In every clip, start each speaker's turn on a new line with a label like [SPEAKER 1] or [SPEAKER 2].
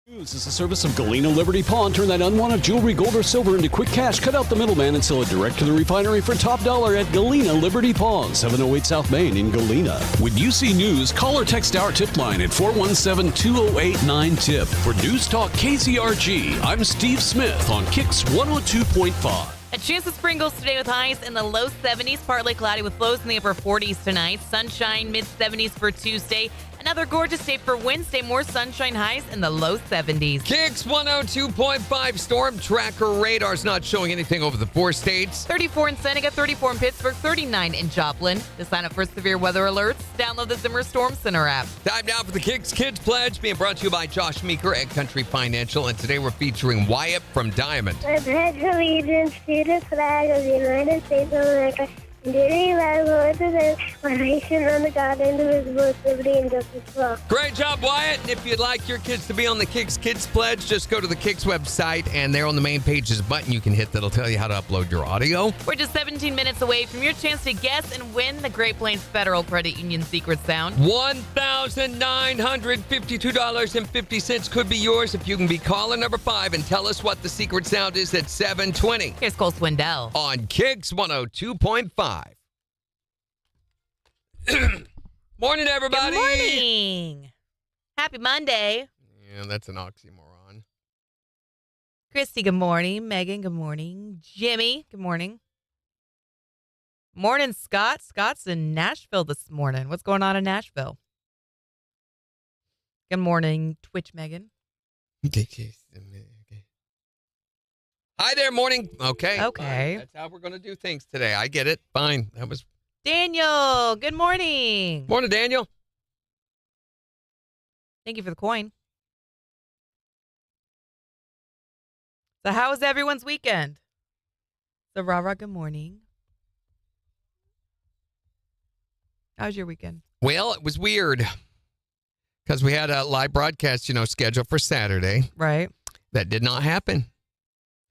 [SPEAKER 1] News is a service of Galena Liberty Pawn. Turn that unwanted jewelry, gold, or silver into quick cash. Cut out the middleman and sell it direct to the refinery for top dollar at Galena Liberty Pawn, 708 South Main in Galena. When you see news, call or text our tip line at 417-208-9TIP. For News Talk KCRG, I'm Steve Smith on KIX 102.5.
[SPEAKER 2] A chance of sprinkles today with highs in the low 70s, partly cloudy with lows in the upper 40s tonight. Sunshine, mid-70s for Tuesday. Another gorgeous day for Wednesday. More sunshine, highs in the low 70s.
[SPEAKER 3] KIX 102.5 storm tracker radar's not showing anything over the 4 states.
[SPEAKER 2] 34 in Seneca, 34 in Pittsburgh, 39 in Joplin. To sign up for severe weather alerts, download the Zimmer Storm Center app.
[SPEAKER 3] Time now for the KIX Kids Pledge, being brought to you by Josh Meeker at Country Financial. And today we're featuring Wyatt from Diamond.
[SPEAKER 4] I pledge allegiance to the flag of the United States of America and to the Lord of one nation under God, indivisible, with liberty and justice for all.
[SPEAKER 3] Great job, Wyatt. And if you'd like your kids to be on the KIX Kids Pledge, just go to the KIX website, and there on the main page is a button you can hit that'll tell you how to upload your audio.
[SPEAKER 2] We're just 17 minutes away from your chance to guess and win the Great Plains Federal Credit Union Secret Sound.
[SPEAKER 3] $1,952.50 could be yours if you can be caller number 5 and tell us what the secret sound is at 7:20.
[SPEAKER 2] Here's Cole Swindell
[SPEAKER 3] On KIX 102.5. Morning, everybody.
[SPEAKER 2] Good morning. Happy Monday.
[SPEAKER 3] Yeah, that's an oxymoron.
[SPEAKER 2] Christy, good morning. Megan, good morning. Jimmy, good morning. Morning, Scott. Scott's in Nashville this morning. What's going on in Nashville? Good morning, Twitch Megan.
[SPEAKER 3] Hi there, morning. Okay.
[SPEAKER 2] Okay.
[SPEAKER 3] Fine. That's how we're going to do things today. I get it. Fine. That was...
[SPEAKER 2] Daniel, good morning.
[SPEAKER 3] Morning, Daniel.
[SPEAKER 2] Thank you for the coin. So how was everyone's weekend? So Rara, good morning. How was your weekend?
[SPEAKER 3] Well, it was weird because we had a live broadcast, scheduled for Saturday.
[SPEAKER 2] Right.
[SPEAKER 3] That did not happen.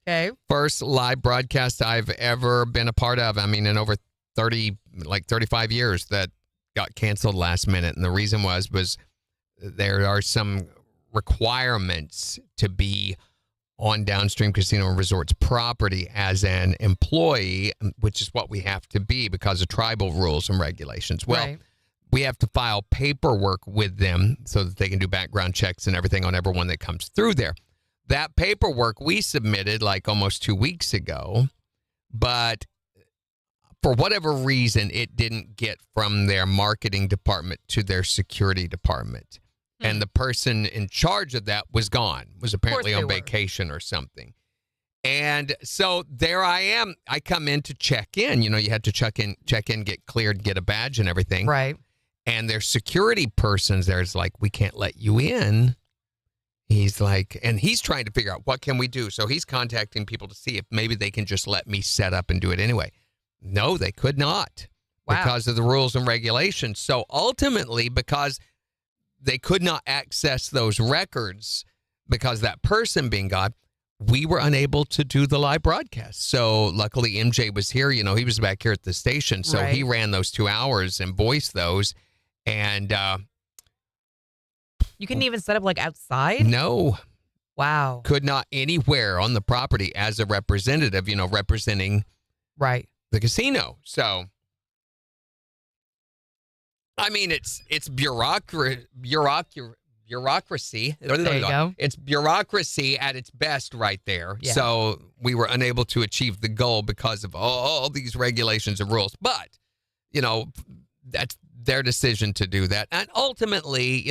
[SPEAKER 2] Okay.
[SPEAKER 3] First live broadcast I've ever been a part of. I mean, in over 35 years that got canceled last minute. And the reason was there are some requirements to be on Downstream Casino and Resorts property as an employee, which is what we have to be because of tribal rules and regulations. Well,
[SPEAKER 2] right.
[SPEAKER 3] We have to file paperwork with them so that they can do background checks and everything on everyone that comes through there. That paperwork we submitted like almost 2 weeks ago, but for whatever reason, it didn't get from their marketing department to their security department. And the person in charge of that was gone, was apparently on vacation or something. And so there I am. I come in to check in. You had to check in, get cleared, get a badge and everything.
[SPEAKER 2] Right.
[SPEAKER 3] And their security person's there is like, we can't let you in. He's like, and he's trying to figure out what can we do. So he's contacting people to see if maybe they can just let me set up and do it anyway. No, they could not because of the rules and regulations. So ultimately, because they could not access those records because that person being gone, we were unable to do the live broadcast. So luckily MJ was here. He was back here at the station. So he ran those 2 hours and voiced those. And
[SPEAKER 2] you couldn't even set up like outside?
[SPEAKER 3] No.
[SPEAKER 2] Wow.
[SPEAKER 3] Could not anywhere on the property as a representative, representing the casino. So, I mean, it's bureaucracy.
[SPEAKER 2] There you go.
[SPEAKER 3] It's bureaucracy at its best right there.
[SPEAKER 2] Yeah.
[SPEAKER 3] So we were unable to achieve the goal because of all these regulations and rules. But, that's their decision to do that. And ultimately,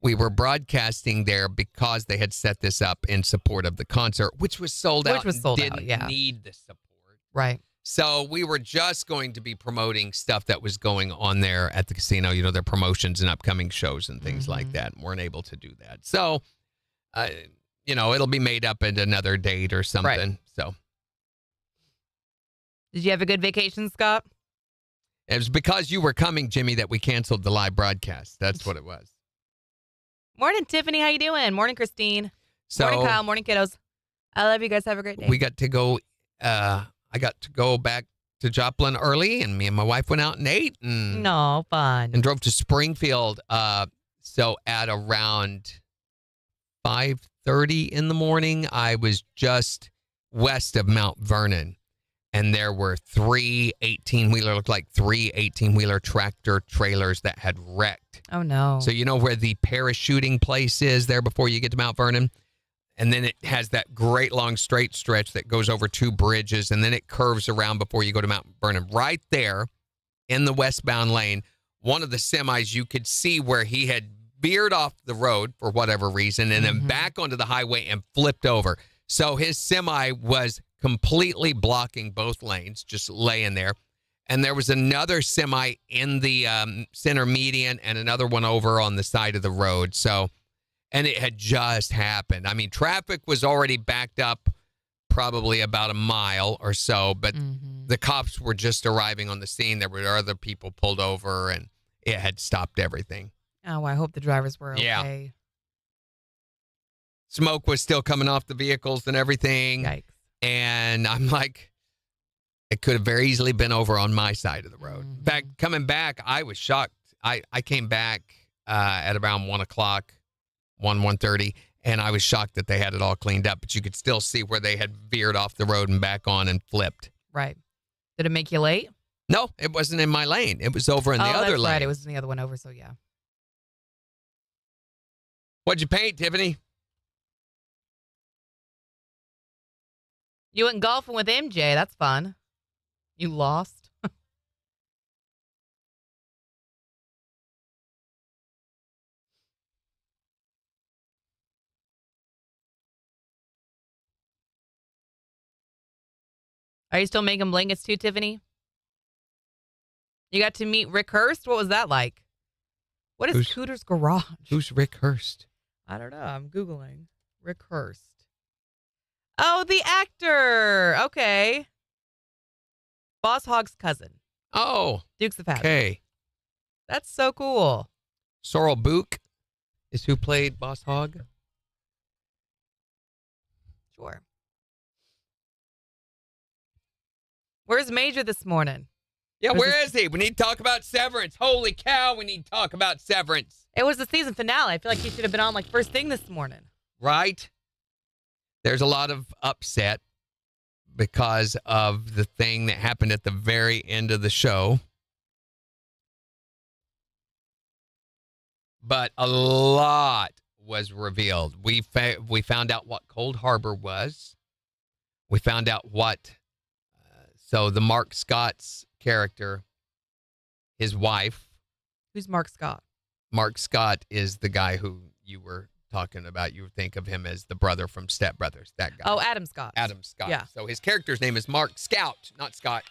[SPEAKER 3] we were broadcasting there because they had set this up in support of the concert, which was sold out. Didn't need the support.
[SPEAKER 2] Right.
[SPEAKER 3] So we were just going to be promoting stuff that was going on there at the casino, their promotions and upcoming shows and things like that, and weren't able to do that. So, it'll be made up at another date or something.
[SPEAKER 2] Right.
[SPEAKER 3] So.
[SPEAKER 2] Did you have a good vacation, Scott?
[SPEAKER 3] It was because you were coming, Jimmy, that we canceled the live broadcast. That's what it was.
[SPEAKER 2] Morning, Tiffany. How you doing? Morning, Christine.
[SPEAKER 3] So,
[SPEAKER 2] morning, Kyle. Morning, kiddos. I love you guys. Have a great day.
[SPEAKER 3] We got to go... I got to go back to Joplin early, and me and my wife went out and ate.
[SPEAKER 2] No, fun.
[SPEAKER 3] And drove to Springfield. So at around 5:30 in the morning, I was just west of Mount Vernon, and there were 18-wheeler, looked like 18-wheeler tractor trailers that had wrecked.
[SPEAKER 2] Oh, no.
[SPEAKER 3] So you know where the parachuting place is there before you get to Mount Vernon? And then it has that great long straight stretch that goes over 2 bridges, and then it curves around before you go to Mount Vernon. Right there in the westbound lane, one of the semis, you could see where he had veered off the road for whatever reason and then back onto the highway and flipped over. So his semi was completely blocking both lanes, just laying there. And there was another semi in the center median and another one over on the side of the road. So, and it had just happened. I mean, traffic was already backed up probably about a mile or so, but the cops were just arriving on the scene. There were other people pulled over, and it had stopped everything.
[SPEAKER 2] Oh, I hope the drivers were okay.
[SPEAKER 3] Yeah. Smoke was still coming off the vehicles and everything.
[SPEAKER 2] Yikes.
[SPEAKER 3] And I'm like, it could have very easily been over on my side of the road. In fact, coming back, I was shocked. I came back at around 1 o'clock, 1:30, and I was shocked that they had it all cleaned up, but you could still see where they had veered off the road and back on and flipped.
[SPEAKER 2] Right. Did it make you late?
[SPEAKER 3] No, it wasn't in my lane. It was over in the other
[SPEAKER 2] that's
[SPEAKER 3] lane.
[SPEAKER 2] Right. It was in the other one over, so yeah.
[SPEAKER 3] What'd you paint, Tiffany?
[SPEAKER 2] You went golfing with MJ. That's fun. You lost. Are you still making blankets too, Tiffany? You got to meet Rick Hurst? What was that like? What is Cooter's Garage?
[SPEAKER 3] Who's Rick Hurst?
[SPEAKER 2] I don't know. I'm Googling. Rick Hurst. Oh, the actor. Okay. Boss Hogg's cousin.
[SPEAKER 3] Oh.
[SPEAKER 2] Dukes of Hazzard.
[SPEAKER 3] Okay.
[SPEAKER 2] That's so cool.
[SPEAKER 3] Sorrel Book is who played Boss Hogg.
[SPEAKER 2] Sure. Where's Major this morning?
[SPEAKER 3] Yeah, where is he? We need to talk about Severance. Holy cow, we need to talk about Severance.
[SPEAKER 2] It was the season finale. I feel like he should have been on like first thing this morning.
[SPEAKER 3] Right? There's a lot of upset because of the thing that happened at the very end of the show. But a lot was revealed. We found out what Cold Harbor was. We found out what... So the Mark Scott's character, his wife.
[SPEAKER 2] Who's Mark Scott?
[SPEAKER 3] Mark Scott is the guy who you were talking about. You think of him as the brother from Step Brothers, that guy.
[SPEAKER 2] Oh, Adam Scott.
[SPEAKER 3] Adam Scott.
[SPEAKER 2] Yeah.
[SPEAKER 3] So his character's name is Mark Scout, not Scott.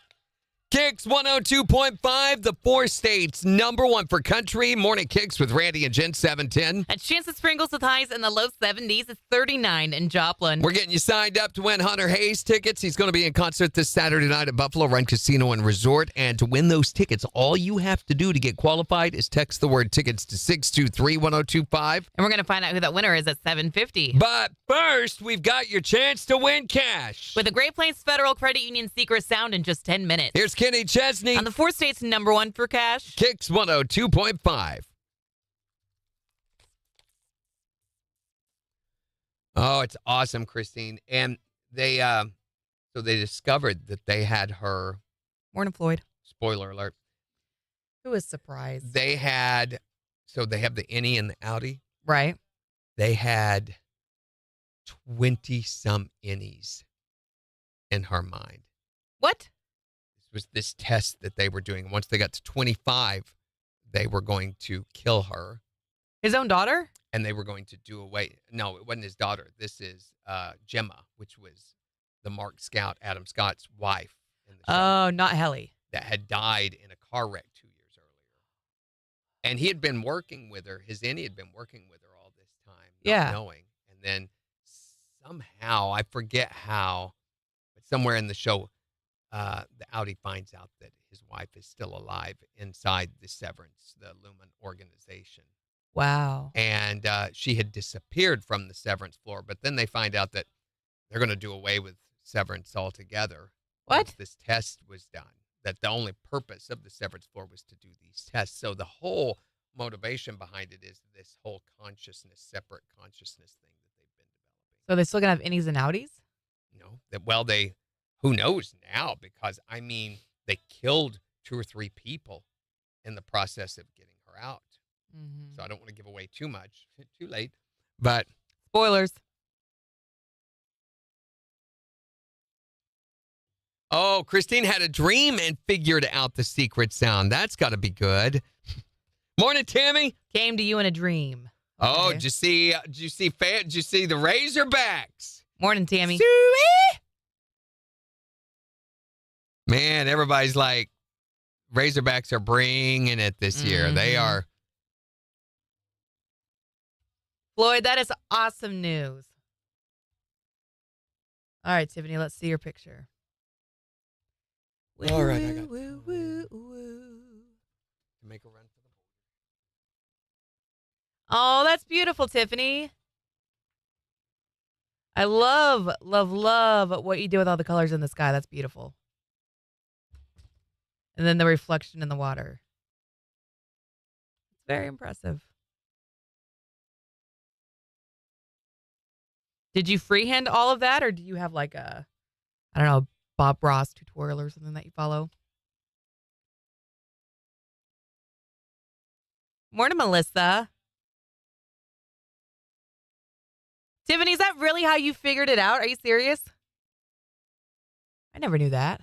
[SPEAKER 3] KIX 102.5, the 4 states #1 for country. Morning KIX with Randy and Jen, 710.
[SPEAKER 2] A chance of sprinkles with highs in the low 70s. It's 39 in Joplin.
[SPEAKER 3] We're getting you signed up to win Hunter Hayes tickets. He's going to be in concert this Saturday night at Buffalo Run Casino and Resort. And to win those tickets, all you have to do to get qualified is text the word tickets to 623-1025.
[SPEAKER 2] And we're going to find out who that winner is at 7:50.
[SPEAKER 3] But first, we've got your chance to win cash.
[SPEAKER 2] With the Great Plains Federal Credit Union Secret Sound in just 10 minutes.
[SPEAKER 3] Here's Kenny Chesney.
[SPEAKER 2] On the 4 states #1 for cash.
[SPEAKER 3] KIX 102.5. Oh, it's awesome, Christine. And they discovered that they had her.
[SPEAKER 2] Morning, Floyd.
[SPEAKER 3] Spoiler alert.
[SPEAKER 2] Who is surprised?
[SPEAKER 3] They have the innie and the outie.
[SPEAKER 2] Right.
[SPEAKER 3] They had 20-some innies in her mind.
[SPEAKER 2] What?
[SPEAKER 3] Was this test that they were doing. Once they got to 25, they were going to kill her.
[SPEAKER 2] His own daughter?
[SPEAKER 3] And they were going to do away. No, it wasn't his daughter. This is Gemma, which was the Mark Scout, Adam Scott's wife in the show.
[SPEAKER 2] Oh, not Helly.
[SPEAKER 3] That had died in a car wreck 2 years earlier. And he had been working with her. His innie had been working with her all this time, not knowing. And then somehow, I forget how, but somewhere in the show, the outie finds out that his wife is still alive inside the Severance, the Lumen organization.
[SPEAKER 2] Wow.
[SPEAKER 3] And she had disappeared from the Severance floor, but then they find out that they're going to do away with Severance altogether.
[SPEAKER 2] What?
[SPEAKER 3] Once this test was done, that the only purpose of the Severance floor was to do these tests. So the whole motivation behind it is this whole consciousness, separate consciousness thing
[SPEAKER 2] So they still gonna have innies and outies?
[SPEAKER 3] No, well, who knows now? Because I mean, they killed 2 or 3 people in the process of getting her out.
[SPEAKER 2] Mm-hmm.
[SPEAKER 3] So I don't want to give away too much. Too late. But
[SPEAKER 2] Spoilers.
[SPEAKER 3] oh, Christine had a dream and figured out the secret sound. That's got to be good. Morning, Tammy.
[SPEAKER 2] Came to you in a dream.
[SPEAKER 3] Oh,
[SPEAKER 2] Okay.
[SPEAKER 3] did you see the Razorbacks?
[SPEAKER 2] Morning, Tammy.
[SPEAKER 3] Man, everybody's like, Razorbacks are bringing it this year. They
[SPEAKER 2] Mhm.
[SPEAKER 3] are.
[SPEAKER 2] Floyd, that is awesome news. All right, Tiffany, let's see your picture.
[SPEAKER 3] All right, I got
[SPEAKER 2] woo, woo, woo.
[SPEAKER 3] to make a run for the board.
[SPEAKER 2] Oh, that's beautiful, Tiffany. I love, love, love what you do with all the colors in the sky. That's beautiful. And then the reflection in the water. It's very impressive. Did you freehand all of that, or do you have like a, I don't know, Bob Ross tutorial or something that you follow? Morning, Melissa. Tiffany, is that really how you figured it out? Are you serious? I never knew that.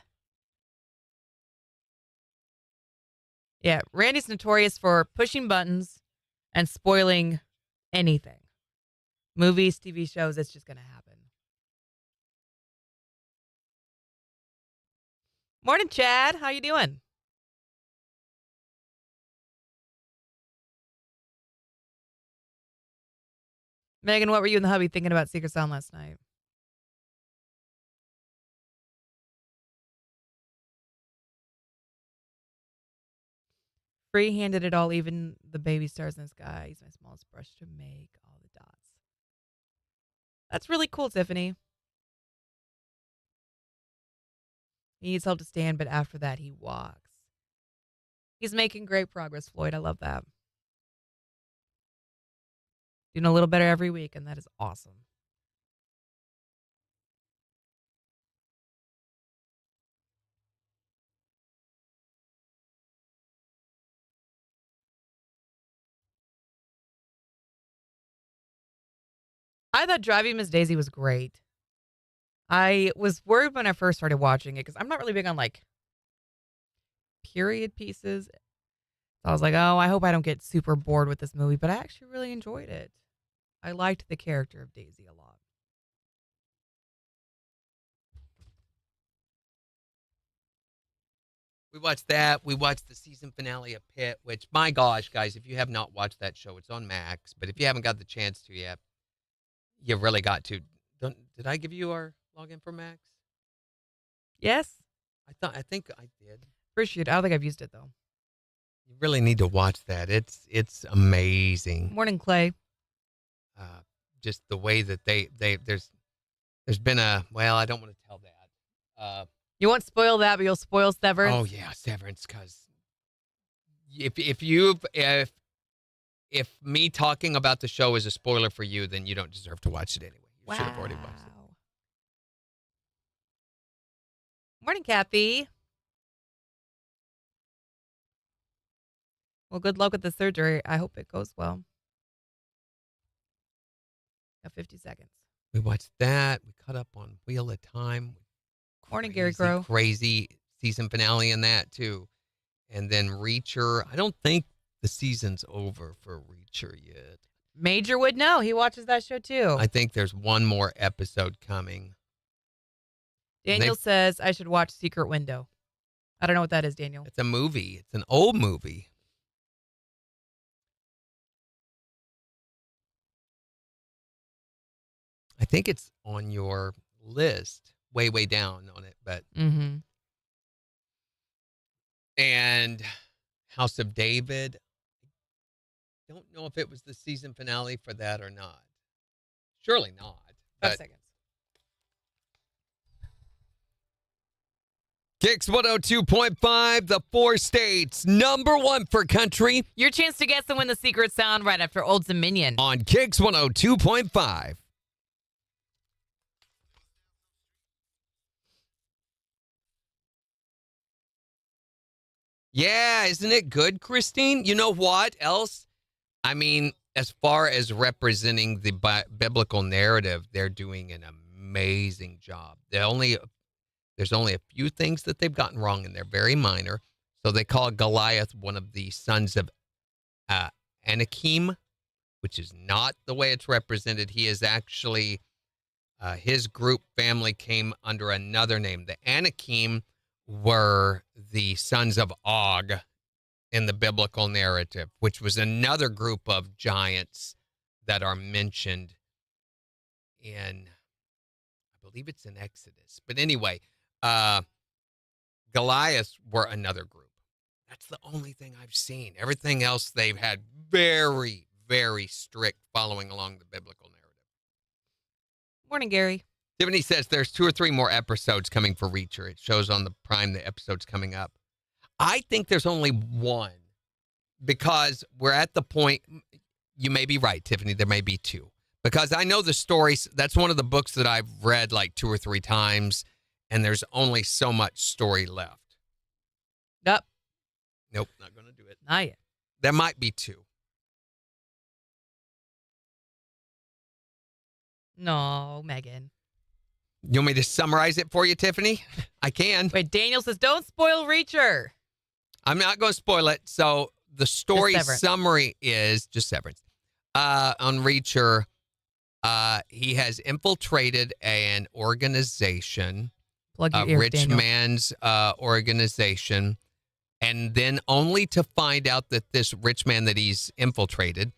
[SPEAKER 2] Yeah, Randy's notorious for pushing buttons and spoiling anything. Movies, TV shows, it's just going to happen. Morning, Chad. How you doing? Megan, what were you and the hubby thinking about Secret Sound last night? Free-handed it all, even the baby stars in the sky. Use my smallest brush to make all the dots. That's really cool, Tiffany. He needs help to stand, but after that, he walks. He's making great progress, Floyd. I love that. Doing a little better every week, and that is awesome. I thought Driving Miss Daisy was great. I was worried when I first started watching it because I'm not really big on like period pieces. So I was like, oh, I hope I don't get super bored with this movie, but I actually really enjoyed it. I liked the character of Daisy a lot.
[SPEAKER 3] We watched that. We watched the season finale of Pitt, which, my gosh, guys, if you have not watched that show, it's on Max. But if you haven't got the chance to yet, you really got to. Did I give you our login for Max?
[SPEAKER 2] Yes,
[SPEAKER 3] I think I did.
[SPEAKER 2] appreciate it. I don't think I've used it though.
[SPEAKER 3] You really need to watch that. It's amazing.
[SPEAKER 2] Morning, Clay.
[SPEAKER 3] Just the way that there's been a, well, I don't want to tell that.
[SPEAKER 2] You won't spoil that, but you'll spoil Severance.
[SPEAKER 3] Oh yeah, Severance. Because if me talking about the show is a spoiler for you, then you don't deserve to watch it anyway. You should have already watched it.
[SPEAKER 2] Morning, Kathy. Well, good luck with the surgery. I hope it goes well. Got 50 seconds.
[SPEAKER 3] We watched that. We caught up on Wheel of Time.
[SPEAKER 2] Morning, Gary Crow.
[SPEAKER 3] Crazy season finale in that too. And then Reacher. I don't think the season's over for Reacher yet.
[SPEAKER 2] Major would know. He watches that show too.
[SPEAKER 3] I think there's one more episode coming.
[SPEAKER 2] Daniel says I should watch Secret Window. I don't know what that is, Daniel.
[SPEAKER 3] It's a movie. It's an old movie. I think it's on your list, way down on it, but
[SPEAKER 2] Mm-hmm.
[SPEAKER 3] and House of David. I don't know if it was the season finale for that or not. Surely not.
[SPEAKER 2] 5
[SPEAKER 3] But
[SPEAKER 2] seconds.
[SPEAKER 3] KIX 102.5, the 4 states, #1 for country
[SPEAKER 2] Your chance to guess and win the secret sound right after Old Dominion.
[SPEAKER 3] on KIX 102.5. Yeah, isn't it good, Christine? You know what else? I mean, as far as representing the biblical narrative, they're doing an amazing job. There's only a few things that they've gotten wrong, and they're very minor. So they call Goliath one of the sons of Anakim, which is not the way it's represented. He is actually, his group family came under another name. The Anakim were the sons of Og in the biblical narrative, which was another group of giants that are mentioned in, I believe it's in Exodus. But anyway, Goliaths were another group. That's the only thing I've seen. Everything else, they've had very, very strict following along the biblical narrative.
[SPEAKER 2] Morning, Gary.
[SPEAKER 3] Tiffany says there's 2 or 3 more episodes coming for Reacher. It shows on the Prime the episodes coming up. I think there's only one because we're at the point, you may be right, Tiffany, there may be 2. Because I know the stories, that's one of the books that I've read like 2 or 3 times, and there's only so much story left.
[SPEAKER 2] Yep.
[SPEAKER 3] Nope, not going to do it.
[SPEAKER 2] Not yet.
[SPEAKER 3] There might be 2.
[SPEAKER 2] No, Megan.
[SPEAKER 3] You want me to summarize it for you, Tiffany? I can.
[SPEAKER 2] Wait, Daniel says, don't spoil Reacher.
[SPEAKER 3] I'm not going to spoil it. So the story
[SPEAKER 2] Just Severance.
[SPEAKER 3] summary is just Severance. On Reacher, he has infiltrated an organization,
[SPEAKER 2] Plug your
[SPEAKER 3] a
[SPEAKER 2] ears,
[SPEAKER 3] rich
[SPEAKER 2] Daniel.
[SPEAKER 3] man's organization, and then only to find out that this rich man that he's infiltrated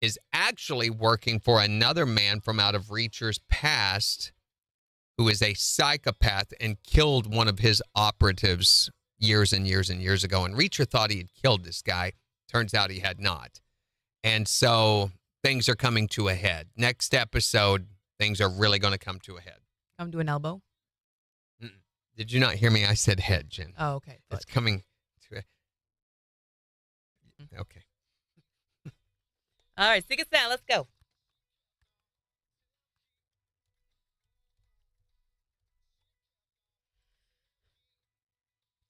[SPEAKER 3] is actually working for another man from out of Reacher's past who is a psychopath and killed one of his operatives years and years and years ago. And Reacher thought he had killed this guy. Turns out he had not. And so things are coming to a head. Next episode, things are really going to come to a head.
[SPEAKER 2] Come to an elbow.
[SPEAKER 3] Did you not hear me? I said head, Jen.
[SPEAKER 2] Oh, okay.
[SPEAKER 3] It's coming to a... Okay.
[SPEAKER 2] All right, sing us down. Let's go.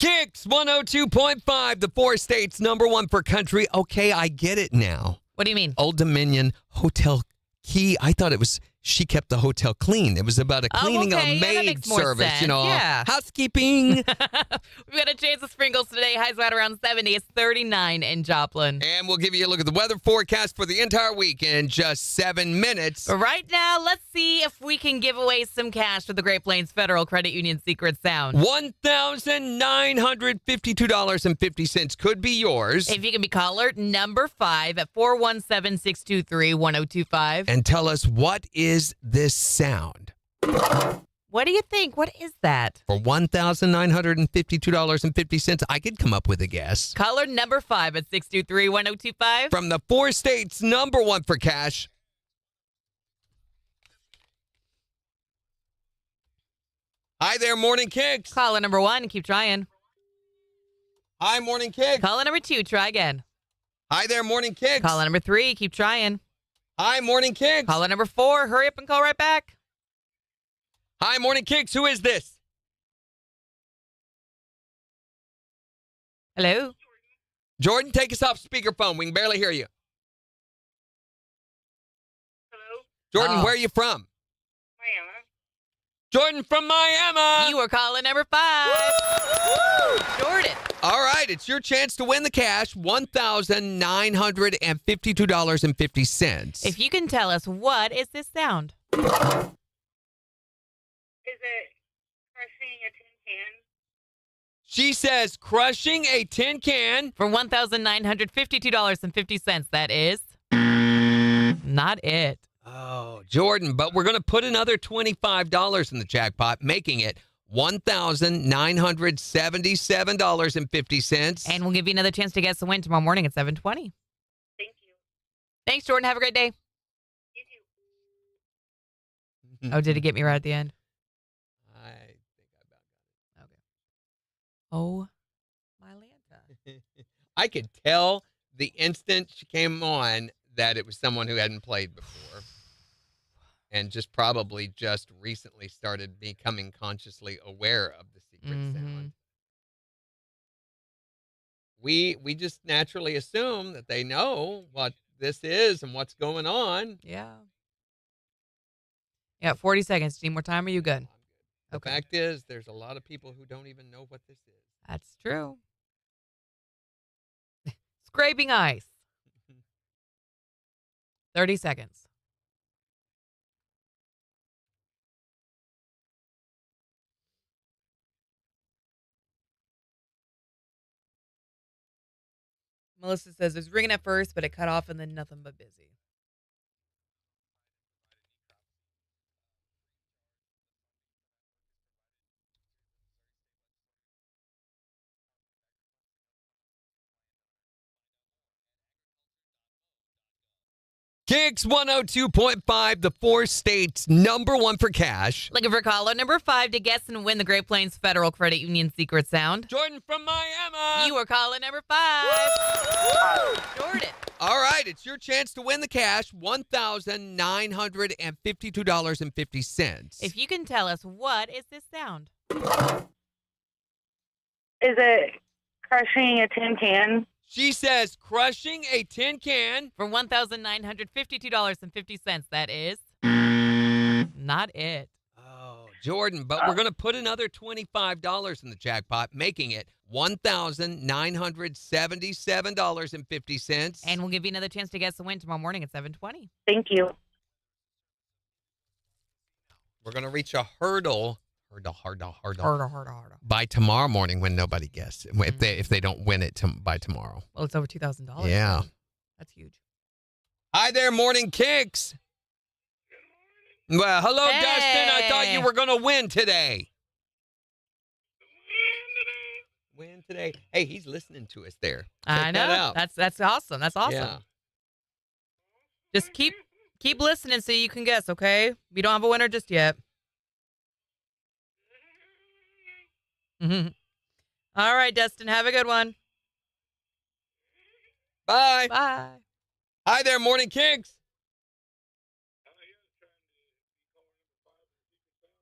[SPEAKER 3] KIX 102.5, the 4 states #1 for country. Okay, I get it now.
[SPEAKER 2] What do you mean?
[SPEAKER 3] Old Dominion Hotel Key. I thought it was she kept the hotel clean. It was about a cleaning
[SPEAKER 2] okay.
[SPEAKER 3] of
[SPEAKER 2] Yeah, that
[SPEAKER 3] maid
[SPEAKER 2] makes more
[SPEAKER 3] service,
[SPEAKER 2] sense.
[SPEAKER 3] you know,
[SPEAKER 2] Yeah.
[SPEAKER 3] housekeeping.
[SPEAKER 2] We've got a chance of sprinkles today. Highs right around 70. It's 39 in Joplin.
[SPEAKER 3] And we'll give you a look at the weather forecast for the entire week in just 7 minutes.
[SPEAKER 2] But right now, let's see if we can give away some cash for the Great Plains Federal Credit Union Secret Sound.
[SPEAKER 3] $1,952.50 could be yours.
[SPEAKER 2] If you can be caller number 5 at 417-623-1025.
[SPEAKER 3] And tell us, what is this sound?
[SPEAKER 2] What do you think? What is that?
[SPEAKER 3] For $1,952.50, I could come up with a guess.
[SPEAKER 2] Caller number 5 at 623-1025.
[SPEAKER 3] From the 4 states #1 for cash. Hi there, Morning KIX.
[SPEAKER 2] Caller number 1, keep trying.
[SPEAKER 3] Hi, Morning KIX.
[SPEAKER 2] Caller number 2, try again.
[SPEAKER 3] Hi there, Morning KIX.
[SPEAKER 2] Caller number 3, keep trying.
[SPEAKER 3] Hi, Morning KIX.
[SPEAKER 2] Caller number 4, hurry up and call right back.
[SPEAKER 3] Hi, Morning KIX. Who is this?
[SPEAKER 2] Hello?
[SPEAKER 3] Jordan, take us off speakerphone. We can barely hear you.
[SPEAKER 4] Hello?
[SPEAKER 3] Jordan,
[SPEAKER 2] Oh.
[SPEAKER 3] where are you from?
[SPEAKER 4] Miami.
[SPEAKER 3] Jordan from Miami.
[SPEAKER 2] You are caller number 5. Woo! Jordan.
[SPEAKER 3] All right, it's your chance to win the cash, $1,952.50.
[SPEAKER 2] If you can tell us, what is this sound?
[SPEAKER 4] Is it crushing a tin can?
[SPEAKER 3] She says crushing a tin can.
[SPEAKER 2] For $1,952.50. That is not it.
[SPEAKER 3] Oh, Jordan, but we're going to put another $25 in the jackpot, making it $1,977.50.
[SPEAKER 2] And we'll give you another chance to guess the win tomorrow morning at 7:20.
[SPEAKER 4] Thank you.
[SPEAKER 2] Thanks, Jordan. Have a great day.
[SPEAKER 4] You too.
[SPEAKER 2] Oh, did it get me right at the end?
[SPEAKER 3] I think I about
[SPEAKER 2] Okay. Oh, my Lanta.
[SPEAKER 3] got it. I could tell the instant she came on that it was someone who hadn't played before and probably just recently started becoming consciously aware of the secret sound. we just naturally assume that they know what this is and what's going on.
[SPEAKER 2] Yeah. Yeah, 40 seconds. Do you need more time? Are you good?
[SPEAKER 3] The
[SPEAKER 2] Okay.
[SPEAKER 3] fact is, there's a lot of people who don't even know what this is.
[SPEAKER 2] That's true. Scraping ice. 30 seconds. Melissa says it was ringing at first, but it cut off and then nothing but busy.
[SPEAKER 3] KIX 102.5, the 4 states number 1 for cash.
[SPEAKER 2] Looking for caller number 5 to guess and win the Great Plains Federal Credit Union secret sound.
[SPEAKER 3] Jordan from Miami.
[SPEAKER 2] You are caller number 5.
[SPEAKER 3] Woo!
[SPEAKER 2] Jordan.
[SPEAKER 3] All right, it's your chance to win the cash, $1,952.50.
[SPEAKER 2] If you can tell us, what is this sound?
[SPEAKER 5] Is it crushing a tin can?
[SPEAKER 3] She says crushing a tin can.
[SPEAKER 2] For $1,952.50. That is not it.
[SPEAKER 3] Oh, Jordan, but we're going to put another $25 in the jackpot, making it $1,977.50.
[SPEAKER 2] And we'll give you another chance to guess the win tomorrow morning at 7:20.
[SPEAKER 5] Thank you.
[SPEAKER 3] We're going to reach a hurdle
[SPEAKER 2] Harder.
[SPEAKER 3] by tomorrow morning when nobody guesses. If they don't win it by tomorrow.
[SPEAKER 2] Well, it's over $2,000.
[SPEAKER 3] Yeah.
[SPEAKER 2] That's huge.
[SPEAKER 3] Hi there, Morning Kicks. Well, hello,
[SPEAKER 2] Hey.
[SPEAKER 3] Dustin. I thought you were going to win today. Win today. Hey, he's listening to us there.
[SPEAKER 2] I
[SPEAKER 3] Check
[SPEAKER 2] know.
[SPEAKER 3] that out.
[SPEAKER 2] That's awesome. That's awesome.
[SPEAKER 3] Yeah.
[SPEAKER 2] Just keep listening so you can guess, okay? We don't have a winner just yet. All right, Dustin. Have a good one.
[SPEAKER 3] Bye.
[SPEAKER 2] Bye.
[SPEAKER 3] Hi there, Morning Kicks.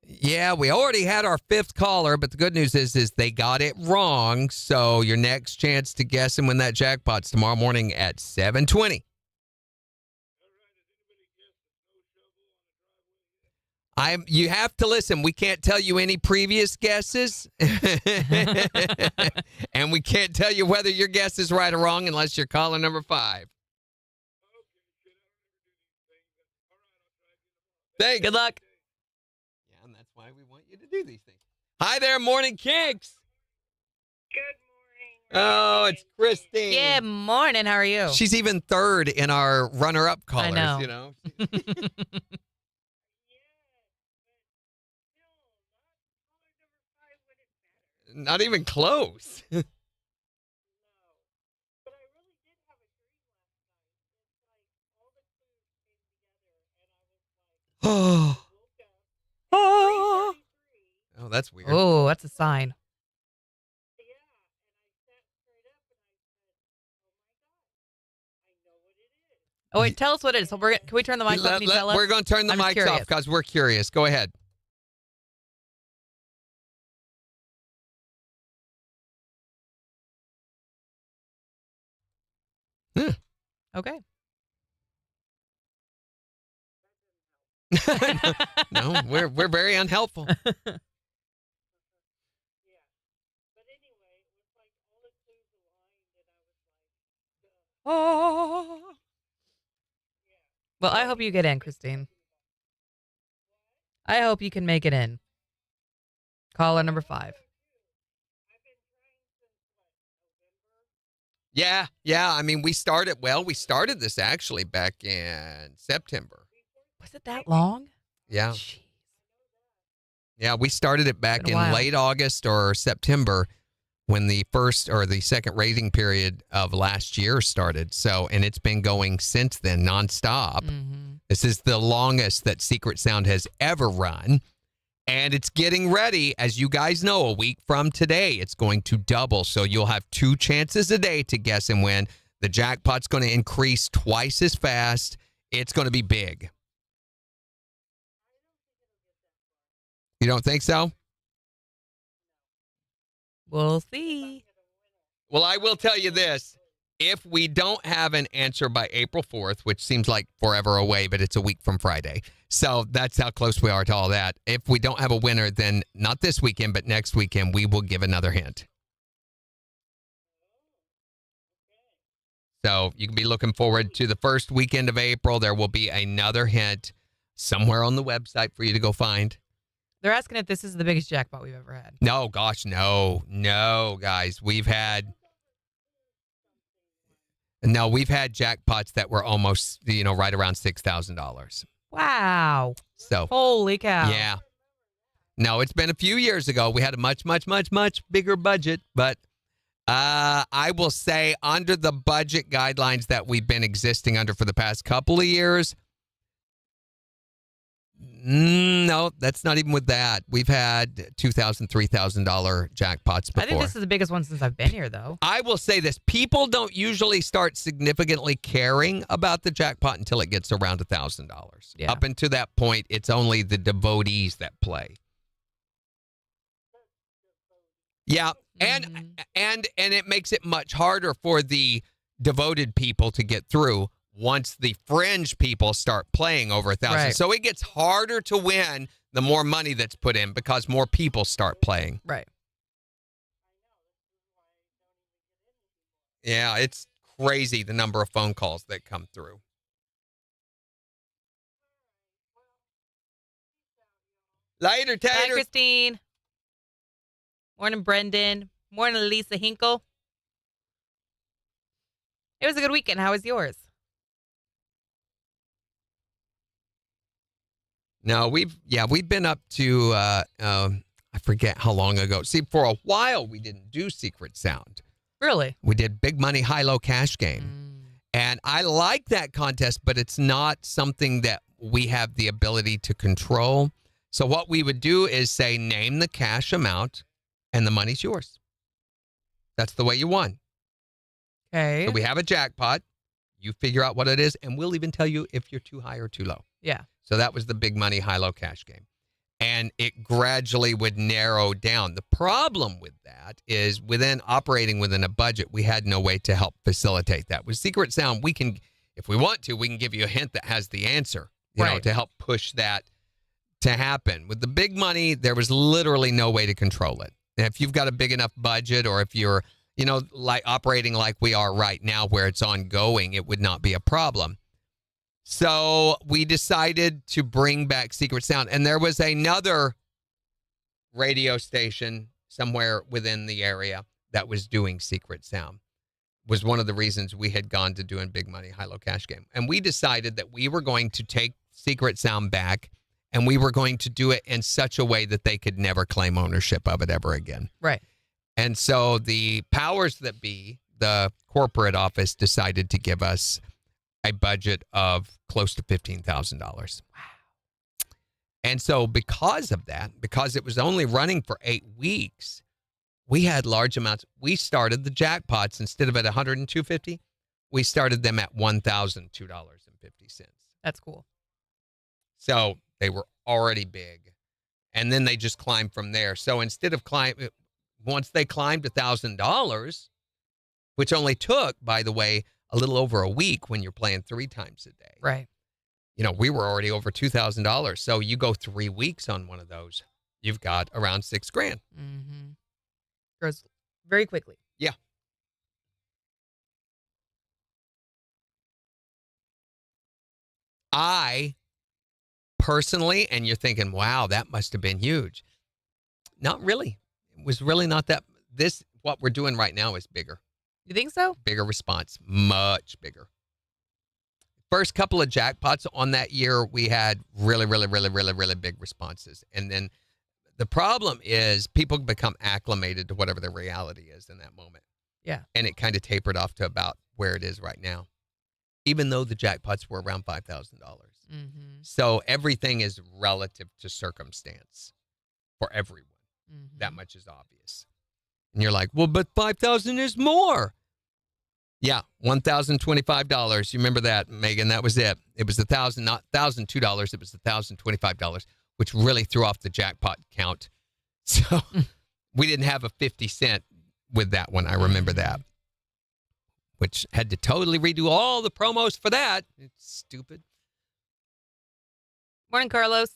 [SPEAKER 3] Yeah, we already had our 5th caller, but the good news is they got it wrong. So your next chance to guess and win that jackpot's tomorrow morning at 7:20. You have to listen. We can't tell you any previous guesses. And we can't tell you whether your guess is right or wrong unless you're caller number 5. Thanks.
[SPEAKER 2] Good luck.
[SPEAKER 3] Yeah, and that's why we want you to do these things. Hi there, Morning Kicks.
[SPEAKER 5] Good morning.
[SPEAKER 3] Oh, it's Christine.
[SPEAKER 2] Good morning. How are you?
[SPEAKER 3] She's even 3rd in our runner-up callers,
[SPEAKER 2] know.
[SPEAKER 3] you know. Not even close. Oh, that's weird.
[SPEAKER 2] Oh, that's a sign. Oh, wait, tell us what it is. So can we turn the mic off and you tell us?
[SPEAKER 3] We're going to turn the
[SPEAKER 2] I'm just
[SPEAKER 3] mics
[SPEAKER 2] curious.
[SPEAKER 3] off because we're curious. Go ahead.
[SPEAKER 2] Okay.
[SPEAKER 3] No, we're very unhelpful.
[SPEAKER 2] Oh. Well, I hope you get in, Christine. I hope you can make it in. Caller number 5.
[SPEAKER 3] Yeah. I mean, we started this actually back in September.
[SPEAKER 2] Was it that long?
[SPEAKER 3] Yeah.
[SPEAKER 2] Jeez.
[SPEAKER 3] Yeah, we started it back
[SPEAKER 2] Been a
[SPEAKER 3] in
[SPEAKER 2] while.
[SPEAKER 3] late August or September when the first or the second rating period of last year started. So, and it's been going since then nonstop.
[SPEAKER 2] Mm-hmm.
[SPEAKER 3] This is the longest that Secret Sound has ever run. And it's getting ready. As you guys know, a week from today, it's going to double. So you'll have 2 chances a day to guess and win. The jackpot's going to increase twice as fast. It's going to be big. You don't think so?
[SPEAKER 2] We'll see.
[SPEAKER 3] Well, I will tell you this. If we don't have an answer by April 4th, which seems like forever away, but it's a week from Friday. So that's how close we are to all that. If we don't have a winner, then not this weekend, but next weekend, we will give another hint. So you can be looking forward to the first weekend of April. There will be another hint somewhere on the website for you to go find.
[SPEAKER 2] They're asking if this is the biggest jackpot we've ever had.
[SPEAKER 3] No, gosh, no, guys. We've had jackpots that were almost, right around $6,000.
[SPEAKER 2] Wow.
[SPEAKER 3] So,
[SPEAKER 2] holy cow.
[SPEAKER 3] Yeah. No, it's been a few years ago. We had a much, much, much, much bigger budget, but I will say under the budget guidelines that we've been existing under for the past couple of years, no, that's not even with that. We've had $2,000, $3,000 jackpots before.
[SPEAKER 2] I think this is the biggest one since I've been here, though.
[SPEAKER 3] I will say this. People don't usually start significantly caring about the jackpot until it gets around $1,000.
[SPEAKER 2] Yeah.
[SPEAKER 3] Up until that point, it's only the devotees that play. Yeah, and it makes it much harder for the devoted people to get through once the fringe people start playing over 1,000.
[SPEAKER 2] Right.
[SPEAKER 3] So it gets harder to win the more money that's put in because more people start playing.
[SPEAKER 2] Right.
[SPEAKER 3] Yeah, it's crazy the number of phone calls that come through. Later, Tater.
[SPEAKER 2] Hi, Christine. Morning, Brendan. Morning, Lisa Hinkle. It was a good weekend. How was yours?
[SPEAKER 3] No, we've been up to I forget how long ago. See, for a while we didn't do Secret Sound.
[SPEAKER 2] Really?
[SPEAKER 3] We did Big Money High Low Cash Game. And I like that contest, but it's not something that we have the ability to control. So what we would do is say, name the cash amount and the money's yours. That's the way you won.
[SPEAKER 2] Okay.
[SPEAKER 3] So we have a jackpot. You figure out what it is, and we'll even tell you if you're too high or too low.
[SPEAKER 2] Yeah.
[SPEAKER 3] So that was the Big Money High Low Cash Game. And it gradually would narrow down. The problem with that is operating within a budget, we had no way to help facilitate that. With Secret Sound, we can, if we want to, we can give you a hint that has the answer, to help push that to happen. With the big money, there was literally no way to control it. And if you've got a big enough budget, or if you're, like operating like we are right now where it's ongoing, it would not be a problem. So we decided to bring back Secret Sound. And there was another radio station somewhere within the area that was doing Secret Sound. Was one of the reasons we had gone to doing Big Money High Low Cash Game. And we decided that we were going to take Secret Sound back, and we were going to do it in such a way that they could never claim ownership of it ever again.
[SPEAKER 2] Right.
[SPEAKER 3] And so the powers that be, the corporate office, decided to give us a budget of close to $15,000. Wow. And so because of that, because it was only running for 8 weeks, we had large amounts. We started the jackpots instead of at $102.50, we started them at $1,002.50.
[SPEAKER 2] That's cool.
[SPEAKER 3] So they were already big. And then they just climbed from there. So instead of once they climbed $1,000, which only took, by the way, a little over a week when you're playing 3 times a day.
[SPEAKER 2] Right.
[SPEAKER 3] We were already over $2,000. So you go 3 weeks on one of those, you've got around $6,000.
[SPEAKER 2] Mm-hmm. Goes very quickly.
[SPEAKER 3] Yeah. I personally, and you're thinking, wow, that must have been huge. Not really. It was really not that. What we're doing right now is bigger.
[SPEAKER 2] You think so?
[SPEAKER 3] Bigger response, much bigger. First couple of jackpots on that year, we had really, really, really, really, really big responses. And then the problem is people become acclimated to whatever their reality is in that moment.
[SPEAKER 2] Yeah.
[SPEAKER 3] And it kind of tapered off to about where it is right now, even though the jackpots were around $5,000.
[SPEAKER 2] Mm-hmm.
[SPEAKER 3] So everything is relative to circumstance for everyone.
[SPEAKER 2] Mm-hmm.
[SPEAKER 3] That much is obvious. And you're like, well, but 5,000 is more. Yeah, $1,025. You remember that, Megan? That was it. It was $1,000, not $1,002. It was $1,025, which really threw off the jackpot count. So we didn't have a 50 cent. with that one. I remember that. Which had to totally redo all the promos for that. It's stupid.
[SPEAKER 2] Morning, Carlos.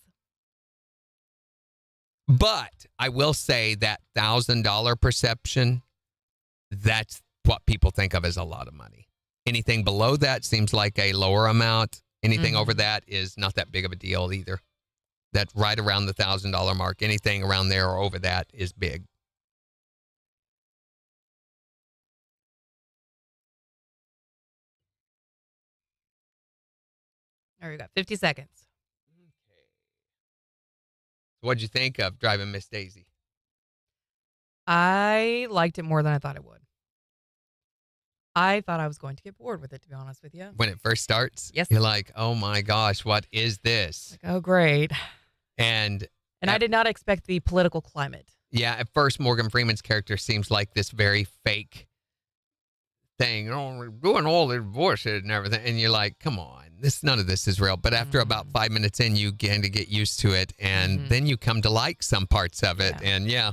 [SPEAKER 3] But I will say that $1,000 perception, that's what people think of as a lot of money. Anything below that seems like a lower amount. Anything over that is not that big of a deal either. That right around the $1,000 mark, anything around there or over that is big.
[SPEAKER 2] All right, we got 50 seconds.
[SPEAKER 3] What'd you think of Driving Miss Daisy?
[SPEAKER 2] I liked it more than I thought it would. I thought I was going to get bored with it, to be honest with you.
[SPEAKER 3] When it first starts,
[SPEAKER 2] Yes.
[SPEAKER 3] you're like, oh my gosh, what is this?
[SPEAKER 2] Like, oh, great.
[SPEAKER 3] And
[SPEAKER 2] I did not expect the political climate.
[SPEAKER 3] yeah, at first, Morgan Freeman's character seems like this very fake thing. Oh, we're doing all this bullshit and everything. And you're like, come on, none of this is real. But after about 5 minutes in, you begin to get used to it. And then you come to like some parts of it.
[SPEAKER 2] Yeah.
[SPEAKER 3] And yeah.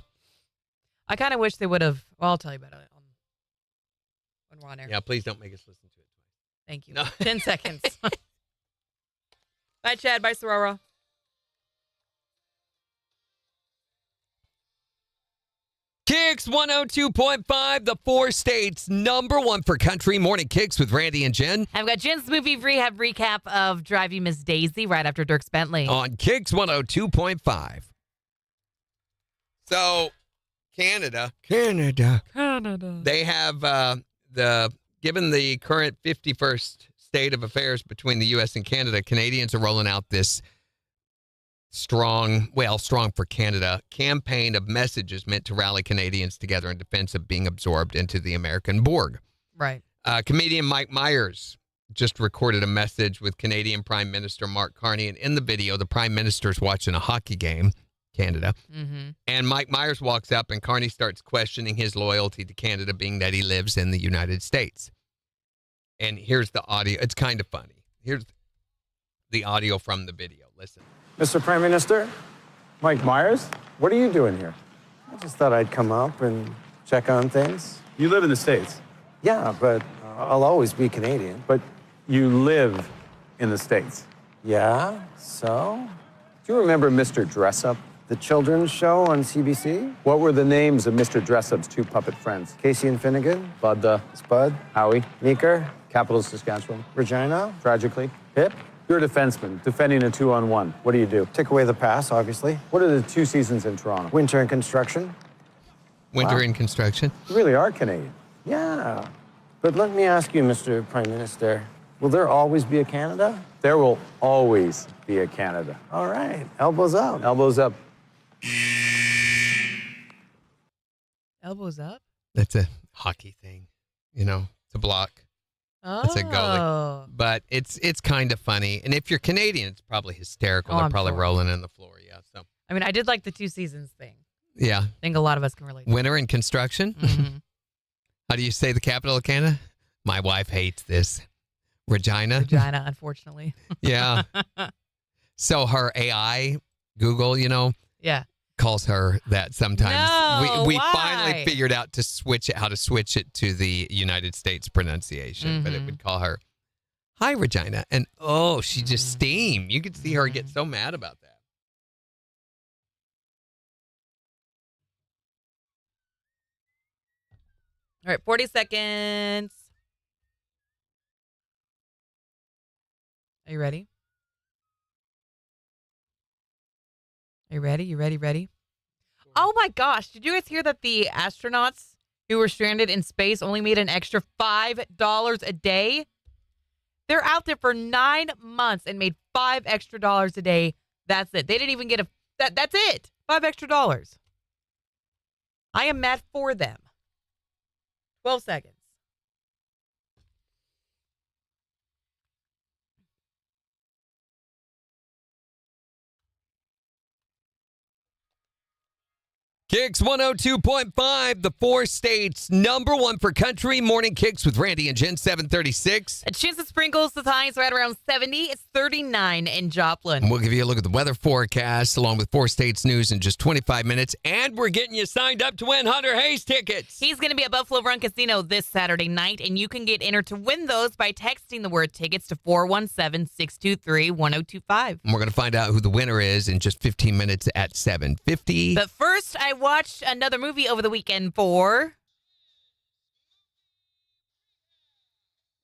[SPEAKER 2] I kind of wish they would have. Well, I'll tell you about it when we're on air.
[SPEAKER 3] Yeah, please don't make us listen to it.
[SPEAKER 2] Thank you.
[SPEAKER 3] No.
[SPEAKER 2] 10 seconds. Bye, Chad. Bye, Sorora.
[SPEAKER 3] KIX 102.5, the 4 states #1 for country. Morning KIX with Randy and Jen.
[SPEAKER 2] I've got Jen's movie rehab recap of Driving Miss Daisy right after Dirk Bentley.
[SPEAKER 3] On KIX 102.5. So, Canada. They have given the current 51st state of affairs between the U.S. and Canada, Canadians are rolling out this strong for Canada campaign of messages meant to rally Canadians together in defense of being absorbed into the American Borg.
[SPEAKER 2] Right.
[SPEAKER 3] Comedian Mike Myers just recorded a message with Canadian Prime Minister Mark Carney, and in the video, the Prime Minister's watching a hockey game, Canada, and Mike Myers walks up, and Carney starts questioning his loyalty to Canada, being that he lives in the United States. And here's the audio. It's kind of funny. Here's the audio from the video. Listen.
[SPEAKER 6] Mr. Prime Minister, Mike Myers, what are you doing here? I just thought I'd come up and check on things.
[SPEAKER 7] You live in the States,
[SPEAKER 6] Yeah, but I'll always be Canadian.
[SPEAKER 7] but you live in the States.
[SPEAKER 6] Yeah, so?
[SPEAKER 7] Do you remember Mr. Dressup?
[SPEAKER 6] The children's show on CBC?
[SPEAKER 7] What were the names of Mr. Dressup's 2 puppet friends?
[SPEAKER 6] Casey and Finnegan?
[SPEAKER 7] Bud,
[SPEAKER 6] Spud?
[SPEAKER 7] Howie,
[SPEAKER 6] Meeker?
[SPEAKER 7] Capital Saskatchewan.
[SPEAKER 6] Regina?
[SPEAKER 7] Tragically,
[SPEAKER 6] Pip?
[SPEAKER 7] you're a defenseman defending a 2-on-1. What do you do?
[SPEAKER 6] Take away the pass, obviously.
[SPEAKER 7] What are the 2 seasons in Toronto?
[SPEAKER 6] Winter and construction?
[SPEAKER 3] Winter in construction.
[SPEAKER 7] You really are Canadian.
[SPEAKER 6] Yeah. But let me ask you, Mr. Prime Minister, will there always be a Canada?
[SPEAKER 7] There will always be a Canada.
[SPEAKER 6] All right, elbows up.
[SPEAKER 7] Elbows up.
[SPEAKER 2] Elbows up?
[SPEAKER 3] That's a hockey thing, it's a block.
[SPEAKER 2] Oh.
[SPEAKER 3] It's a goalie. But it's kind of funny. And if you're Canadian, it's probably hysterical.
[SPEAKER 2] Oh,
[SPEAKER 3] They're
[SPEAKER 2] I'm
[SPEAKER 3] probably
[SPEAKER 2] sure.
[SPEAKER 3] rolling in the floor. Yeah. So,
[SPEAKER 2] I mean, I did like the 2 seasons thing.
[SPEAKER 3] yeah.
[SPEAKER 2] I think a lot of us can relate.
[SPEAKER 3] Winter in construction. How do you say the capital of Canada? My wife hates this. Regina.
[SPEAKER 2] Regina, unfortunately.
[SPEAKER 3] Yeah. So her AI, Google,
[SPEAKER 2] Yeah.
[SPEAKER 3] calls her that sometimes.
[SPEAKER 2] No,
[SPEAKER 3] we
[SPEAKER 2] why?
[SPEAKER 3] finally figured out how to switch it to the United States pronunciation, but it would call her, "Hi, Regina," and she just steam. You could see her get so mad about that.
[SPEAKER 2] All right, 40 seconds. Are you ready? Are you ready? You ready? Oh my gosh. Did you guys hear that the astronauts who were stranded in space only made an extra $5 a day? They're out there for 9 months and made $5 extra a day. That's it. They didn't even get that's it. $5 extra. I am mad for them. 12 seconds.
[SPEAKER 3] KIX 102.5, the 4 states number 1 for country. Morning KIX with Randy and Jen, 736.
[SPEAKER 2] A chance of sprinkles. The highs right around 70. It's 39 in Joplin.
[SPEAKER 3] And we'll give you a look at the weather forecast along with 4 states news in just 25 minutes. And we're getting you signed up to win Hunter Hayes tickets.
[SPEAKER 2] He's going to be at Buffalo Run Casino this Saturday night, and you can get entered to win those by texting the word tickets to 417-623-1025.
[SPEAKER 3] And we're going to find out who the winner is in just 15 minutes at 7:50.
[SPEAKER 2] But first, I watched another movie over the weekend for...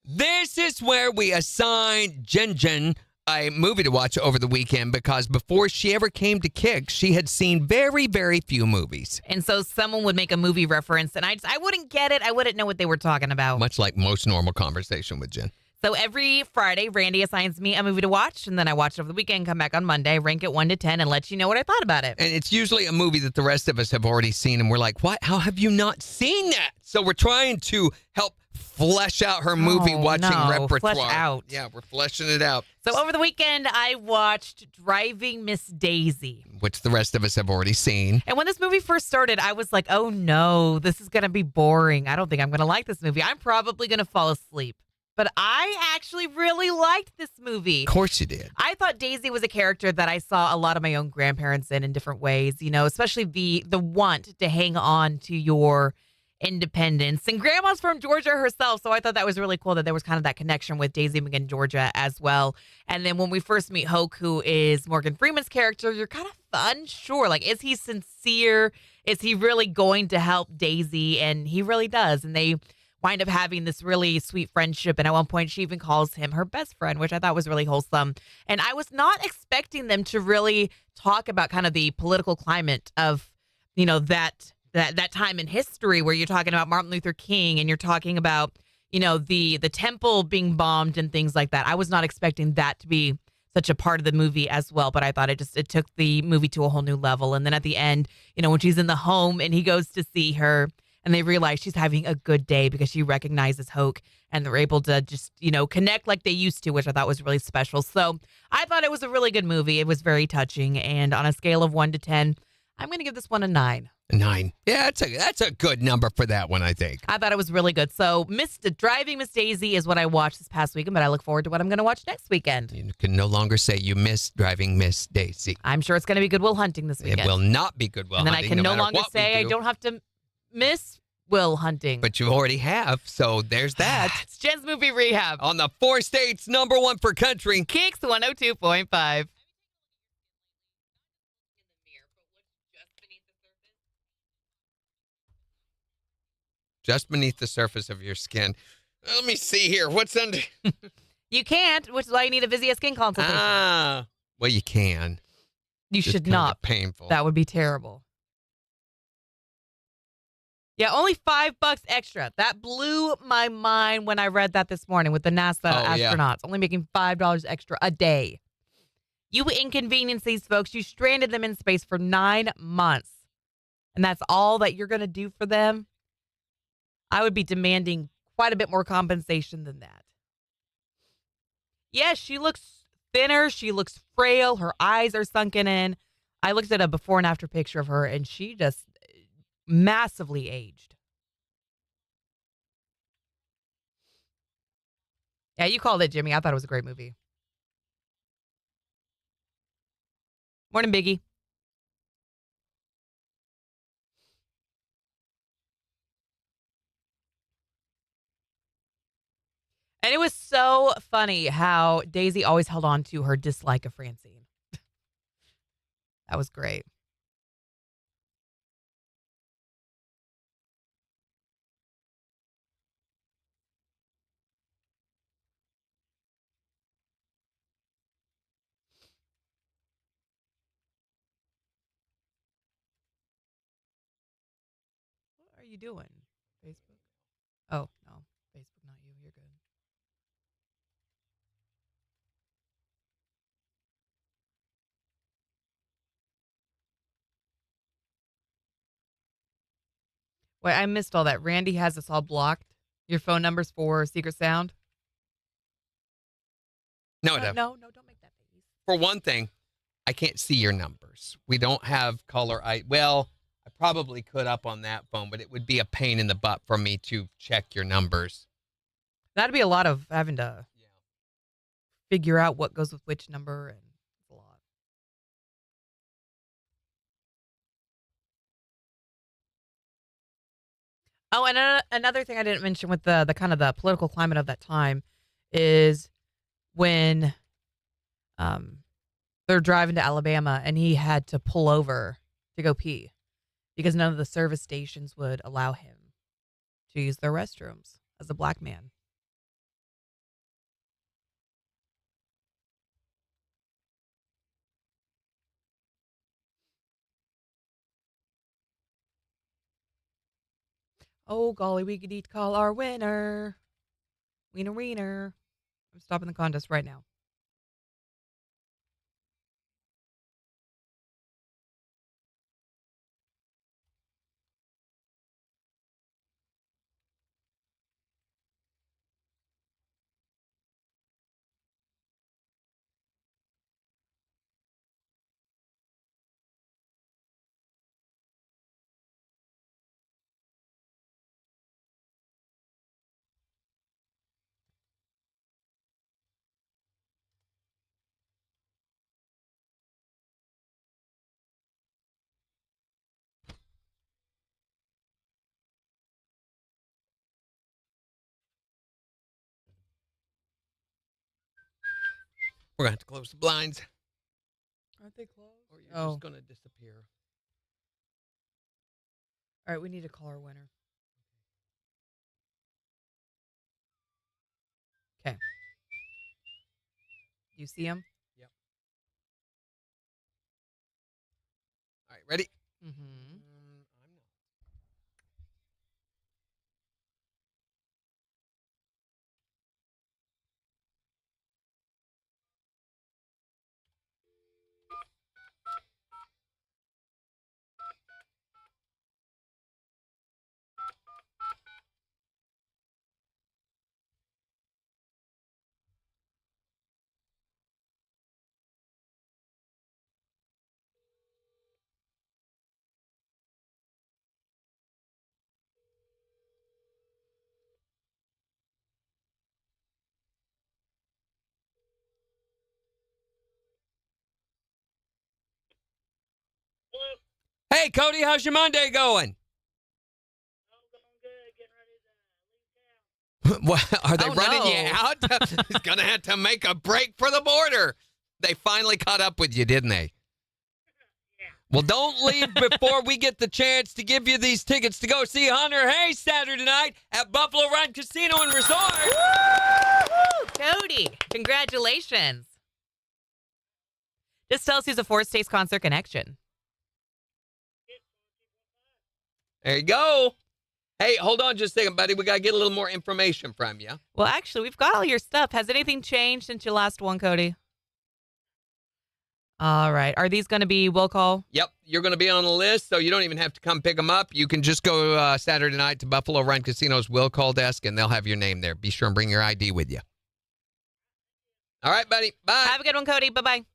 [SPEAKER 3] This is where we assign Jen a movie to watch over the weekend because before she ever came to KIX, she had seen very, very few movies.
[SPEAKER 2] And so someone would make a movie reference, and I wouldn't get it. I wouldn't know what they were talking about.
[SPEAKER 3] Much like most normal conversation with Jen.
[SPEAKER 2] So every Friday, Randy assigns me a movie to watch, and then I watch it over the weekend, come back on Monday, rank it 1 to 10, and let you know what I thought about it.
[SPEAKER 3] And it's usually a movie that the rest of us have already seen, and we're like, what? How have you not seen that? So we're trying to help flesh out her movie watching repertoire.
[SPEAKER 2] Flesh out.
[SPEAKER 3] Yeah, we're fleshing it out.
[SPEAKER 2] So over the weekend, I watched Driving Miss Daisy,
[SPEAKER 3] which the rest of us have already seen.
[SPEAKER 2] And when this movie first started, I was like, oh no, this is going to be boring. I don't think I'm going to like this movie. I'm probably going to fall asleep. But I actually really liked this movie.
[SPEAKER 3] Of course you did.
[SPEAKER 2] I thought Daisy was a character that I saw a lot of my own grandparents in different ways, you know, especially the want to hang on to your independence. And Grandma's from Georgia herself, so I thought that was really cool that there was kind of that connection with Daisy McGinn, Georgia as well. And then when we first meet Hoke, who is Morgan Freeman's character, you're kind of unsure. Like, is he sincere? Is he really going to help Daisy? And he really does. And they wind up having this really sweet friendship. And at one point, she even calls him her best friend, which I thought was really wholesome. And I was not expecting them to really talk about kind of the political climate of, you know, that time in history where you're talking about Martin Luther King and you're talking about, you know, the temple being bombed and things like that. I was not expecting that to be such a part of the movie as well, but I thought it took the movie to a whole new level. And then at the end, you know, when she's in the home and he goes to see her, and they realize she's having a good day because she recognizes Hoke, and they're able to just, you know, connect like they used to, which I thought was really special. So I thought it was a really good movie. It was very touching. And on a scale of 1 to 10, I'm going to give this one a 9.
[SPEAKER 3] A 9. Yeah, that's a good number for that one, I think.
[SPEAKER 2] I thought it was really good. So Driving Miss Daisy is what I watched this past weekend, but I look forward to what I'm going to watch next weekend.
[SPEAKER 3] You can no longer say you miss Driving Miss Daisy.
[SPEAKER 2] I'm sure it's going to be Good Will Hunting this weekend.
[SPEAKER 3] It will not be Good Will
[SPEAKER 2] Hunting.
[SPEAKER 3] Hunting.
[SPEAKER 2] And then I can no longer say I don't have to miss Will Hunting.
[SPEAKER 3] But you already have, so there's that.
[SPEAKER 2] It's Jen's Movie Rehab.
[SPEAKER 3] On the 4 states, number 1 for country.
[SPEAKER 2] KIX 102.5.
[SPEAKER 3] Just beneath the surface of your skin. Let me see here. What's under?
[SPEAKER 2] You can't, which is why you need a Vizia skin consultation.
[SPEAKER 3] Well, you can.
[SPEAKER 2] You
[SPEAKER 3] Just
[SPEAKER 2] should
[SPEAKER 3] kinda
[SPEAKER 2] not.
[SPEAKER 3] Painful.
[SPEAKER 2] That would be terrible. Yeah, only $5 extra. That blew my mind when I read that this morning with the NASA astronauts. Only making $5 extra a day. You inconvenience these folks. You stranded them in space for 9 months. And that's all that you're going to do for them? I would be demanding quite a bit more compensation than that. Yes, she looks thinner. She looks frail. Her eyes are sunken in. I looked at a before and after picture of her, and she just massively aged. Yeah, you called it, Jimmy. I thought it was a great movie. Morning, Biggie. And it was so funny how Daisy always held on to her dislike of Francine. That was great. What are you doing? Facebook? Oh, no. Facebook, not you. You're good. Wait, I missed all that. Randy has us all blocked. Your phone numbers for Secret Sound?
[SPEAKER 3] No,
[SPEAKER 2] No, don't make that face.
[SPEAKER 3] For one thing, I can't see your numbers. We don't have caller ID. Well, I probably could up on that phone, but it would be a pain in the butt for me to check your numbers.
[SPEAKER 2] That'd be a lot of having to figure out what goes with which number, and it's a lot. Oh, and another thing I didn't mention with the kind of the political climate of that time is when they're driving to Alabama and he had to pull over to go pee because none of the service stations would allow him to use their restrooms as a black man. Oh, golly, we could eat call our winner. Wiener, wiener. I'm stopping the contest right now.
[SPEAKER 3] We're going to have to close the blinds.
[SPEAKER 2] Aren't they closed?
[SPEAKER 3] Or you're just going to disappear.
[SPEAKER 2] All right, we need to call our winner. Okay. You see him?
[SPEAKER 3] Yep. All right, ready?
[SPEAKER 2] Mm-hmm.
[SPEAKER 3] I'm not. Hey, Cody, how's your Monday going? What, are they running you out? He's going to have to make a break for the border. They finally caught up with you, didn't they? Well, don't leave before we get the chance to give you these tickets to go see Hunter Hayes Saturday night at Buffalo Run Casino and Resort.
[SPEAKER 2] Woo! Cody, congratulations. This tells you a Four States Concert Connection.
[SPEAKER 3] There you go. Hey, hold on just a second, buddy. We got to get a little more information from you.
[SPEAKER 2] Well, actually, we've got all your stuff. Has anything changed since you last won, Cody? All right. Are these going to be will call?
[SPEAKER 3] Yep. You're going to be on the list, so you don't even have to come pick them up. You can just go Saturday night to Buffalo Run Casino's will call desk, and they'll have your name there. Be sure and bring your ID with you. All right, buddy. Bye.
[SPEAKER 2] Have a good one, Cody. Bye-bye.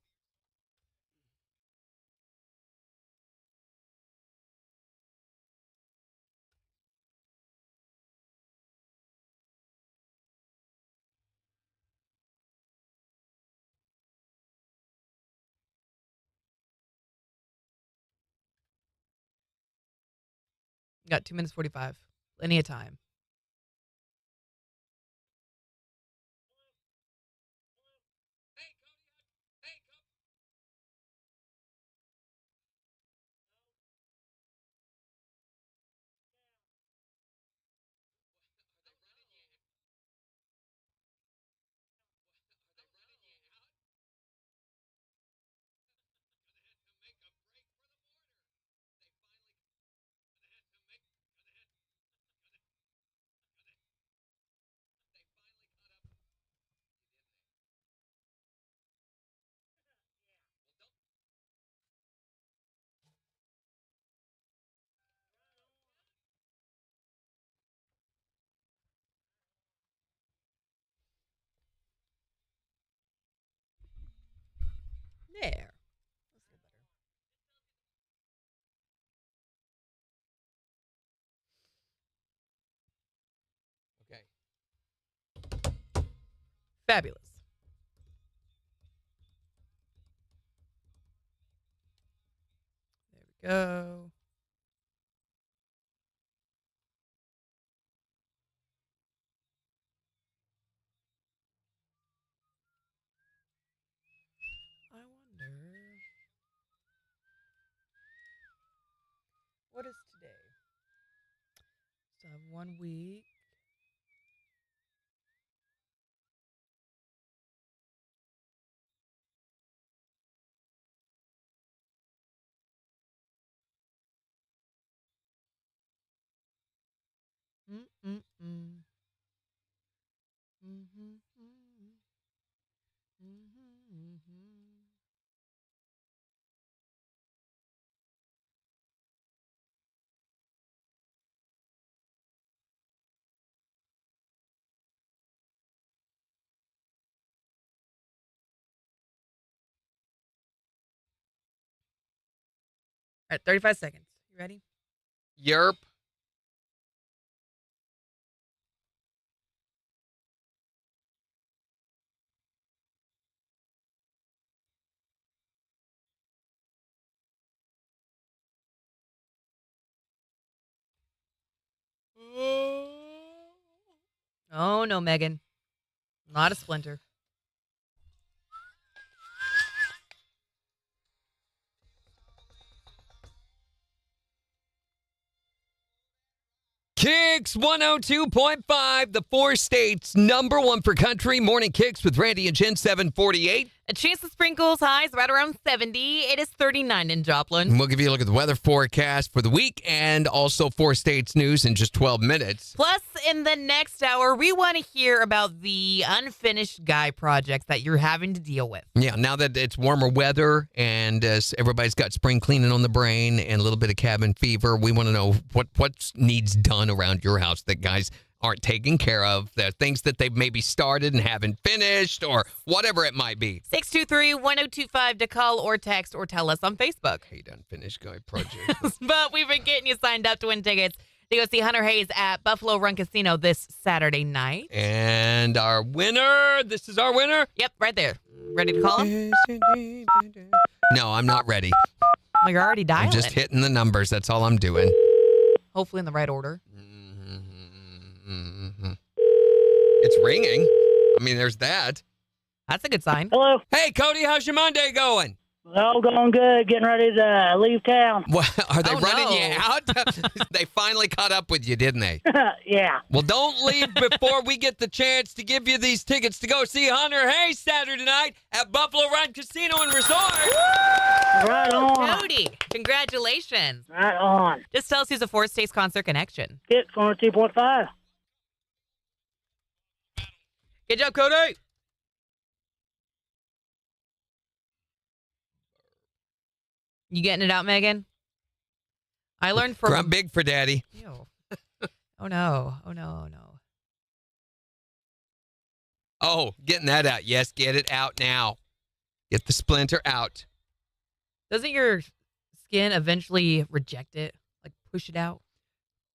[SPEAKER 2] Got 2 minutes 45. Plenty of time. Fabulous. There we go. I wonder. What is today? So I have 1 week. Mm-mm-mm. Mm-hmm. Mm-hmm. All right, 35 seconds. You ready?
[SPEAKER 3] Yerp.
[SPEAKER 2] Oh, no, Megan. Not a splinter.
[SPEAKER 3] KIX 102.5, the 4 states number 1 for country. Morning KIX with Randy and Jen, 748.
[SPEAKER 2] A chance of sprinkles, highs right around 70. It is 39 in Joplin.
[SPEAKER 3] And we'll give you a look at the weather forecast for the week and also 4 states news in just 12 minutes.
[SPEAKER 2] Plus, in the next hour, we want to hear about the unfinished guy projects that you're having to deal with.
[SPEAKER 3] Yeah, now that it's warmer weather and everybody's got spring cleaning on the brain and a little bit of cabin fever, we want to know what needs done around your house that guys aren't taking care of, the things that they've maybe started and haven't finished or whatever it might be.
[SPEAKER 2] 623-1025 to call or text or tell us on Facebook.
[SPEAKER 3] Hate unfinished guy project.
[SPEAKER 2] But we've been getting you signed up to win tickets to go see Hunter Hayes at Buffalo Run Casino this Saturday night.
[SPEAKER 3] And our winner, this is our winner.
[SPEAKER 2] Yep, right there. Ready to call him?
[SPEAKER 3] No, I'm not ready.
[SPEAKER 2] Well, you're already dialing.
[SPEAKER 3] I'm just hitting the numbers. That's all I'm doing.
[SPEAKER 2] Hopefully in the right order.
[SPEAKER 3] It's ringing. I mean, there's that.
[SPEAKER 2] That's a good sign.
[SPEAKER 8] Hello.
[SPEAKER 3] Hey, Cody, how's your Monday going?
[SPEAKER 8] All going good. Getting ready to leave town.
[SPEAKER 3] Well, are they
[SPEAKER 2] Oh,
[SPEAKER 3] running
[SPEAKER 2] no.
[SPEAKER 3] you out? They finally caught up with you, didn't they?
[SPEAKER 8] Yeah.
[SPEAKER 3] Well, don't leave before we get the chance to give you these tickets to go see Hunter Hayes Saturday night at Buffalo Run Casino and Resort.
[SPEAKER 8] Right on.
[SPEAKER 2] Cody, congratulations.
[SPEAKER 8] Right on.
[SPEAKER 2] Just tell us who's a Four States Concert Connection.
[SPEAKER 8] KIX 102.5.
[SPEAKER 2] Good job, Cody. You getting it out, Megan? I learned from...
[SPEAKER 3] Grunt big for daddy.
[SPEAKER 2] Ew. Oh, no. Oh, no. Oh, no.
[SPEAKER 3] Oh, getting that out. Yes, get it out now. Get the splinter out.
[SPEAKER 2] Doesn't your skin eventually reject it? Like push it out?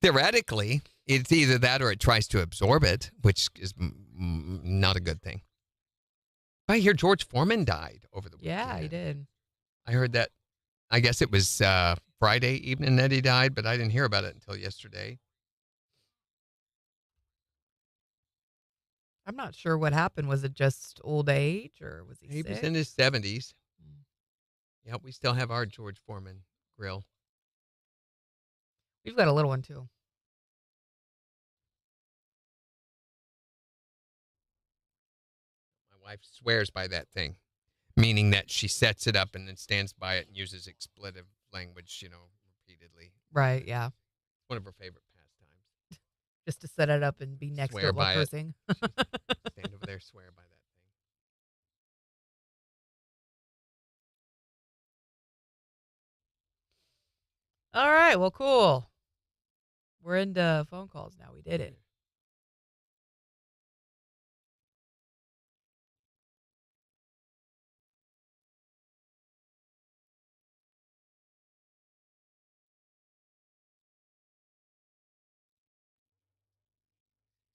[SPEAKER 3] Theoretically, it's either that or it tries to absorb it, which is not a good thing. I hear George Foreman died over the weekend.
[SPEAKER 2] Yeah, he did.
[SPEAKER 3] I heard that. I guess it was Friday evening that he died, but I didn't hear about it until yesterday.
[SPEAKER 2] I'm not sure what happened. Was it just old age or was he
[SPEAKER 3] He
[SPEAKER 2] sick?
[SPEAKER 3] was in his 70s. Yeah, we still have our George Foreman grill.
[SPEAKER 2] We've got a little one, too.
[SPEAKER 3] My wife swears by that thing, meaning that she sets it up and then stands by it and uses expletive language, repeatedly.
[SPEAKER 2] Right, yeah.
[SPEAKER 3] One of her favorite pastimes.
[SPEAKER 2] Just to set it up and be next
[SPEAKER 3] Swear
[SPEAKER 2] to it while
[SPEAKER 3] by it.
[SPEAKER 2] cursing.
[SPEAKER 3] Stand over there, swear by that thing.
[SPEAKER 2] All right, well, cool. We're into phone calls now. We did it.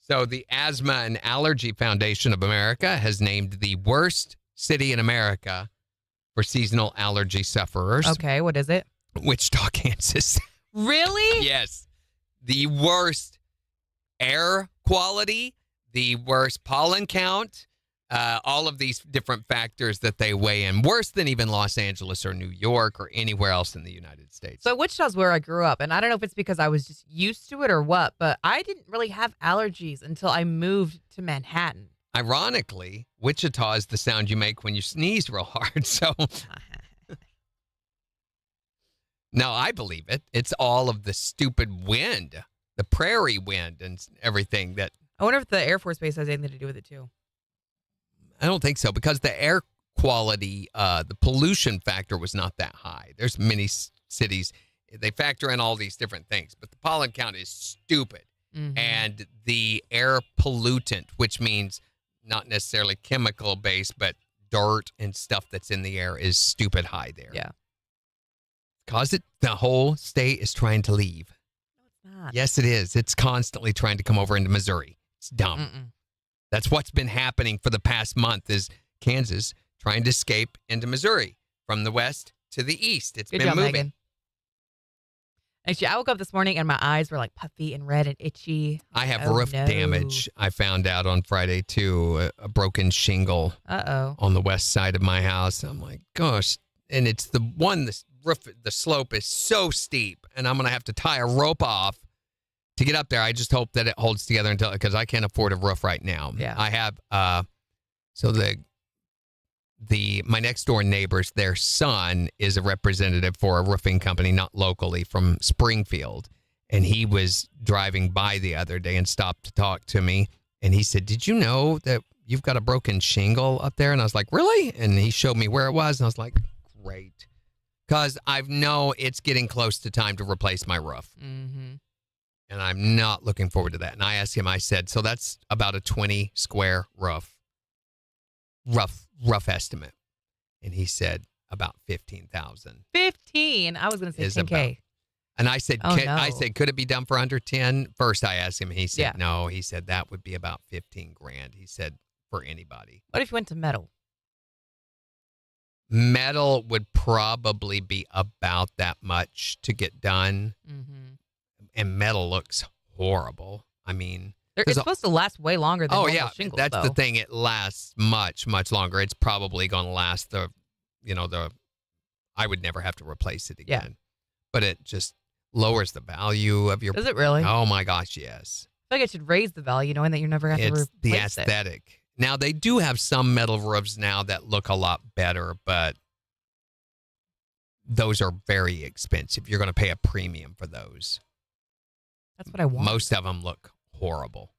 [SPEAKER 3] So the Asthma and Allergy Foundation of America has named the worst city in America for seasonal allergy sufferers.
[SPEAKER 2] Okay, what is it?
[SPEAKER 3] Wichita, Kansas.
[SPEAKER 2] Really?
[SPEAKER 3] Yes. The worst air quality, the worst pollen count, all of these different factors that they weigh in. Worse than even Los Angeles or New York or anywhere else in the United States.
[SPEAKER 2] So Wichita's where I grew up, and I don't know if it's because I was just used to it or what, but I didn't really have allergies until I moved to Manhattan.
[SPEAKER 3] Ironically, Wichita is the sound you make when you sneeze real hard. So, no, I believe it. It's all of the stupid wind, the prairie wind and everything that.
[SPEAKER 2] I wonder if the Air Force Base has anything to do with it, too.
[SPEAKER 3] I don't think so because the air quality, the pollution factor was not that high. There's many cities, they factor in all these different things, but the pollen count is stupid.
[SPEAKER 2] Mm-hmm.
[SPEAKER 3] And the air pollutant, which means not necessarily chemical based, but dirt and stuff that's in the air is stupid high there.
[SPEAKER 2] Yeah.
[SPEAKER 3] Because the whole state is trying to leave.
[SPEAKER 2] No, it's not.
[SPEAKER 3] Yes, it is. It's constantly trying to come over into Missouri. It's dumb.
[SPEAKER 2] Mm-mm.
[SPEAKER 3] That's what's been happening for the past month is Kansas trying to escape into Missouri from the west to the east. It's
[SPEAKER 2] Good
[SPEAKER 3] been
[SPEAKER 2] job,
[SPEAKER 3] moving.
[SPEAKER 2] Megan. Actually, I woke up this morning and my eyes were like puffy and red and itchy.
[SPEAKER 3] I have
[SPEAKER 2] Oh,
[SPEAKER 3] roof
[SPEAKER 2] no.
[SPEAKER 3] damage. I found out on Friday too, a broken shingle
[SPEAKER 2] Uh-oh.
[SPEAKER 3] on the west side of my house. I'm like, gosh. And it's the roof, the slope is so steep and I'm going to have to tie a rope off to get up there. I just hope that it holds together because I can't afford a roof right now.
[SPEAKER 2] Yeah.
[SPEAKER 3] I have, so my next door neighbors, their son is a representative for a roofing company, not locally, from Springfield. And he was driving by the other day and stopped to talk to me. And he said, did you know that you've got a broken shingle up there? And I was like, really? And he showed me where it was. And I was like, great. Because I know it's getting close to time to replace my roof.
[SPEAKER 2] Mm-hmm.
[SPEAKER 3] And I'm not looking forward to that. And I asked him, I said, so that's about a 20 square roof. Rough estimate. And he said about 15,000.
[SPEAKER 2] 15? I was going to say
[SPEAKER 3] Is
[SPEAKER 2] 10K.
[SPEAKER 3] And I said,
[SPEAKER 2] Oh, no.
[SPEAKER 3] could it be done for under 10? First I asked him, he said,
[SPEAKER 2] Yeah.
[SPEAKER 3] no. He said that would be about 15 grand. He said for anybody.
[SPEAKER 2] What if you went to metal?
[SPEAKER 3] Metal would probably be about that much to get done.
[SPEAKER 2] Mm-hmm.
[SPEAKER 3] And metal looks horrible. I mean,
[SPEAKER 2] It's supposed to last way longer than normal
[SPEAKER 3] yeah,
[SPEAKER 2] shingles,
[SPEAKER 3] that's
[SPEAKER 2] though.
[SPEAKER 3] the thing. It lasts much, much longer. It's probably going to last I would never have to replace it again.
[SPEAKER 2] Yeah.
[SPEAKER 3] But it just lowers the value of your.
[SPEAKER 2] Does it really?
[SPEAKER 3] Oh my gosh, yes.
[SPEAKER 2] I feel like it should raise the value, knowing that you're never going to have to
[SPEAKER 3] It's
[SPEAKER 2] replace
[SPEAKER 3] the
[SPEAKER 2] it.
[SPEAKER 3] aesthetic. Now they do have some metal roofs now that look a lot better, but those are very expensive. You're going to pay a premium for those.
[SPEAKER 2] That's what I want.
[SPEAKER 3] Most of them look horrible.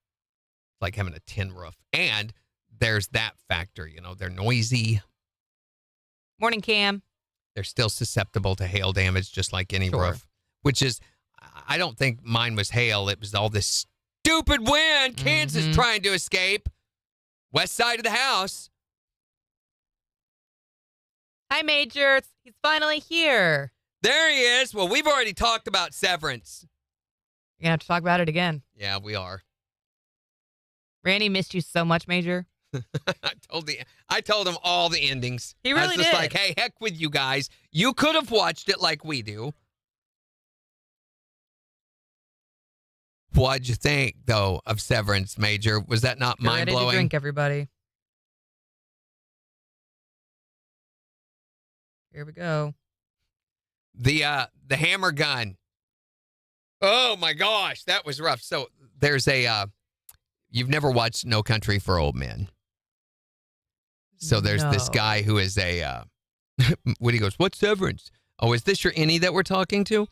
[SPEAKER 3] It's like having a tin roof. And there's that factor, they're noisy.
[SPEAKER 2] Morning, Cam.
[SPEAKER 3] They're still susceptible to hail damage, just like any
[SPEAKER 2] Sure.
[SPEAKER 3] roof, which is, I don't think mine was hail. It was all this stupid wind. Kansas
[SPEAKER 2] Mhm.
[SPEAKER 3] trying to escape. West side of the house.
[SPEAKER 2] Hi, Major. He's finally here.
[SPEAKER 3] There he is. Well, we've already talked about Severance.
[SPEAKER 2] You're going to have to talk about it again.
[SPEAKER 3] Yeah, we are.
[SPEAKER 2] Randy missed you so much, Major.
[SPEAKER 3] I told him all the endings.
[SPEAKER 2] He
[SPEAKER 3] I was
[SPEAKER 2] really
[SPEAKER 3] just
[SPEAKER 2] did.
[SPEAKER 3] like, hey, heck with you guys. You could have watched it like we do. What'd you think, though, of Severance, Major? Was that not
[SPEAKER 2] Get ready to
[SPEAKER 3] mind-blowing?
[SPEAKER 2] drink, everybody. Here we go.
[SPEAKER 3] The hammer gun. Oh, my gosh. That was rough. So there's you've never watched No Country for Old Men. So there's this
[SPEAKER 2] No.
[SPEAKER 3] guy who is when he goes, what's Severance? Oh, is this your innie that we're talking to?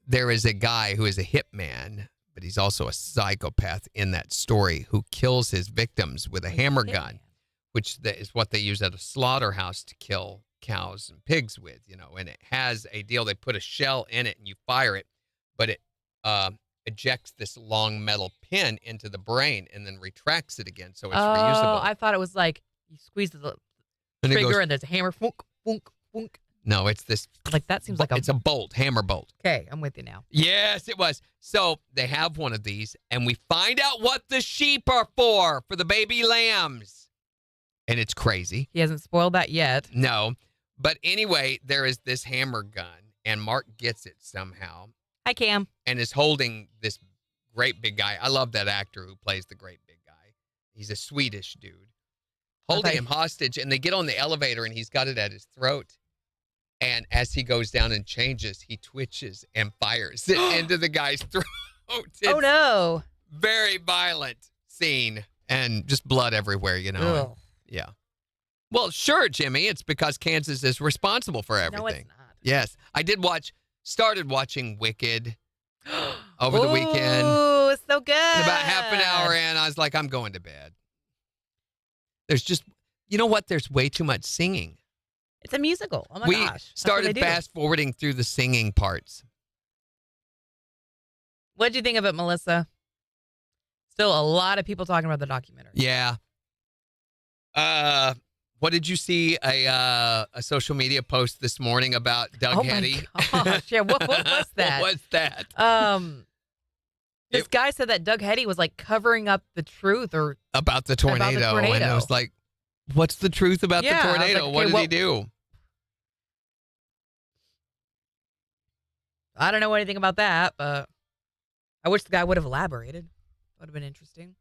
[SPEAKER 3] There is a guy who is a hitman, but he's also a psychopath in that story who kills his victims with a hammer gun, which is what they use at a slaughterhouse to kill cows and pigs with, and it has a deal. They put a shell in it and you fire it, but it ejects this long metal pin into the brain and then retracts it again, so it's reusable.
[SPEAKER 2] I thought it was like you squeeze the
[SPEAKER 3] And it
[SPEAKER 2] trigger
[SPEAKER 3] goes-
[SPEAKER 2] and there's a hammer. Funk, funk, funk.
[SPEAKER 3] No, it's this.
[SPEAKER 2] Like, that seems like a...
[SPEAKER 3] It's a bolt, hammer bolt.
[SPEAKER 2] Okay, I'm with you now.
[SPEAKER 3] Yes, it was. So they have one of these, and we find out what the sheep are for the baby lambs. And it's crazy.
[SPEAKER 2] He hasn't spoiled that yet.
[SPEAKER 3] No. But anyway, there is this hammer gun, and Mark gets it somehow.
[SPEAKER 2] Hi, Cam.
[SPEAKER 3] And is holding this great big guy. I love that actor who plays the great big guy. He's a Swedish dude. Holding him hostage, and they get on the elevator, and he's got it at his throat. And as he goes down and changes, he twitches and fires it into the guy's throat. It's
[SPEAKER 2] oh, no.
[SPEAKER 3] Very violent scene, and just blood everywhere, you know.
[SPEAKER 2] Ugh.
[SPEAKER 3] Yeah. Well, sure, Jimmy. It's because Kansas is responsible for everything.
[SPEAKER 2] No, it's not.
[SPEAKER 3] Yes. I started watching Wicked over the weekend.
[SPEAKER 2] Oh, it's so good.
[SPEAKER 3] And about half an hour in, I was like, I'm going to bed. There's just, you know what? There's way too much singing.
[SPEAKER 2] It's a musical. Oh, my
[SPEAKER 3] we
[SPEAKER 2] gosh. That's what
[SPEAKER 3] started
[SPEAKER 2] they do.
[SPEAKER 3] fast forwarding through the singing parts.
[SPEAKER 2] What'd you think of it, Melissa? Still a lot of people talking about the documentary.
[SPEAKER 3] Yeah. What did you see? A social media post this morning about Doug Hetty?
[SPEAKER 2] My gosh. Yeah, what was that?
[SPEAKER 3] What was that?
[SPEAKER 2] This guy said that Doug Hetty was like covering up the truth or
[SPEAKER 3] about the tornado. And I was like, what's the truth about the tornado?
[SPEAKER 2] Like,
[SPEAKER 3] what did he do?
[SPEAKER 2] I don't know anything about that, but I wish the guy would have elaborated. That would have been interesting.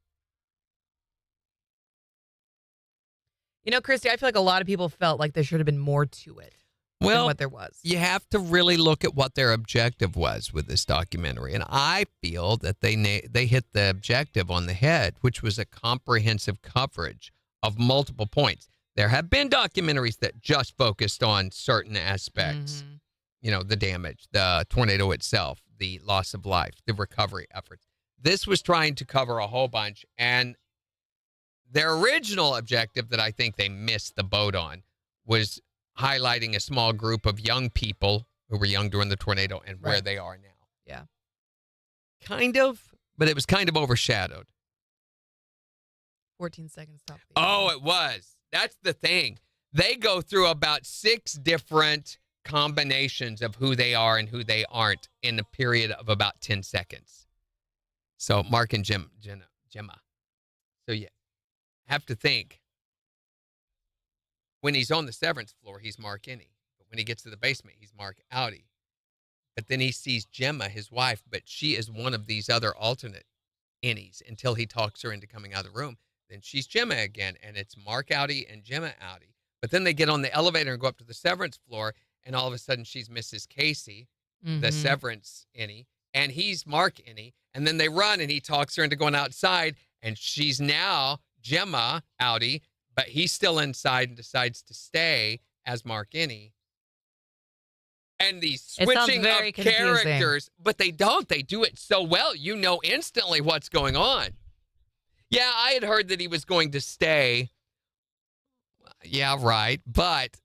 [SPEAKER 2] You know, Christy, I feel like a lot of people felt like there should have been more to it than what there was.
[SPEAKER 3] You have to really look at what their objective was with this documentary. And I feel that they hit the objective on the head, which was a comprehensive coverage of multiple points. There have been documentaries that just focused on certain aspects.
[SPEAKER 2] Mm-hmm.
[SPEAKER 3] You know, the damage, the tornado itself, the loss of life, the recovery efforts. This was trying to cover a whole bunch. And their original objective that I think they missed the boat on was highlighting a small group of young people who were young during the tornado and where they are now.
[SPEAKER 2] Yeah.
[SPEAKER 3] Kind of, but it was kind of overshadowed.
[SPEAKER 2] 14 seconds. Stop.
[SPEAKER 3] Oh, it was. That's the thing. They go through about 6 different combinations of who they are and who they aren't in a period of about 10 seconds. So Mark and Gemma. So yeah, have to think. When he's on the severance floor, he's Mark Innie. But when he gets to the basement, he's Mark Audi. But then he sees Gemma, his wife, but she is one of these other alternate Innies until he talks her into coming out of the room. Then she's Gemma again, and it's Mark Audi and Gemma Audi. But then they get on the elevator and go up to the severance floor, and all of a sudden she's Mrs. Casey, the severance Innie, and he's Mark Innie. And then they run, and he talks her into going outside, and she's now Gemma Audi, but he's still inside and decides to stay as Mark Innie. And these switching of characters, but they don't. They do it so well. You know instantly what's going on. Yeah, I had heard that he was going to stay. Yeah, right. But,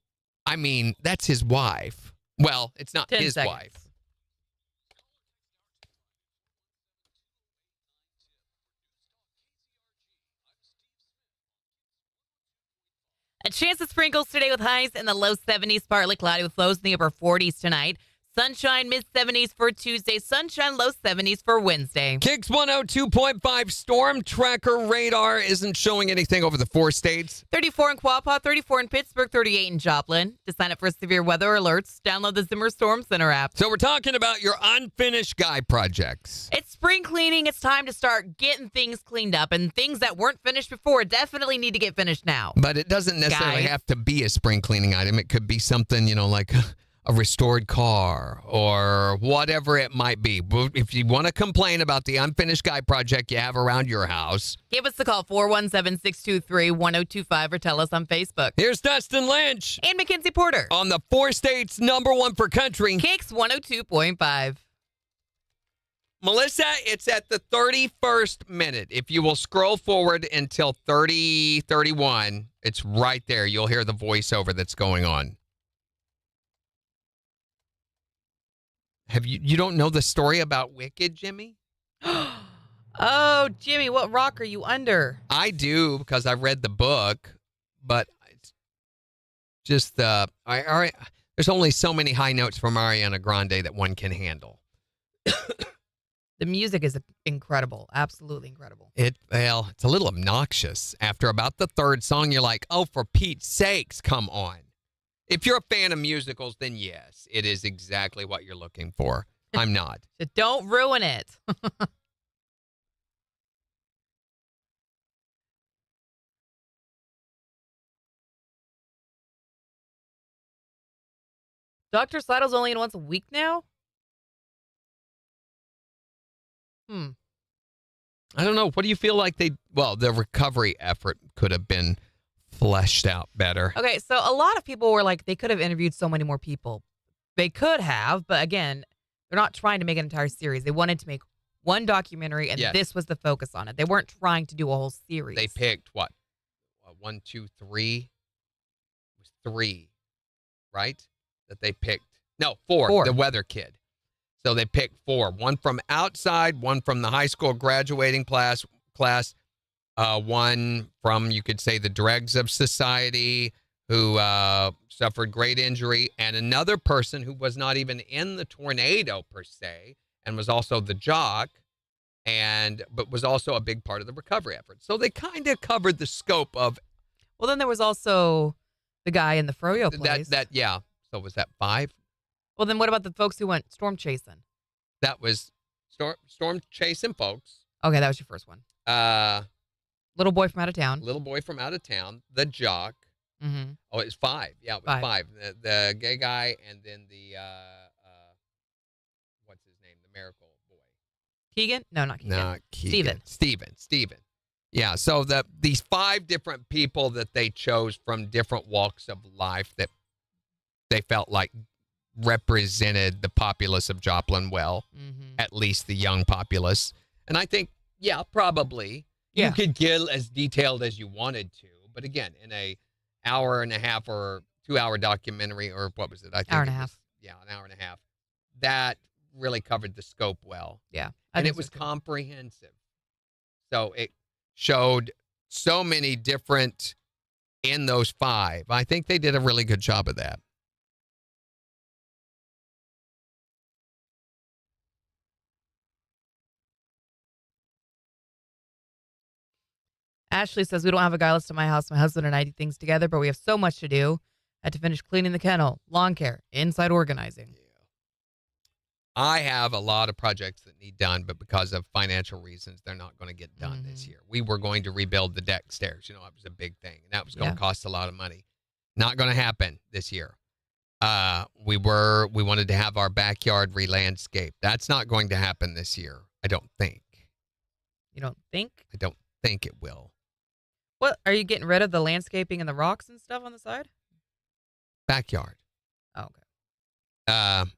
[SPEAKER 3] I mean, that's his wife. Well, it's not his wife.
[SPEAKER 2] A chance of sprinkles today with highs in the low 70s, partly cloudy with lows in the upper 40s tonight. Sunshine, mid-70s for Tuesday. Sunshine, low 70s for Wednesday.
[SPEAKER 3] KIX 102.5 storm tracker radar isn't showing anything over the 4 states.
[SPEAKER 2] 34 in Quapaw, 34 in Pittsburgh, 38 in Joplin. To sign up for severe weather alerts, download the Zimmer Storm Center app.
[SPEAKER 3] So we're talking about your unfinished guy projects.
[SPEAKER 2] It's spring cleaning. It's time to start getting things cleaned up. And things that weren't finished before definitely need to get finished now.
[SPEAKER 3] But it doesn't necessarily have to be a spring cleaning item. It could be something, you know, like a restored car or whatever it might be. If you want to complain about the unfinished guy project you have around your house,
[SPEAKER 2] give us a call, 417-623-1025, or tell us on Facebook.
[SPEAKER 3] Here's Dustin Lynch
[SPEAKER 2] and Mackenzie Porter
[SPEAKER 3] on the 4 states #1 for country,
[SPEAKER 2] KIX 102.5.
[SPEAKER 3] Melissa, it's at the 31st minute. If you will scroll forward until 30:31, it's right there. You'll hear the voiceover that's going on. Have you don't know the story about Wicked, Jimmy?
[SPEAKER 2] Oh, Jimmy, what rock are you under?
[SPEAKER 3] I do, because I read the book, but it's just all right. There's only so many high notes from Ariana Grande that one can handle.
[SPEAKER 2] The music is incredible. Absolutely incredible.
[SPEAKER 3] It's a little obnoxious. After about the third song, you're like, oh, for Pete's sakes, come on. If you're a fan of musicals, then yes, it is exactly what you're looking for. I'm not.
[SPEAKER 2] So don't ruin it. Dr. Slido's only in once a week now?
[SPEAKER 3] I don't know. What do you feel like the recovery effort could have been fleshed out better?
[SPEAKER 2] Okay, so a lot of people were like, they could have interviewed so many more people. They could have, but again, they're not trying to make an entire series. They wanted to make one documentary, and this was the focus on it. They weren't trying to do a whole series.
[SPEAKER 3] They picked what? 1, 2, 3? It was 3, right? That they picked. No, 4. The weather kid. So they picked 4. One from outside, one from the high school graduating class, one from, you could say, the dregs of society who suffered great injury, and another person who was not even in the tornado per se and was also the jock, but was also a big part of the recovery effort. So they kind of covered the scope of.
[SPEAKER 2] Well, then there was also the guy in the Froyo place.
[SPEAKER 3] Yeah. So was that 5?
[SPEAKER 2] Well, then what about the folks who went storm chasing?
[SPEAKER 3] That was storm chasing folks.
[SPEAKER 2] Okay, that was your first one. Little boy from out of town.
[SPEAKER 3] Little boy from out of town. The jock.
[SPEAKER 2] Mm-hmm.
[SPEAKER 3] Oh, it was 5. Yeah, it was 5. The gay guy, and then the what's his name? The miracle boy.
[SPEAKER 2] Keegan? No, not Keegan.
[SPEAKER 3] No, Keegan. Steven. Yeah. So these 5 different people that they chose from different walks of life that they felt like represented the populace of Joplin well, at least the young populace. And I think, yeah, probably you could get as detailed as you wanted to. But again, in a hour and a half or 2-hour documentary, or what was it? I think
[SPEAKER 2] hour and a half.
[SPEAKER 3] Yeah, an hour and a half. That really covered the scope well.
[SPEAKER 2] Yeah.
[SPEAKER 3] And it was comprehensive. So it showed so many different in those 5. I think they did a really good job of that.
[SPEAKER 2] Ashley says, we don't have a guy list at my house. My husband and I do things together, but we have so much to do. Had to finish cleaning the kennel, lawn care, inside organizing.
[SPEAKER 3] Yeah. I have a lot of projects that need done, but because of financial reasons, they're not going to get done this year. We were going to rebuild the deck stairs. You know, it was a big thing, and that was going to cost a lot of money. Not going to happen this year. We wanted to have our backyard re-landscaped. That's not going to happen this year, I don't think.
[SPEAKER 2] You don't think?
[SPEAKER 3] I don't think it will.
[SPEAKER 2] What? Are you getting rid of the landscaping and the rocks and stuff on the side?
[SPEAKER 3] Backyard.
[SPEAKER 2] Oh, okay.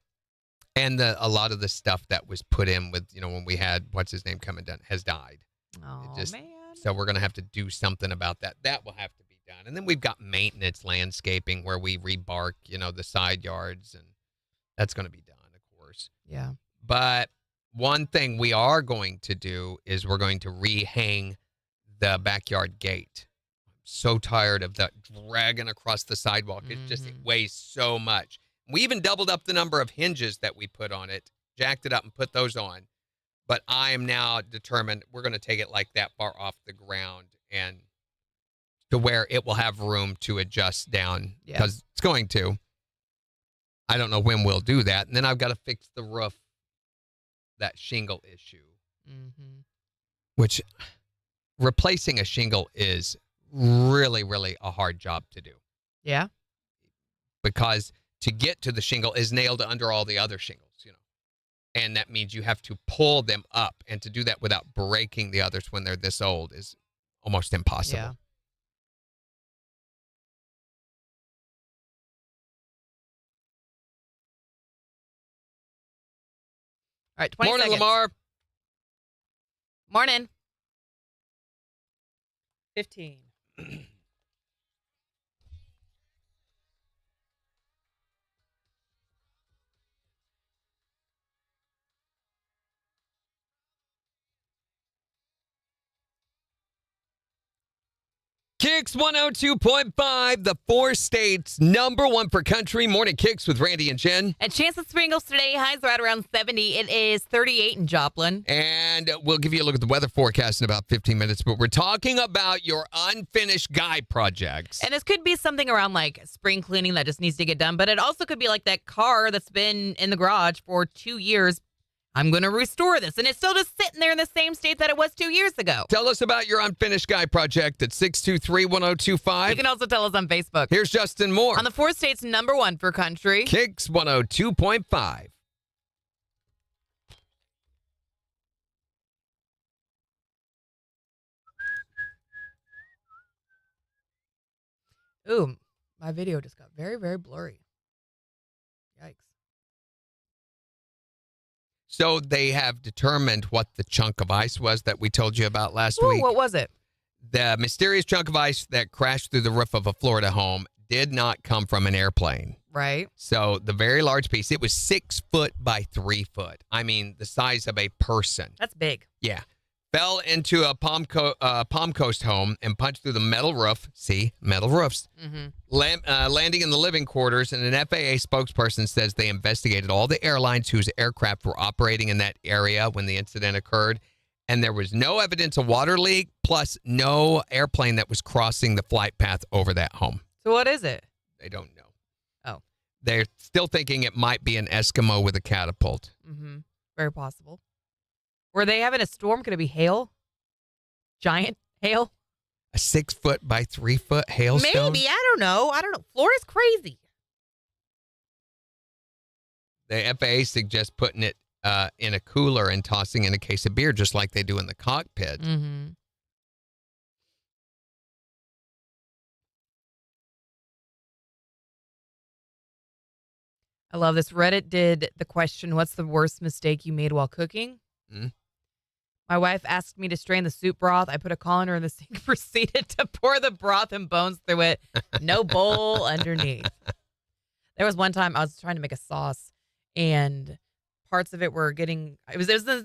[SPEAKER 3] And a lot of the stuff that was put in with, when we had, what's his name coming down, has died.
[SPEAKER 2] Oh, man.
[SPEAKER 3] So we're going to have to do something about that. That will have to be done. And then we've got maintenance landscaping where we rebark, the side yards, and that's going to be done, of course.
[SPEAKER 2] Yeah.
[SPEAKER 3] But one thing we are going to do is we're going to rehang the backyard gate. I'm so tired of that dragging across the sidewalk. It weighs so much. We even doubled up the number of hinges that we put on it, jacked it up and put those on. But I am now determined we're going to take it like that far off the ground and to where it will have room to adjust down, because it's going to. I don't know when we'll do that. And then I've got to fix the roof, that shingle issue, which replacing a shingle is really, really a hard job to do.
[SPEAKER 2] Yeah.
[SPEAKER 3] Because to get to the shingle is nailed under all the other shingles, and that means you have to pull them up, and to do that without breaking the others when they're this old is almost impossible.
[SPEAKER 2] Yeah. All right, 20
[SPEAKER 3] Morning,
[SPEAKER 2] seconds.
[SPEAKER 3] Lamar.
[SPEAKER 2] Morning. 15.
[SPEAKER 3] KIX 102.5, the 4 states #1 for country. Morning KIX with Randy and Jen.
[SPEAKER 2] And chance of sprinkles today. Highs are at around 70. It is 38 in Joplin.
[SPEAKER 3] And we'll give you a look at the weather forecast in about 15 minutes. But we're talking about your unfinished guy projects.
[SPEAKER 2] And this could be something around like spring cleaning that just needs to get done. But it also could be like that car that's been in the garage for 2 years. I'm going to restore this. And it's still just sitting there in the same state that it was 2 years ago.
[SPEAKER 3] Tell us about your unfinished guy project at 623-1025.
[SPEAKER 2] You can also tell us on Facebook.
[SPEAKER 3] Here's Justin Moore.
[SPEAKER 2] On the 4 states #1 for country.
[SPEAKER 3] KIX 102.5.
[SPEAKER 2] Ooh, my video just got very, very blurry. Yikes.
[SPEAKER 3] So they have determined what the chunk of ice was that we told you about last
[SPEAKER 2] Ooh,
[SPEAKER 3] week.
[SPEAKER 2] what was it?
[SPEAKER 3] The mysterious chunk of ice that crashed through the roof of a Florida home did not come from an airplane.
[SPEAKER 2] Right.
[SPEAKER 3] So the very large piece, it was 6 foot by 3 foot. I mean, the size of a person.
[SPEAKER 2] That's big.
[SPEAKER 3] Yeah. Fell into a Palm Coast home and punched through the metal roof. See, metal roofs.
[SPEAKER 2] Mm-hmm.
[SPEAKER 3] Landing in the living quarters, and an FAA spokesperson says they investigated all the airlines whose aircraft were operating in that area when the incident occurred, and there was no evidence of water leak, plus no airplane that was crossing the flight path over that home.
[SPEAKER 2] So what is it?
[SPEAKER 3] They don't know.
[SPEAKER 2] Oh.
[SPEAKER 3] They're still thinking it might be an Eskimo with a catapult.
[SPEAKER 2] Mm-hmm. Very possible. Were they having a storm? Could it be hail? Giant hail?
[SPEAKER 3] A 6 foot by 3 foot hailstone?
[SPEAKER 2] Maybe. I don't know. Florida's crazy.
[SPEAKER 3] The FAA suggests putting it in a cooler and tossing in a case of beer, just like they do in the cockpit.
[SPEAKER 2] Mm-hmm. I love this. Reddit did the question, what's the worst mistake you made while cooking?
[SPEAKER 3] Mm.
[SPEAKER 2] My wife asked me to strain the soup broth. I put a colander in the sink, proceeded to pour the broth and bones through it. No bowl underneath. There was one time I was trying to make a sauce, and parts of it were getting, it was in the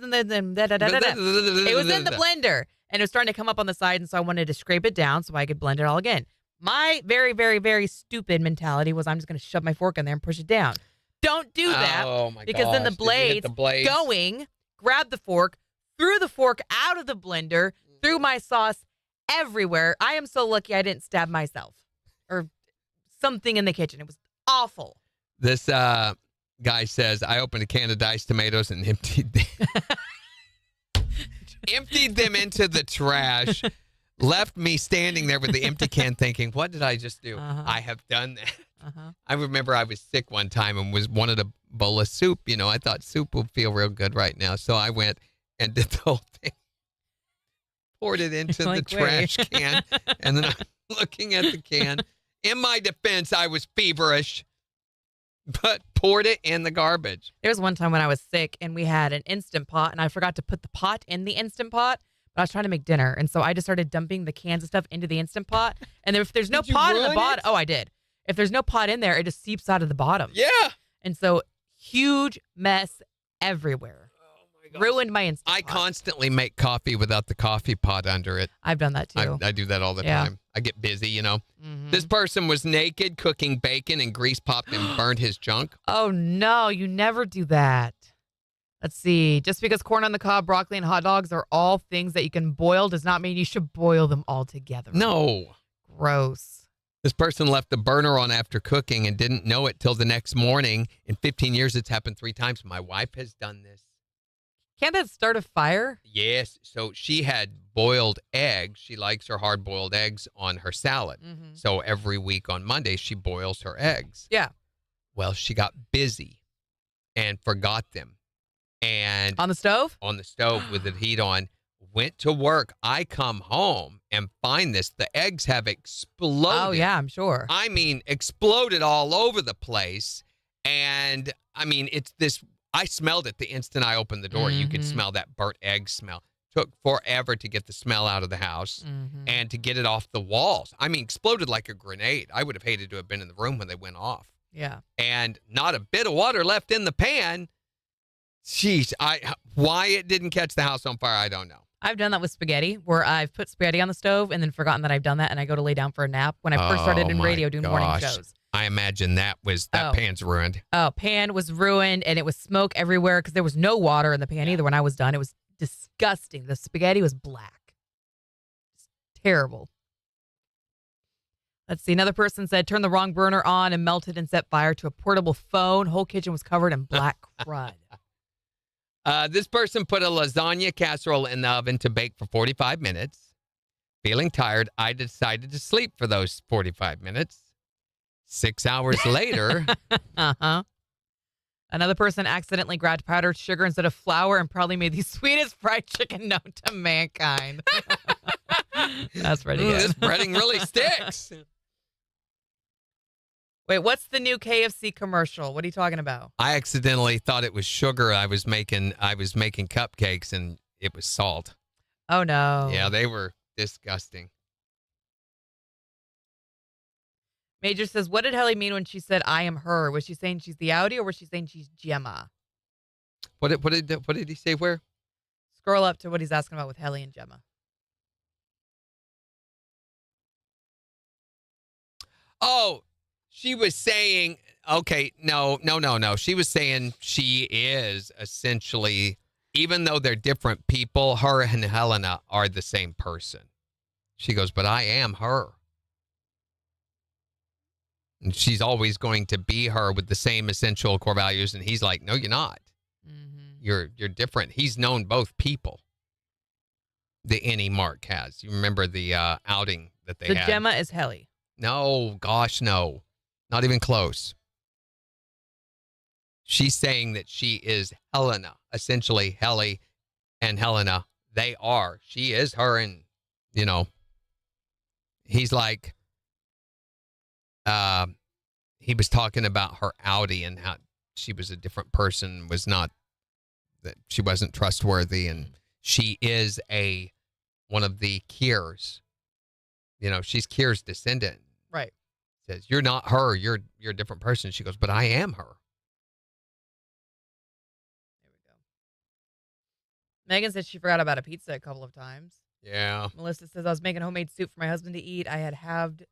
[SPEAKER 2] blender, and it was starting to come up on the side, and so I wanted to scrape it down so I could blend it all again. My very, very, very stupid mentality was I'm just going to shove my fork in there and push it down. Don't do that.
[SPEAKER 3] Oh my
[SPEAKER 2] because then the
[SPEAKER 3] gosh. Did you hit
[SPEAKER 2] blades going, grab the fork, threw the fork out of the blender, threw my sauce everywhere. I am so lucky I didn't stab myself or something in the kitchen. It was awful.
[SPEAKER 3] This guy says, I opened a can of diced tomatoes and emptied them into the trash. Left me standing there with the empty can thinking, what did I just do? I have done that. I remember I was sick one time and wanted a bowl of soup. You know, I thought soup would feel real good right now. So I went and did the whole thing. Poured it into the trash can. And then I'm looking at the can. In my defense, I was feverish, but poured it in the garbage.
[SPEAKER 2] There was one time when I was sick and we had an Instant Pot, and I forgot to put the pot in the Instant Pot. But I was trying to make dinner, and so I just started dumping the cans of stuff into the Instant Pot. And if there's no pot in the bottom, I did. If there's no pot in there, it just seeps out of the bottom.
[SPEAKER 3] Yeah.
[SPEAKER 2] And so huge mess everywhere.
[SPEAKER 3] Oh my gosh.
[SPEAKER 2] Ruined my Instant Pot.
[SPEAKER 3] I constantly make coffee without the coffee pot under it.
[SPEAKER 2] I've done that too.
[SPEAKER 3] I do that all the time. I get busy, you know.
[SPEAKER 2] Mm-hmm.
[SPEAKER 3] This person was naked cooking bacon and grease popped and burned his junk.
[SPEAKER 2] Oh no, you never do that. Let's see. Just because corn on the cob, broccoli, and hot dogs are all things that you can boil does not mean you should boil them all together.
[SPEAKER 3] No.
[SPEAKER 2] Gross.
[SPEAKER 3] This person left the burner on after cooking and didn't know it till the next morning. In 15 years, it's happened 3 times. My wife has done this.
[SPEAKER 2] Can't that start a fire?
[SPEAKER 3] Yes. So she had boiled eggs. She likes her hard-boiled eggs on her salad.
[SPEAKER 2] Mm-hmm.
[SPEAKER 3] So every week on Monday, she boils her eggs.
[SPEAKER 2] Yeah.
[SPEAKER 3] Well, she got busy and forgot them. And
[SPEAKER 2] On the stove?
[SPEAKER 3] on the stove with the heat on, went to work. I come home and find this. The eggs have exploded.
[SPEAKER 2] Oh, yeah, I'm sure.
[SPEAKER 3] I mean, exploded all over the place. And I mean, it's this, I smelled it the instant I opened the door. You could smell that burnt egg smell. Took forever to get the smell out of the house and to get it off the walls. I mean, exploded like a grenade. I would have hated to have been in the room when they went off.
[SPEAKER 2] Yeah.
[SPEAKER 3] And not a bit of water left in the pan. Jeez, why it didn't catch the house on fire, I don't know.
[SPEAKER 2] I've done that with spaghetti, where I've put spaghetti on the stove and then forgotten that I've done that, and I go to lay down for a nap. When I first started in
[SPEAKER 3] my
[SPEAKER 2] radio doing morning
[SPEAKER 3] gosh.
[SPEAKER 2] shows.
[SPEAKER 3] I imagine that pan's ruined.
[SPEAKER 2] Oh, pan was ruined, and it was smoke everywhere because there was no water in the pan either when I was done. It was disgusting. The spaghetti was black. It's terrible. Let's see. Another person said, turn the wrong burner on and melted and set fire to a portable phone. Whole kitchen was covered in black crud.
[SPEAKER 3] This person put a lasagna casserole in the oven to bake for 45 minutes. Feeling tired, I decided to sleep for those 45 minutes. 6 hours later.
[SPEAKER 2] Uh-huh. Another person accidentally grabbed powdered sugar instead of flour and probably made the sweetest fried chicken known to mankind. That's pretty good.
[SPEAKER 3] This breading really sticks.
[SPEAKER 2] Wait, what's the new KFC commercial? What are you talking about?
[SPEAKER 3] I accidentally thought it was sugar. I was making cupcakes and it was salt.
[SPEAKER 2] Oh, no.
[SPEAKER 3] Yeah, they were disgusting.
[SPEAKER 2] Major says, what did Helly mean when she said, I am her? Was she saying she's the Audi or was she saying she's Gemma?
[SPEAKER 3] What did he say where?
[SPEAKER 2] Scroll up to what he's asking about with Helly and Gemma.
[SPEAKER 3] Oh, she was saying, okay, no. She was saying she is essentially, even though they're different people, her and Helena are the same person. She goes, but I am her. And she's always going to be her with the same essential core values. And he's like, no, you're not.
[SPEAKER 2] Mm-hmm.
[SPEAKER 3] You're different. He's known both people. The Annie Mark has. You remember the outing that they had?
[SPEAKER 2] The Gemma is Helly.
[SPEAKER 3] No, gosh, no. Not even close. She's saying that she is Helena. Essentially, Helly and Helena, they are. She is her, and, he's like, he was talking about her Audi and how she was a different person, that she wasn't trustworthy, and she is one of the Kiers. She's Kier's descendant.
[SPEAKER 2] Right.
[SPEAKER 3] Says, you're not her, you're a different person. She goes, but I am her.
[SPEAKER 2] There we go. Megan said she forgot about a pizza a couple of times.
[SPEAKER 3] Yeah.
[SPEAKER 2] Melissa says, I was making homemade soup for my husband to eat. I had halved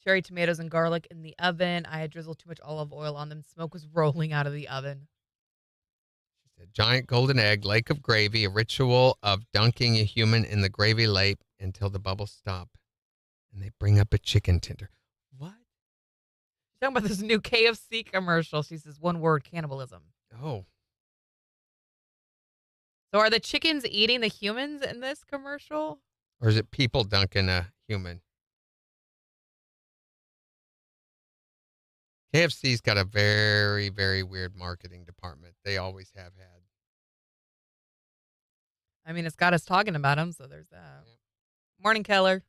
[SPEAKER 2] cherry tomatoes and garlic in the oven. I had drizzled too much olive oil on them. Smoke was rolling out of the oven.
[SPEAKER 3] She said, giant golden egg, lake of gravy, a ritual of dunking a human in the gravy lake until the bubbles stop. And they bring up a chicken tender. What?
[SPEAKER 2] She's talking about this new KFC commercial. She says, one word, cannibalism.
[SPEAKER 3] Oh.
[SPEAKER 2] So are the chickens eating the humans in this commercial?
[SPEAKER 3] Or is it people dunking a human? KFC's got a very, very weird marketing department. They always have had.
[SPEAKER 2] I mean, it's got us talking about them, so there's that. Yep. Morning, Keller.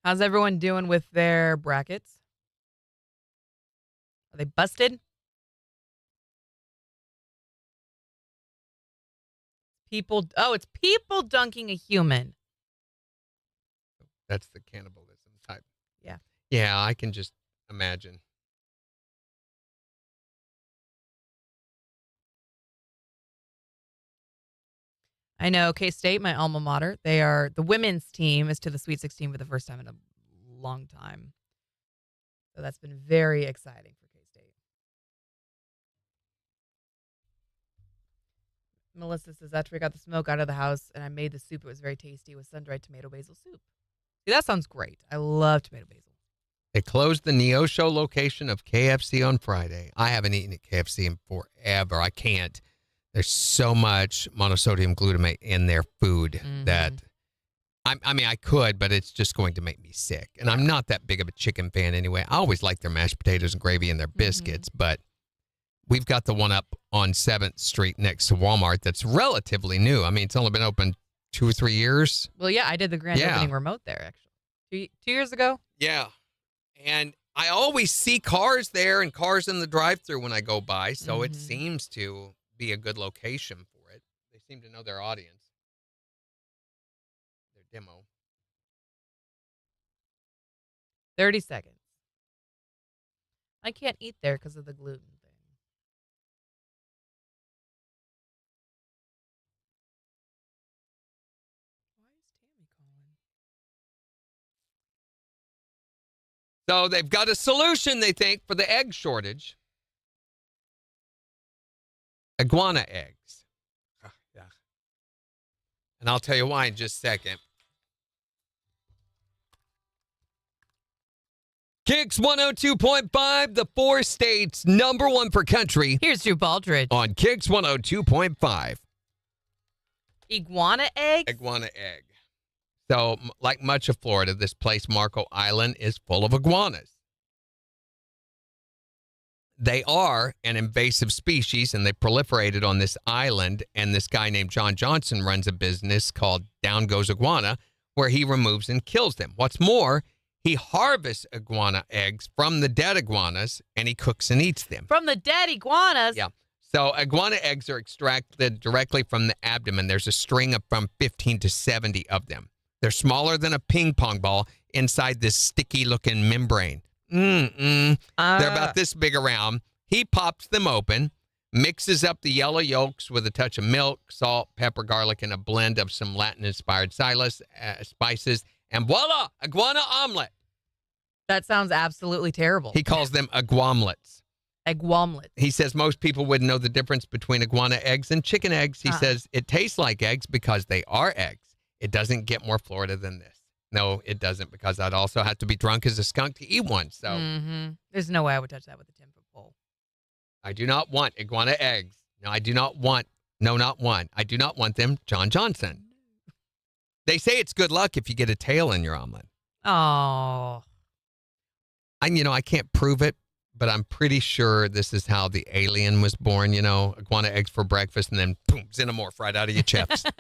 [SPEAKER 2] How's everyone doing with their brackets? Are they busted? It's people dunking a human.
[SPEAKER 3] That's the cannibalism type.
[SPEAKER 2] Yeah.
[SPEAKER 3] Yeah, I can just imagine.
[SPEAKER 2] I know K-State, my alma mater, the women's team is to the Sweet 16 for the first time in a long time. So that's been very exciting for K-State. Melissa says, after we got the smoke out of the house and I made the soup, it was very tasty with sun-dried tomato basil soup. See, that sounds great. I love tomato basil.
[SPEAKER 3] They closed the Neosho location of KFC on Friday. I haven't eaten at KFC in forever. I can't. There's so much monosodium glutamate in their food that, I mean, I could, but it's just going to make me sick. And I'm not that big of a chicken fan anyway. I always like their mashed potatoes and gravy and their biscuits, but we've got the one up on 7th Street next to Walmart that's relatively new. I mean, it's only been open 2 or 3 years.
[SPEAKER 2] Well, yeah, I did the grand opening remote there, actually. 2 years ago?
[SPEAKER 3] Yeah. And I always see cars there and cars in the drive-thru when I go by, so it seems to be a good location for it. They seem to know their audience. Their demo.
[SPEAKER 2] 30 seconds. I can't eat there because of the gluten thing. Why is Tammy calling?
[SPEAKER 3] So they've got a solution, they think, for the egg shortage. Iguana eggs. Yeah. And I'll tell you why in just a second. KIX 102.5, the 4 states number 1 for country
[SPEAKER 2] Here's Drew Baldridge.
[SPEAKER 3] on KIX 102.5.
[SPEAKER 2] Iguana egg?
[SPEAKER 3] Iguana egg. So, like much of Florida, this place, Marco Island, is full of iguanas. They are an invasive species, and they proliferated on this island, and this guy named John Johnson runs a business called Down Goes Iguana, where he removes and kills them. What's more, he harvests iguana eggs from the dead iguanas, and he cooks and eats them.
[SPEAKER 2] From the dead iguanas?
[SPEAKER 3] Yeah. So iguana eggs are extracted directly from the abdomen. There's a string of from 15 to 70 of them. They're smaller than a ping pong ball inside this sticky-looking membrane. They're about this big around. He pops them open, mixes up the yellow yolks with a touch of milk, salt, pepper, garlic, and a blend of some Latin-inspired spices, and voila, iguana omelet.
[SPEAKER 2] That sounds absolutely terrible.
[SPEAKER 3] He calls them iguamlets.
[SPEAKER 2] Iguamlets.
[SPEAKER 3] He says most people wouldn't know the difference between iguana eggs and chicken eggs. He says it tastes like eggs because they are eggs. It doesn't get more Florida than this. No, it doesn't, because I'd also have to be drunk as a skunk to eat one. So
[SPEAKER 2] There's no way I would touch that with a 10-foot pole.
[SPEAKER 3] I do not want iguana eggs. No, I do not want. No, not one. I do not want them. John Johnson. They say it's good luck if you get a tail in your omelet.
[SPEAKER 2] Oh.
[SPEAKER 3] I can't prove it, but I'm pretty sure this is how the alien was born. Iguana eggs for breakfast, and then boom, xenomorph right out of your chest.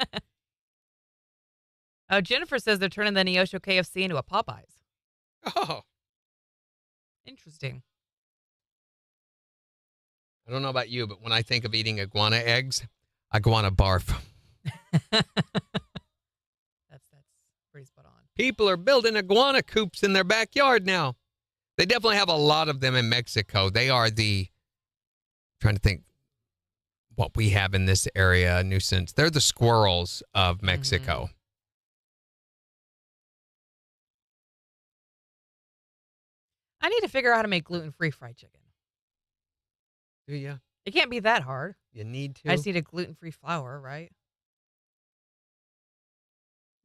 [SPEAKER 2] Oh, Jennifer says they're turning the Neosho KFC into a Popeyes.
[SPEAKER 3] Oh,
[SPEAKER 2] Interesting.
[SPEAKER 3] I don't know about you, but when I think of eating iguana eggs, iguana barf.
[SPEAKER 2] That's pretty spot on.
[SPEAKER 3] People are building iguana coops in their backyard now. They definitely have a lot of them in Mexico. They are trying to think what we have in this area, nuisance. They're the squirrels of Mexico.
[SPEAKER 2] I need to figure out how to make gluten-free fried chicken.
[SPEAKER 3] Do you?
[SPEAKER 2] It can't be that hard.
[SPEAKER 3] You need to.
[SPEAKER 2] I just need a gluten-free flour, right?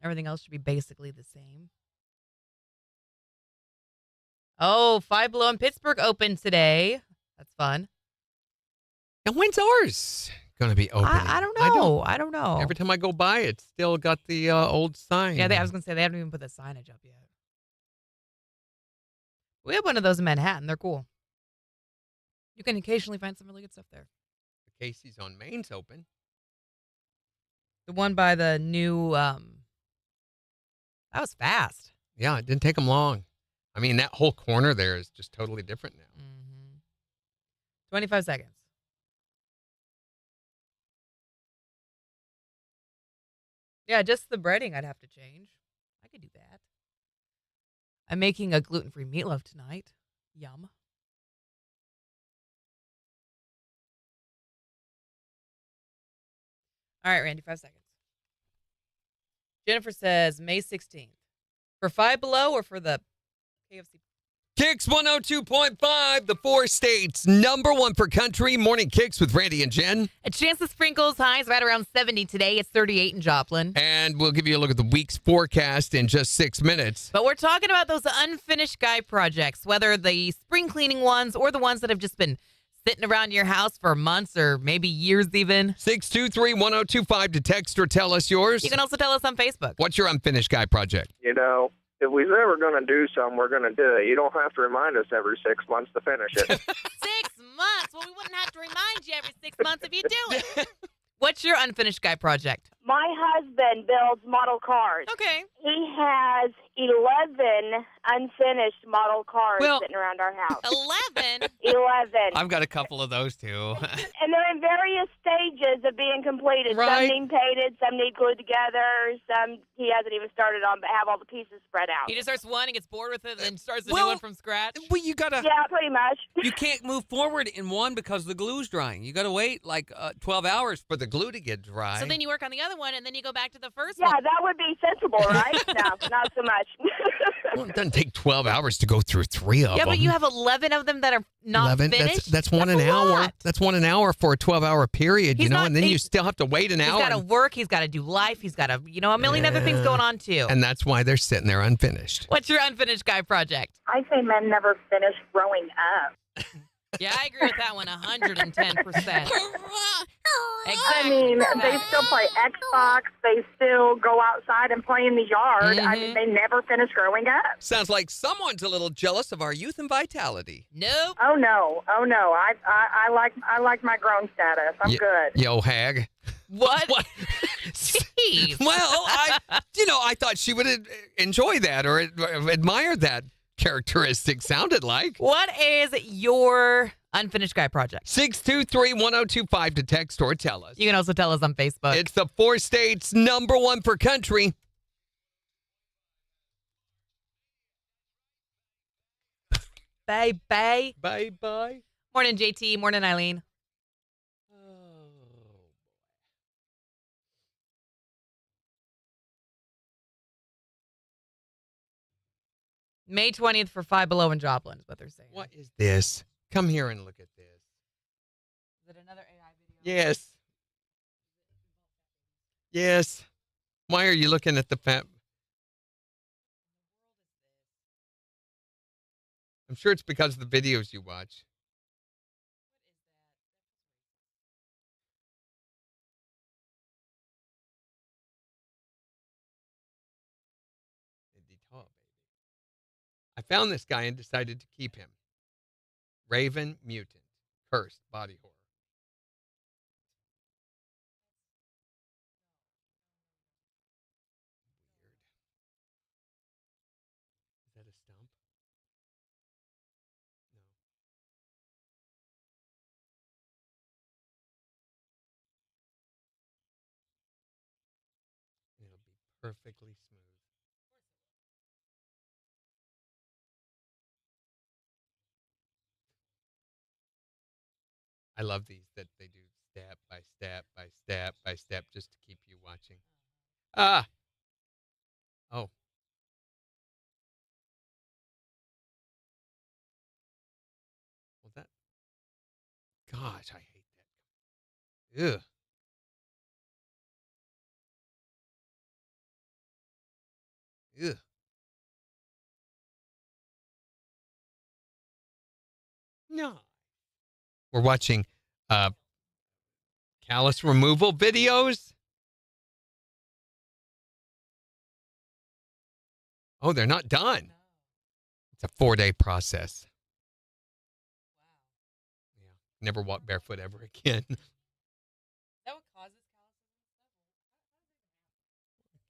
[SPEAKER 2] Everything else should be basically the same. Oh, Five Below in Pittsburgh opened today. That's fun.
[SPEAKER 3] And when's ours going to be open?
[SPEAKER 2] I don't know. I don't know.
[SPEAKER 3] Every time I go by, it's still got the old sign.
[SPEAKER 2] Yeah, I was going to say, they haven't even put the signage up yet. We have one of those in Manhattan. They're cool. You can occasionally find some really good stuff there.
[SPEAKER 3] The Casey's on Main's open.
[SPEAKER 2] The one by the new, that was fast.
[SPEAKER 3] Yeah, it didn't take them long. I mean, that whole corner there is just totally different now.
[SPEAKER 2] 25 seconds. Yeah, just the breading I'd have to change. I could do that. I'm making a gluten-free meatloaf tonight. Yum. All right, Randy, 5 seconds. Jennifer says May 16th. For Five Below or for the KFC?
[SPEAKER 3] KIX 102.5, the 4 states number 1 for country. Morning KIX with Randy and Jen.
[SPEAKER 2] A chance of sprinkles, highs right around 70 today. It's 38 in Joplin.
[SPEAKER 3] And we'll give you a look at the week's forecast in just 6 minutes.
[SPEAKER 2] But we're talking about those unfinished guy projects, whether the spring cleaning ones or the ones that have just been sitting around your house for months or maybe years even.
[SPEAKER 3] 623-1025 to text or tell us yours.
[SPEAKER 2] You can also tell us on Facebook.
[SPEAKER 3] What's your unfinished guy project?
[SPEAKER 9] If we're ever going to do something, we're going to do it. You don't have to remind us every 6 months to finish it.
[SPEAKER 2] 6 months? Well, we wouldn't have to remind you every 6 months if you do it. What's your unfinished guy project?
[SPEAKER 10] My husband builds model cars.
[SPEAKER 2] Okay.
[SPEAKER 10] He has
[SPEAKER 4] 11 unfinished model cars
[SPEAKER 10] Well-
[SPEAKER 4] sitting around our house.
[SPEAKER 2] 11.
[SPEAKER 4] 11.
[SPEAKER 3] I've got a couple of those too.
[SPEAKER 4] And they're in various stages of being completed.
[SPEAKER 3] Right.
[SPEAKER 4] Some need painted, some need glued together, some he hasn't even started on, but have all the pieces spread out.
[SPEAKER 2] He just starts one and gets bored with it and then starts a
[SPEAKER 10] Well-
[SPEAKER 2] new one from scratch.
[SPEAKER 10] Well, you gotta.
[SPEAKER 4] Yeah, pretty much.
[SPEAKER 10] You can't move forward in one because the glue's drying. You gotta wait like 12 hours.
[SPEAKER 3] For the glue to get dry.
[SPEAKER 2] So then you work on the other one and then you go back to the first
[SPEAKER 4] Yeah,
[SPEAKER 2] one.
[SPEAKER 4] that would be sensible, right? No, not so much.
[SPEAKER 3] Well, it doesn't take 12 hours to go through 3 of them.
[SPEAKER 2] Yeah, but you have 11 of them that are not
[SPEAKER 3] 11,
[SPEAKER 2] finished.
[SPEAKER 3] That's one an
[SPEAKER 2] a
[SPEAKER 3] hour.
[SPEAKER 2] lot.
[SPEAKER 3] That's 1 an hour for a 12-hour period,
[SPEAKER 2] He's
[SPEAKER 3] you know,
[SPEAKER 2] not-
[SPEAKER 3] and then
[SPEAKER 2] he-
[SPEAKER 3] you still have to wait an
[SPEAKER 2] He's
[SPEAKER 3] hour.
[SPEAKER 2] got to work. He's got to do life. He's got to, a million other things going on too.
[SPEAKER 3] And that's why they're sitting there unfinished.
[SPEAKER 2] What's your unfinished guy project?
[SPEAKER 5] I say men never finish growing up.
[SPEAKER 2] Yeah, I agree with that one 110%.
[SPEAKER 5] I mean, they still play Xbox. They still go outside and play in the yard. I mean, they never finish growing up.
[SPEAKER 10] Sounds like someone's a little jealous of our youth and vitality.
[SPEAKER 2] Nope.
[SPEAKER 5] Oh no, oh no. I like my grown status. I'm good.
[SPEAKER 3] Yo, hag.
[SPEAKER 2] What?
[SPEAKER 10] What?
[SPEAKER 2] Jeez.
[SPEAKER 10] Well,
[SPEAKER 3] I thought she would enjoy that or admire that characteristic, sounded like.
[SPEAKER 2] What is your unfinished guy project?
[SPEAKER 3] 623-1025 to text or tell us.
[SPEAKER 2] You can also tell us on Facebook.
[SPEAKER 3] It's the 4 states #1 for country.
[SPEAKER 2] Bye.
[SPEAKER 3] Bye-bye.
[SPEAKER 2] Morning, JT. Morning, Eileen. May 20th for Five Below and Joplin is what they're saying.
[SPEAKER 3] What is this? Come here and look at this.
[SPEAKER 2] Is it another AI video?
[SPEAKER 3] Yes. Yes. Why are you looking at the I'm sure it's because of the videos you watch. I found this guy and decided to keep him. Raven Mutant. Cursed body horror. Weird. Is that a stump? No. It'll be perfectly smooth. I love these that they do step by step by step by step just to keep you watching. Ah. Oh. Well, that. Gosh, I hate that. Ugh. Ugh. No. We're watching callus removal videos. Oh, they're not done. It's a 4-day process. Wow. Yeah. Never walk barefoot ever again.
[SPEAKER 2] That what causes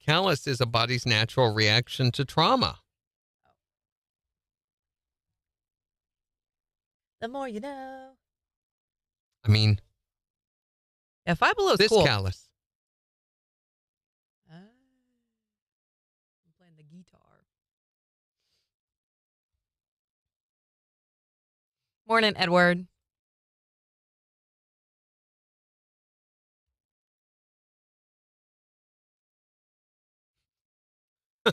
[SPEAKER 3] Callus is a body's natural reaction to trauma.
[SPEAKER 2] The more you know.
[SPEAKER 3] I mean,
[SPEAKER 2] Yeah, Five Below is
[SPEAKER 3] this
[SPEAKER 2] cool.
[SPEAKER 3] callus.
[SPEAKER 2] I'm playing the guitar. Morning, Edward.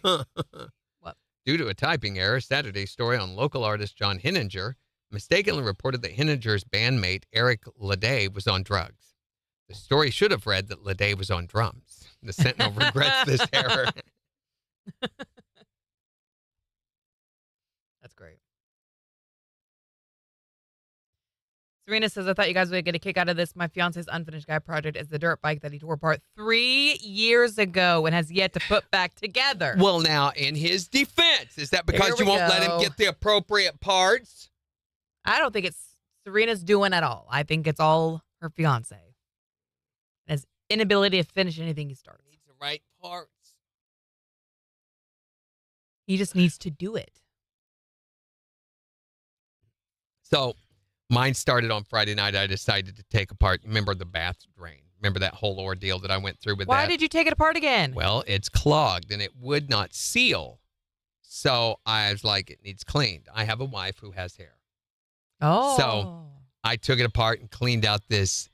[SPEAKER 2] What?
[SPEAKER 3] Due to a typing error, Saturday's story on local artist John Hinninger mistakenly reported that Hinninger's bandmate Eric Leday was on drugs. The story should have read that Leday was on drums. The Sentinel regrets this error.
[SPEAKER 2] That's great. Serena says, I thought you guys would get a kick out of this. My fiance's unfinished guy project is the dirt bike that he tore apart 3 years ago and has yet to put back together.
[SPEAKER 3] Well, now, in his defense, is that because
[SPEAKER 2] Here
[SPEAKER 3] you
[SPEAKER 2] we
[SPEAKER 3] won't let him
[SPEAKER 2] go.
[SPEAKER 3] get the appropriate parts?
[SPEAKER 2] I don't think it's Serena's doing at all. I think it's all her fiance. His inability to finish anything he starts.
[SPEAKER 3] Needs the right parts.
[SPEAKER 2] He just needs to do it.
[SPEAKER 3] So mine started on Friday night. I decided to take apart, remember the bath drain? Remember that whole ordeal that I went through with that?
[SPEAKER 2] Why did you take it apart again?
[SPEAKER 3] Well, it's clogged and it would not seal. So I was like, it needs cleaned. I have a wife who has hair.
[SPEAKER 2] Oh.
[SPEAKER 3] So I took it apart and cleaned out this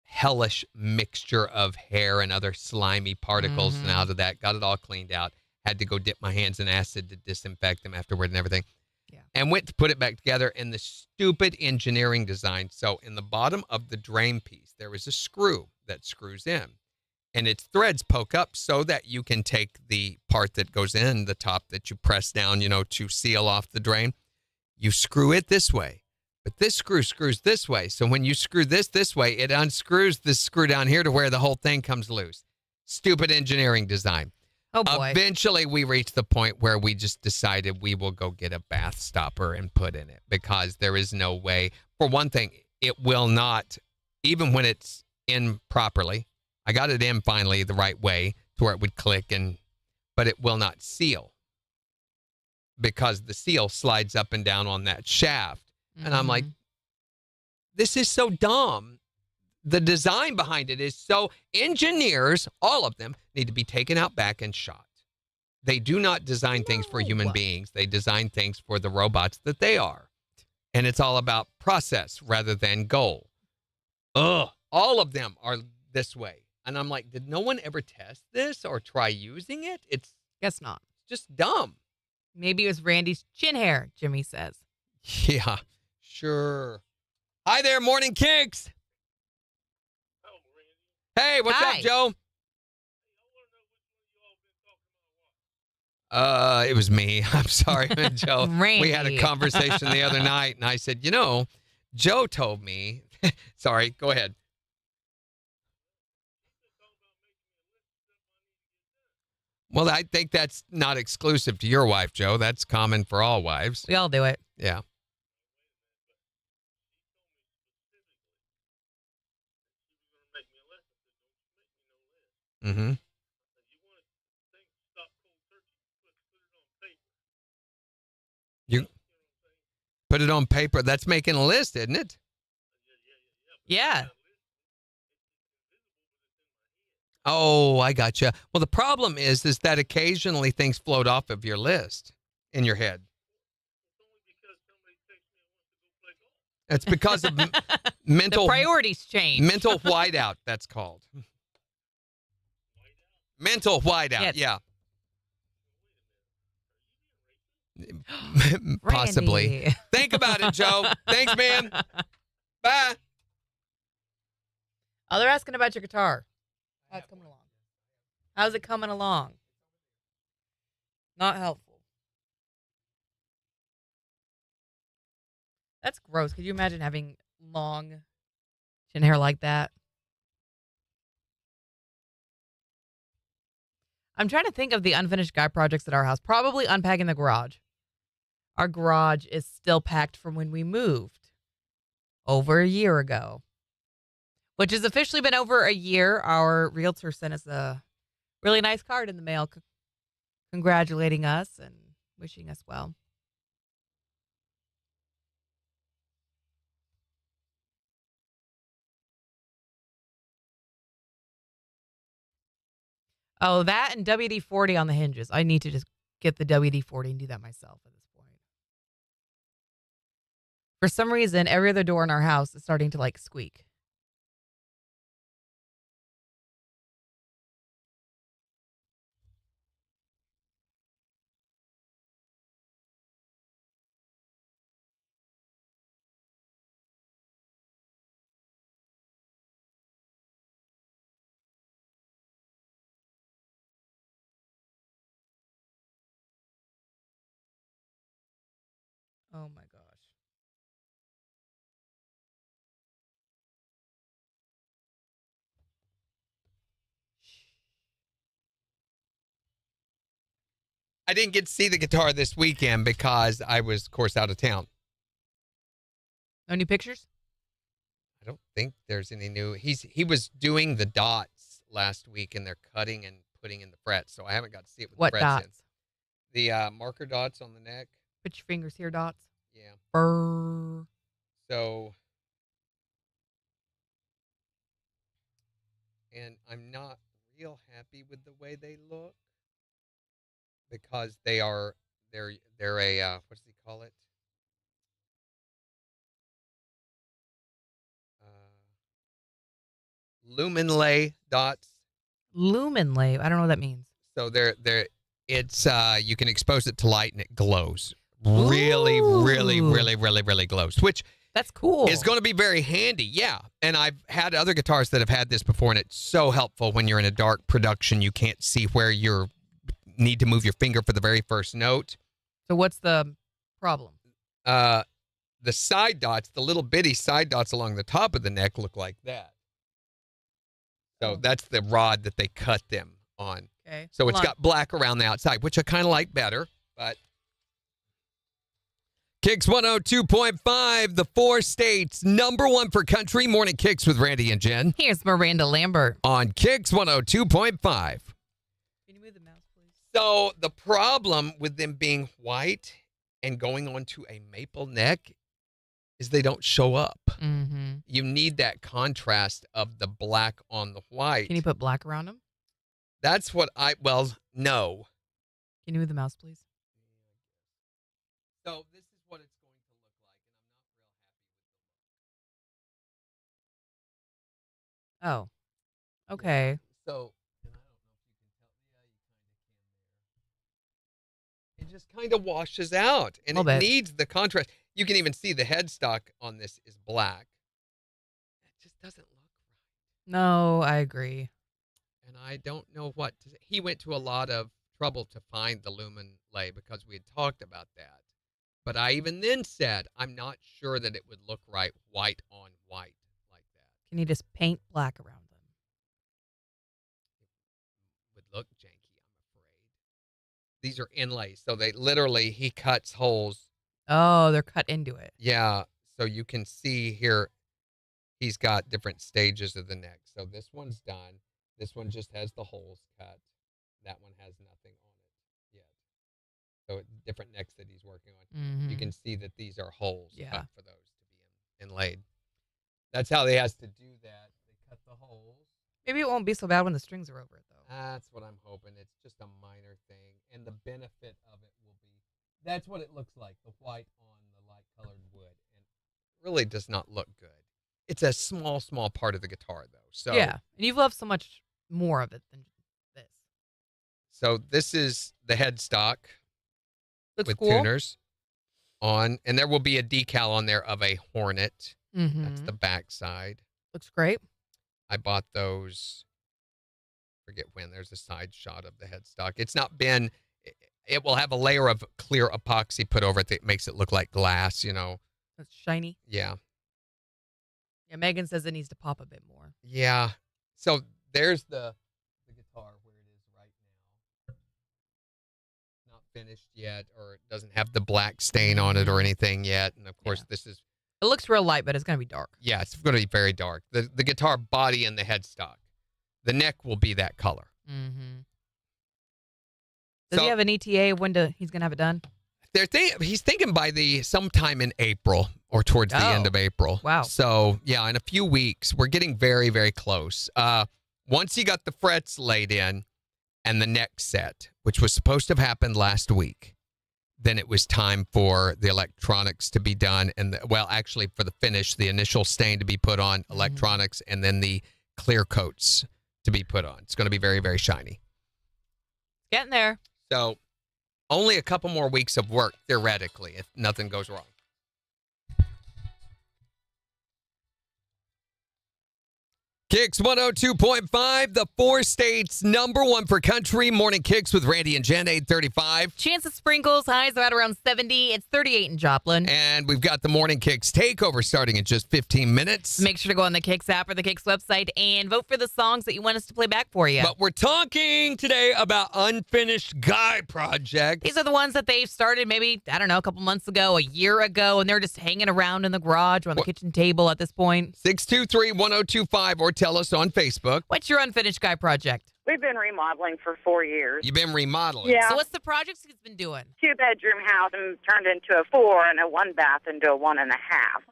[SPEAKER 3] hellish mixture of hair and other slimy particles. And out of that, got it all cleaned out. Had to go dip my hands in acid to disinfect them afterward and everything.
[SPEAKER 2] Yeah.
[SPEAKER 3] And went to put it back together, and the stupid engineering design. So in the bottom of the drain piece, there is a screw that screws in, and its threads poke up so that you can take the part that goes in the top that you press down, to seal off the drain. You screw it this way, but this screw screws this way. So when you screw this way, it unscrews this screw down here to where the whole thing comes loose. Stupid engineering design.
[SPEAKER 2] Oh, boy.
[SPEAKER 3] Eventually, we reached the point where we just decided we will go get a bath stopper and put in it because there is no way. For one thing, it will not, even when it's in properly. I got it in finally the right way to where it would click, but it will not seal because the seal slides up and down on that shaft. And I'm like, this is so dumb. The design behind it is so, engineers, all of them, need to be taken out back and shot. They do not design things for human beings. They design things for the robots that they are. And it's all about process rather than goal. Ugh, all of them are this way. And I'm like, did no one ever test this or try using it? It's
[SPEAKER 2] Guess not.
[SPEAKER 3] just dumb.
[SPEAKER 2] Maybe it was Randy's chin hair, Jimmy says.
[SPEAKER 3] Yeah, sure. Hi there, Morning KIX. Hey, what's
[SPEAKER 2] Hi.
[SPEAKER 3] up, Joe? It was me. I'm sorry, Joe.
[SPEAKER 2] Randy.
[SPEAKER 3] We had a conversation the other night, and I said, Joe told me. Sorry, go ahead. Well, I think that's not exclusive to your wife, Joe. That's common for all wives.
[SPEAKER 2] We all do it.
[SPEAKER 3] Yeah. Mm-hmm. You put it on paper. That's making a list, isn't it?
[SPEAKER 2] Yeah.
[SPEAKER 3] Oh, I gotcha. Well, the problem is that occasionally things float off of your list in your head. It's because of mental
[SPEAKER 2] The priorities change.
[SPEAKER 3] mental whiteout. That's called mental whiteout.
[SPEAKER 2] Yes.
[SPEAKER 3] Yeah. Possibly.
[SPEAKER 2] Randy.
[SPEAKER 3] Think about it, Joe. Thanks, man. Bye.
[SPEAKER 2] Oh, they're asking about your guitar. How's it coming along? How's it coming along? Not helpful. That's gross. Could you imagine having long chin hair like that? I'm trying to think of the unfinished guy projects at our house. Probably unpacking the garage. Our garage is still packed from when we moved over a year ago, which has officially been over a year. Our realtor sent us a really nice card in the mail congratulating us and wishing us well. Oh, that and WD-40 on the hinges. I need to just get the WD-40 and do that myself at this point. For some reason, every other door in our house is starting to squeak. Oh my gosh.
[SPEAKER 3] I didn't get to see the guitar this weekend because I was, of course, out of town.
[SPEAKER 2] No new pictures?
[SPEAKER 3] I don't think there's any new. He was doing the dots last week, and they're cutting and putting in the frets, so I haven't got to see it with
[SPEAKER 2] What
[SPEAKER 3] the frets
[SPEAKER 2] dots?
[SPEAKER 3] in. The marker dots on the neck.
[SPEAKER 2] Put your fingers here, dots.
[SPEAKER 3] Yeah.
[SPEAKER 2] Brr.
[SPEAKER 3] So, and I'm not real happy with the way they look because they're a what does he call it? Lumen lay dots.
[SPEAKER 2] Lumen lay. I don't know what that means.
[SPEAKER 3] So it's you can expose it to light and it glows. Really, really, really, really, really glows, which
[SPEAKER 2] that's cool.
[SPEAKER 3] It's going to be very handy, yeah. And I've had other guitars that have had this before, and it's so helpful when you're in a dark production. You can't see where you need to move your finger for the very first note.
[SPEAKER 2] So what's the problem?
[SPEAKER 3] The side dots, the little bitty side dots along the top of the neck look like that. So that's the rod that they cut them on.
[SPEAKER 2] Okay.
[SPEAKER 3] So it's got black around the outside, which I kind of like better, but... KIX 102.5, the 4 states, #1 for country. Morning KIX with Randy and Jen.
[SPEAKER 2] Here's Miranda Lambert.
[SPEAKER 3] On KIX 102.5.
[SPEAKER 2] Can you move the mouse, please?
[SPEAKER 3] So the problem with them being white and going onto a maple neck is they don't show up.
[SPEAKER 2] Mm-hmm.
[SPEAKER 3] You need that contrast of the black on the white.
[SPEAKER 2] Can you put black around them?
[SPEAKER 3] That's what no.
[SPEAKER 2] Can you move the mouse, please?
[SPEAKER 3] So this is what it's going to look like, and I'm not real happy with the look.
[SPEAKER 2] Oh. Okay.
[SPEAKER 3] So, and I don't know if you can tell. Yeah, you kind of can there. It just kind of washes out, and it needs the contrast. You can even see the headstock on this is black. It just doesn't look right.
[SPEAKER 2] No, I agree.
[SPEAKER 3] And I don't know what to say. He went to a lot of trouble to find the lumen lay because we had talked about that. But I even then said, I'm not sure that it would look right white on white like that.
[SPEAKER 2] Can you just paint black around them?
[SPEAKER 3] It would look janky, I'm afraid. These are inlays. So he cuts holes.
[SPEAKER 2] Oh, they're cut into it.
[SPEAKER 3] Yeah. So you can see here, he's got different stages of the neck. So this one's done. This one just has the holes cut. That one has nothing on it yet. So different necks that he's working on.
[SPEAKER 2] Mm-hmm.
[SPEAKER 3] You can see that these are holes cut for those to be inlaid. That's how they has to do that. They cut the holes.
[SPEAKER 2] Maybe it won't be so bad when the strings are over it, though.
[SPEAKER 3] That's what I'm hoping. It's just a minor thing. And the benefit of it will be, that's what it looks like, the white on the light colored wood. And it really does not look good. It's a small, small part of the guitar, though. So
[SPEAKER 2] yeah, and you've loved so much more of it than this.
[SPEAKER 3] So this is the headstock.
[SPEAKER 2] Looks
[SPEAKER 3] with
[SPEAKER 2] cool.
[SPEAKER 3] tuners on, and there will be a decal on there of a Hornet.
[SPEAKER 2] Mm-hmm.
[SPEAKER 3] That's the back side.
[SPEAKER 2] Looks great.
[SPEAKER 3] I bought those, forget when, there's a side shot of the headstock. It's not been, it will have a layer of clear epoxy put over it that makes it look like glass,
[SPEAKER 2] It's shiny.
[SPEAKER 3] Yeah.
[SPEAKER 2] Yeah, Megan says it needs to pop a bit more.
[SPEAKER 3] Yeah. So there's the guitar where it is right now. Not finished yet, or it doesn't have the black stain on it or anything yet. And of course, this is...
[SPEAKER 2] It looks real light, but it's going to be dark.
[SPEAKER 3] Yeah, it's going to be very dark. The guitar body and the headstock. The neck will be that color.
[SPEAKER 2] Mm-hmm. Does he have an ETA of when he's going to have it done?
[SPEAKER 3] He's thinking by sometime in April or towards the end of April.
[SPEAKER 2] Wow.
[SPEAKER 3] So, yeah, in a few weeks, we're getting very, very close. Once he got the frets laid in and the neck set, which was supposed to have happened last week, then it was time for the electronics to be done. And, actually for the finish, the initial stain to be put on electronics and then the clear coats to be put on. It's going to be very, very shiny.
[SPEAKER 2] Getting there.
[SPEAKER 3] So only a couple more weeks of work, theoretically, if nothing goes wrong. KIX 102.5, the 4 states, #1 for country. Morning KIX with Randy and Jen, 8:35.
[SPEAKER 2] Chance of sprinkles, highs about around 70. It's 38 in Joplin.
[SPEAKER 3] And we've got the Morning KIX takeover starting in just 15 minutes.
[SPEAKER 2] Make sure to go on the KIX app or the KIX website and vote for the songs that you want us to play back for you.
[SPEAKER 3] But we're talking today about Unfinished Guy Project.
[SPEAKER 2] These are the ones that they've started maybe, I don't know, a couple months ago, a year ago, and they're just hanging around in the garage or on the kitchen table at this point.
[SPEAKER 3] 623-1025 or tell us on Facebook.
[SPEAKER 2] What's your Unfinished Guy Project?
[SPEAKER 5] We've been remodeling for 4 years.
[SPEAKER 3] You've been remodeling.
[SPEAKER 5] Yeah.
[SPEAKER 2] So what's the projects he's been doing?
[SPEAKER 5] 2-bedroom house and turned into a 4 and a 1-bath into a 1.5.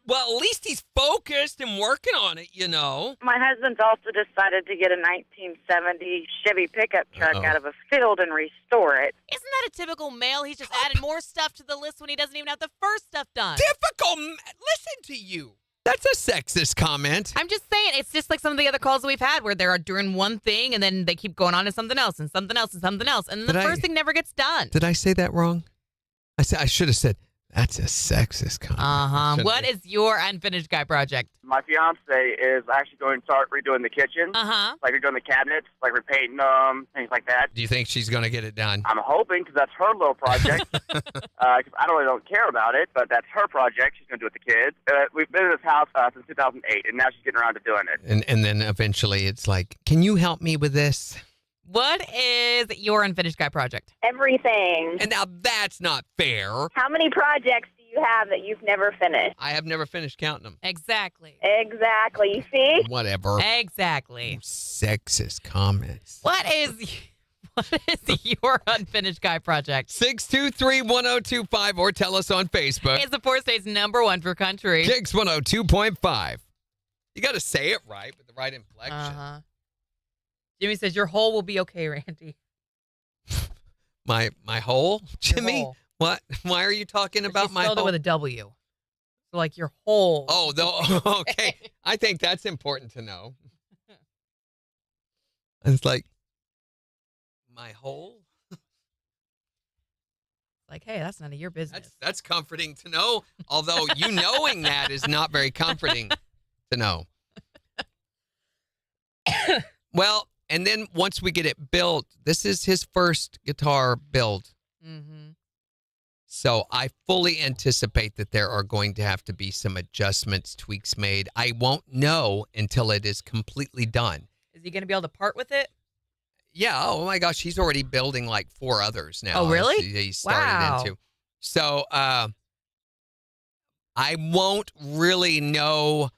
[SPEAKER 3] Well, at least he's focused and working on it, you know.
[SPEAKER 5] My husband's also decided to get a 1970 Chevy pickup truck out of a field and restore it.
[SPEAKER 2] Isn't that a typical male? He's just added more stuff to the list when he doesn't even have the first stuff done.
[SPEAKER 3] Typical. Listen to you. That's a sexist comment.
[SPEAKER 2] I'm just saying, it's just like some of the other calls that we've had where they're doing one thing and then they keep going on to something else and something else and something else. And the first thing never gets done.
[SPEAKER 3] Did I say that wrong? I should have said, that's a sexist comment.
[SPEAKER 2] What is your unfinished guy project?
[SPEAKER 11] My fiance is actually going to start redoing the kitchen. Like redoing the cabinets, like repainting them, things like that.
[SPEAKER 3] Do you think she's going to get it done?
[SPEAKER 11] I'm hoping, because that's her little project. Because I really don't care about it, but that's her project. She's going to do it with the kids. We've been in this house since 2008, and now she's getting around to doing it.
[SPEAKER 3] And then eventually it's like, can you help me with this?
[SPEAKER 2] What is your unfinished guy project?
[SPEAKER 5] Everything.
[SPEAKER 3] And now that's not fair.
[SPEAKER 5] How many projects do you have that you've never finished?
[SPEAKER 3] I have never finished counting them.
[SPEAKER 2] Exactly.
[SPEAKER 5] Exactly. You see?
[SPEAKER 3] Whatever.
[SPEAKER 2] Exactly.
[SPEAKER 3] Sexist comments.
[SPEAKER 2] What is your unfinished guy project?
[SPEAKER 3] 623-1025 or tell us on Facebook.
[SPEAKER 2] It's the 4 states #1 for country.
[SPEAKER 3] KIX 102.5. You got to say it right with the right inflection.
[SPEAKER 2] Jimmy says your hole will be okay, Randy.
[SPEAKER 3] My hole? Jimmy?
[SPEAKER 2] hole.
[SPEAKER 3] What? Why are you talking about my
[SPEAKER 2] spelled
[SPEAKER 3] hole?
[SPEAKER 2] it with a W. So like your hole.
[SPEAKER 3] Oh, okay. I think that's important to know. It's like, my hole?
[SPEAKER 2] Like, hey, that's none of your business.
[SPEAKER 3] That's comforting to know, although you knowing that is not very comforting to know. Well, and then once we get it built, this is his first guitar build. So I fully anticipate that there are going to have to be some adjustments, tweaks made. I won't know until it is completely done.
[SPEAKER 2] Is he going to be able to part with it?
[SPEAKER 3] Yeah. Oh, my gosh. He's already building like 4 others now.
[SPEAKER 2] Oh, really?
[SPEAKER 3] He started into. So I won't really know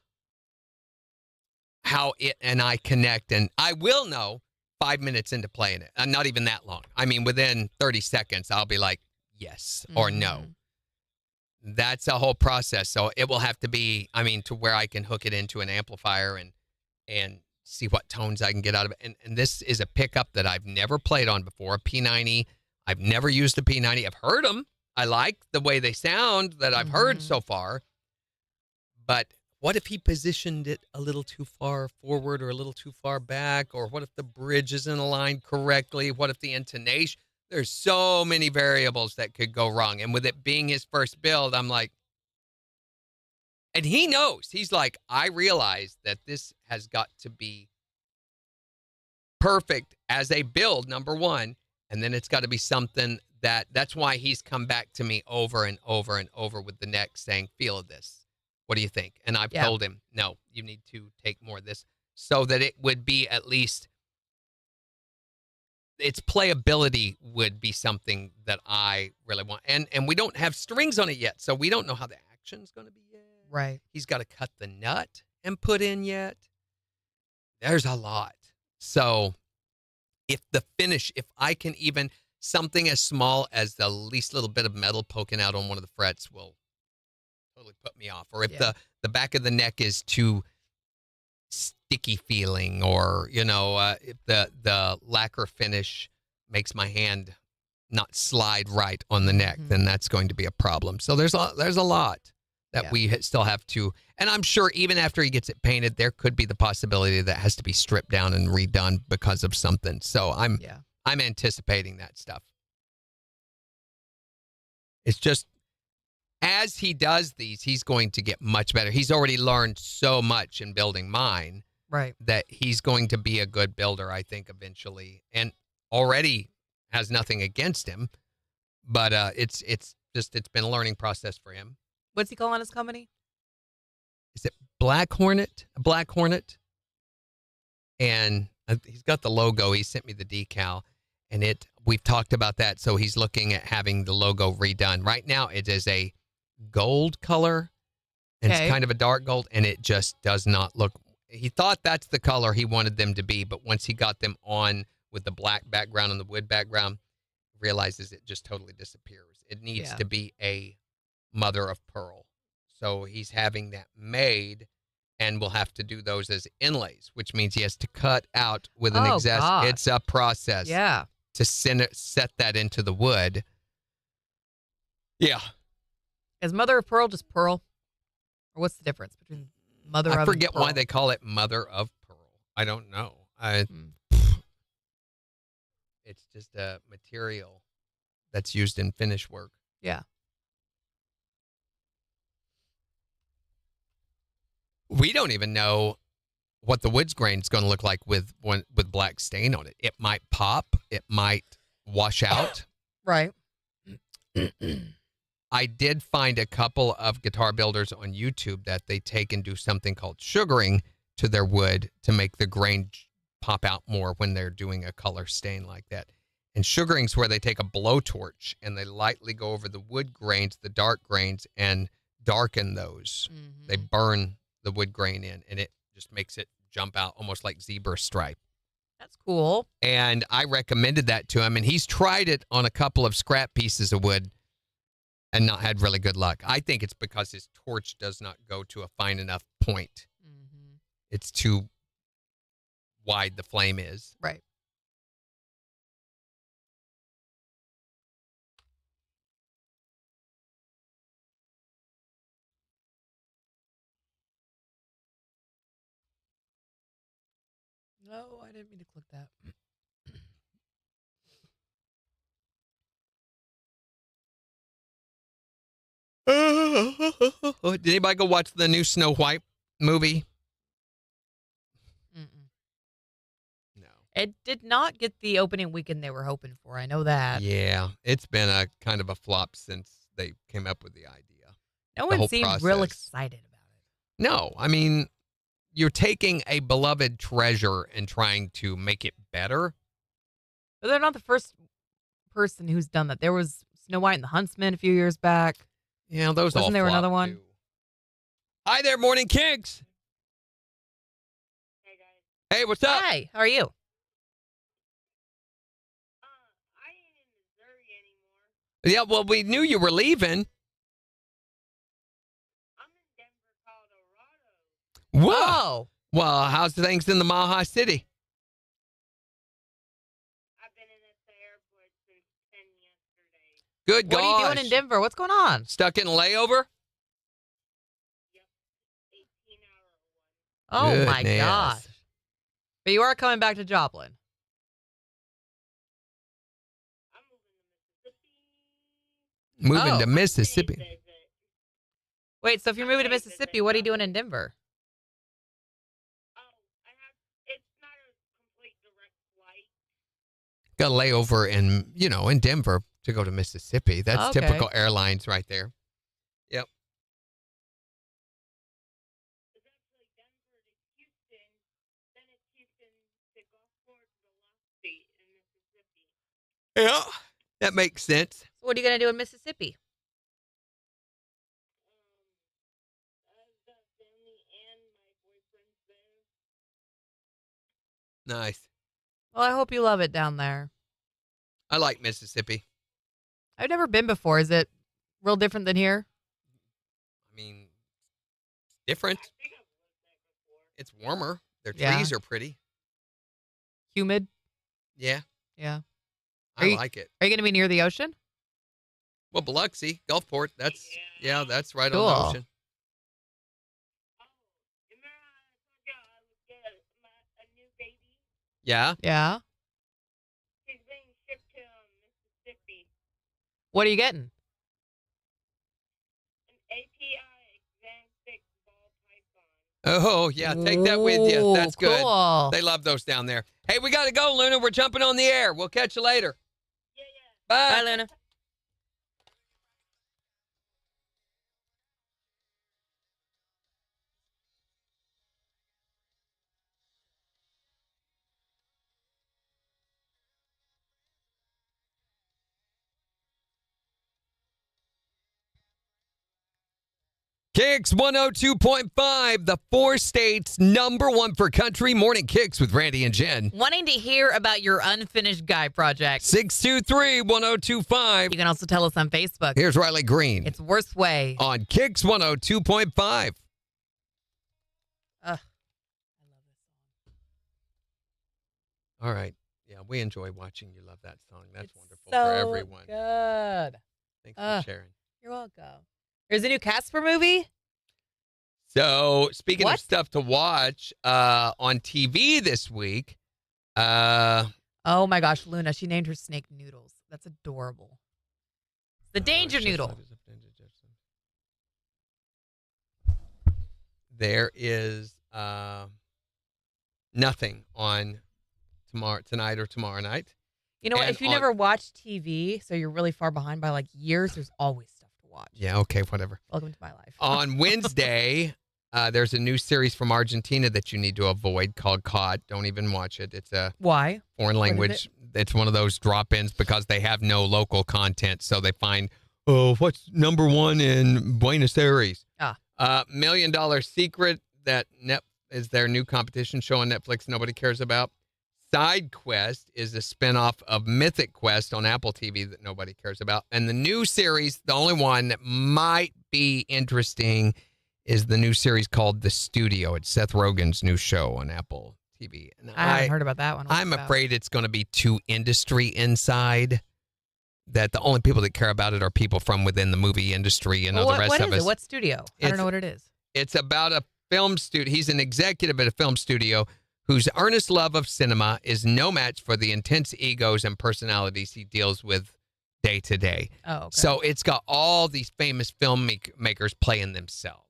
[SPEAKER 3] how it and I connect. And I will know 5 minutes into playing it. Not even that long. I mean, within 30 seconds, I'll be like, yes or no. That's a whole process. So it will have to be, to where I can hook it into an amplifier and see what tones I can get out of it. And this is a pickup that I've never played on before, a P90. I've never used a P90. I've heard them. I like the way they sound that I've heard so far. But what if he positioned it a little too far forward or a little too far back? Or what if the bridge isn't aligned correctly? What if the intonation? There's so many variables that could go wrong. And with it being his first build, I'm like, and he knows. He's like, I realize that this has got to be perfect as a build, number one. And then it's got to be something that's why he's come back to me over and over and over with the next saying, feel this. What do you think? And I've told him, no, you need to take more of this so that it would be at least its playability would be something that I really want. And we don't have strings on it yet, so we don't know how the action's going to be yet.
[SPEAKER 2] Right.
[SPEAKER 3] He's got to cut the nut and put in yet. There's a lot. So if I can even, something as small as the least little bit of metal poking out on one of the frets will totally put me off. Or if the back of the neck is too sticky feeling, or, if the lacquer finish makes my hand not slide right on the neck, then that's going to be a problem. So there's a lot that we still have to, and I'm sure even after he gets it painted, there could be the possibility that has to be stripped down and redone because of something. So I'm anticipating that stuff. It's just, as he does these, he's going to get much better. He's already learned so much in building mine,
[SPEAKER 2] right? That
[SPEAKER 3] he's going to be a good builder, I think, eventually, and already has nothing against him. But it's been a learning process for him.
[SPEAKER 2] What's he calling his company?
[SPEAKER 3] Is it Black Hornet? Black Hornet. And he's got the logo. He sent me the decal, and we've talked about that. So he's looking at having the logo redone. Right now, it is a gold color, and it's kind of a dark gold, and it just does not look. He thought that's the color he wanted them to be, but once he got them on with the black background and the wood background, realizes it just totally disappears. It needs to be a mother of pearl. So he's having that made, and we'll have to do those as inlays, which means he has to cut out with an
[SPEAKER 2] gosh.
[SPEAKER 3] It's a process.
[SPEAKER 2] Yeah.
[SPEAKER 3] To set that into the wood. Yeah.
[SPEAKER 2] Is mother of pearl just pearl? Or what's the difference between mother of
[SPEAKER 3] I
[SPEAKER 2] and
[SPEAKER 3] forget
[SPEAKER 2] pearl?
[SPEAKER 3] why they call it mother of pearl. I don't know. It's just a material that's used in finish work.
[SPEAKER 2] Yeah.
[SPEAKER 3] We don't even know what the wood grain is going to look like with black stain on it. It might pop. It might wash out.
[SPEAKER 2] Right.
[SPEAKER 3] I did find a couple of guitar builders on YouTube that they take and do something called sugaring to their wood to make the grain pop out more when they're doing a color stain like that. And sugaring is where they take a blowtorch and they lightly go over the wood grains, the dark grains, and darken those.
[SPEAKER 2] Mm-hmm.
[SPEAKER 3] They burn the wood grain in, and it just makes it jump out almost like zebra stripe.
[SPEAKER 2] That's cool.
[SPEAKER 3] And I recommended that to him, and he's tried it on a couple of scrap pieces of wood and not had really good luck. I think it's because his torch does not go to a fine enough point.
[SPEAKER 2] Mm-hmm.
[SPEAKER 3] It's too wide, the flame is.
[SPEAKER 2] Right. No, I didn't mean to click that.
[SPEAKER 3] Did anybody go watch the new Snow White movie?
[SPEAKER 2] Mm-mm.
[SPEAKER 3] No.
[SPEAKER 2] It did not get the opening weekend they were hoping for. I know that.
[SPEAKER 3] Yeah, it's been a kind of a flop since they came up with the idea.
[SPEAKER 2] No
[SPEAKER 3] The
[SPEAKER 2] one
[SPEAKER 3] whole
[SPEAKER 2] seemed real
[SPEAKER 3] process.
[SPEAKER 2] excited about it.
[SPEAKER 3] No, I mean, you're taking a beloved treasure and trying to make it better.
[SPEAKER 2] But they're not the first person who's done that. There was Snow White and the Huntsman a few years back.
[SPEAKER 3] Yeah, those all
[SPEAKER 2] Wasn't there
[SPEAKER 3] flop,
[SPEAKER 2] another one?
[SPEAKER 3] too. Hi there, Morning KIX.
[SPEAKER 5] Hey, guys.
[SPEAKER 3] Hey, what's up?
[SPEAKER 2] Hi, how are you?
[SPEAKER 5] I ain't in Missouri anymore.
[SPEAKER 3] Yeah, well, we knew you were leaving.
[SPEAKER 5] I'm in Denver, Colorado.
[SPEAKER 3] Whoa.
[SPEAKER 2] Oh,
[SPEAKER 3] Well, how's things in the Maha City?
[SPEAKER 5] I've been in the airport since 10 yesterday.
[SPEAKER 3] Good
[SPEAKER 2] what
[SPEAKER 3] gosh.
[SPEAKER 2] are you doing in Denver? What's going on?
[SPEAKER 3] Stuck in a layover?
[SPEAKER 5] Yep. 18-hour one.
[SPEAKER 2] Oh, my
[SPEAKER 3] Goodness.
[SPEAKER 2] gosh. But you are coming back to Joplin.
[SPEAKER 5] I'm moving
[SPEAKER 3] Moving
[SPEAKER 2] Oh.
[SPEAKER 3] to Mississippi.
[SPEAKER 5] Visit.
[SPEAKER 2] Wait, so if you're moving to Mississippi, what are you doing in Denver?
[SPEAKER 5] It's not a complete direct flight.
[SPEAKER 3] Got a layover in Denver to go to Mississippi. That's
[SPEAKER 2] Okay.
[SPEAKER 3] typical airlines right there. Yep.
[SPEAKER 5] It's actually Denver to Houston, then it's Houston to Gulfport, Biloxi in Mississippi.
[SPEAKER 3] Yeah. That makes sense.
[SPEAKER 2] So what are you going to do in Mississippi?
[SPEAKER 5] I've got family and my boyfriend's there.
[SPEAKER 3] Nice.
[SPEAKER 2] Well, I hope you love it down there.
[SPEAKER 3] I like Mississippi.
[SPEAKER 2] I've never been before. Is it real different than here?
[SPEAKER 3] I mean, different.
[SPEAKER 5] I think I've lived there before.
[SPEAKER 3] It's warmer. Their
[SPEAKER 2] Yeah.
[SPEAKER 3] trees are pretty.
[SPEAKER 2] Humid?
[SPEAKER 3] Yeah.
[SPEAKER 2] Yeah.
[SPEAKER 3] I like it.
[SPEAKER 2] Are you going to be near the ocean?
[SPEAKER 3] Well, Biloxi, Gulfport, that's that's right
[SPEAKER 2] Cool.
[SPEAKER 3] on the ocean.
[SPEAKER 5] Oh, remember how I told you I would get a new baby?
[SPEAKER 3] Yeah.
[SPEAKER 2] Yeah.
[SPEAKER 5] He's being shipped to Mississippi.
[SPEAKER 2] What are you getting?
[SPEAKER 5] An API exam 6 ball python.
[SPEAKER 3] Oh, yeah, take that with you.
[SPEAKER 2] Ooh,
[SPEAKER 3] That's good.
[SPEAKER 2] cool.
[SPEAKER 3] They love those down there. Hey, we got to go, Luna. We're jumping on the air. We'll catch you later.
[SPEAKER 5] Yeah.
[SPEAKER 3] Bye.
[SPEAKER 2] Bye, Luna.
[SPEAKER 3] KIX 102.5, the 4 states #1 for country. Morning KIX with Randy and Jen.
[SPEAKER 2] Wanting to hear about your unfinished guy project.
[SPEAKER 3] 623-1025.
[SPEAKER 2] You can also tell us on Facebook.
[SPEAKER 3] Here's Riley Green.
[SPEAKER 2] It's Worst Way.
[SPEAKER 3] On KIX 102.5. All right. Yeah, we enjoy watching you love that song. That's wonderful
[SPEAKER 2] so
[SPEAKER 3] for everyone.
[SPEAKER 2] Good.
[SPEAKER 3] Thanks for sharing.
[SPEAKER 2] You're welcome. There's a new Casper movie.
[SPEAKER 3] So, speaking
[SPEAKER 2] What?
[SPEAKER 3] of stuff to watch on TV this week,
[SPEAKER 2] Oh my gosh, Luna, she named her snake Noodles. That's adorable. The Danger Noodle.
[SPEAKER 3] There is nothing on tonight or tomorrow night.
[SPEAKER 2] You know what?
[SPEAKER 3] And
[SPEAKER 2] If you
[SPEAKER 3] on-
[SPEAKER 2] never watch TV, so you're really far behind by like years, there's always stuff to watch.
[SPEAKER 3] Yeah, okay, whatever.
[SPEAKER 2] Welcome to my life.
[SPEAKER 3] On Wednesday, there's a new series from Argentina that you need to avoid called Caught. Don't even watch it. It's a
[SPEAKER 2] Why?
[SPEAKER 3] foreign
[SPEAKER 2] What is
[SPEAKER 3] language. It's one of those drop-ins because they have no local content. So they find, what's #1 in Buenos Aires? $1 Million Secret, that is their new competition show on Netflix nobody cares about. Side Quest is a spinoff of Mythic Quest on Apple TV that nobody cares about. And the new series, the only one that might be interesting, is the new series called The Studio. It's Seth Rogen's new show on Apple TV. And
[SPEAKER 2] I haven't heard about that one. What's
[SPEAKER 3] I'm
[SPEAKER 2] it about?
[SPEAKER 3] afraid it's going to be too industry inside, that the only people that care about it are people from within the movie industry and
[SPEAKER 2] Well,
[SPEAKER 3] all the rest
[SPEAKER 2] what
[SPEAKER 3] of
[SPEAKER 2] is
[SPEAKER 3] us.
[SPEAKER 2] it? What studio? I don't know what it is.
[SPEAKER 3] It's about a film studio. He's an executive at a film studio whose earnest love of cinema is no match for the intense egos and personalities he deals with day to day.
[SPEAKER 2] Oh, okay.
[SPEAKER 3] So it's got all these famous filmmakers playing themselves.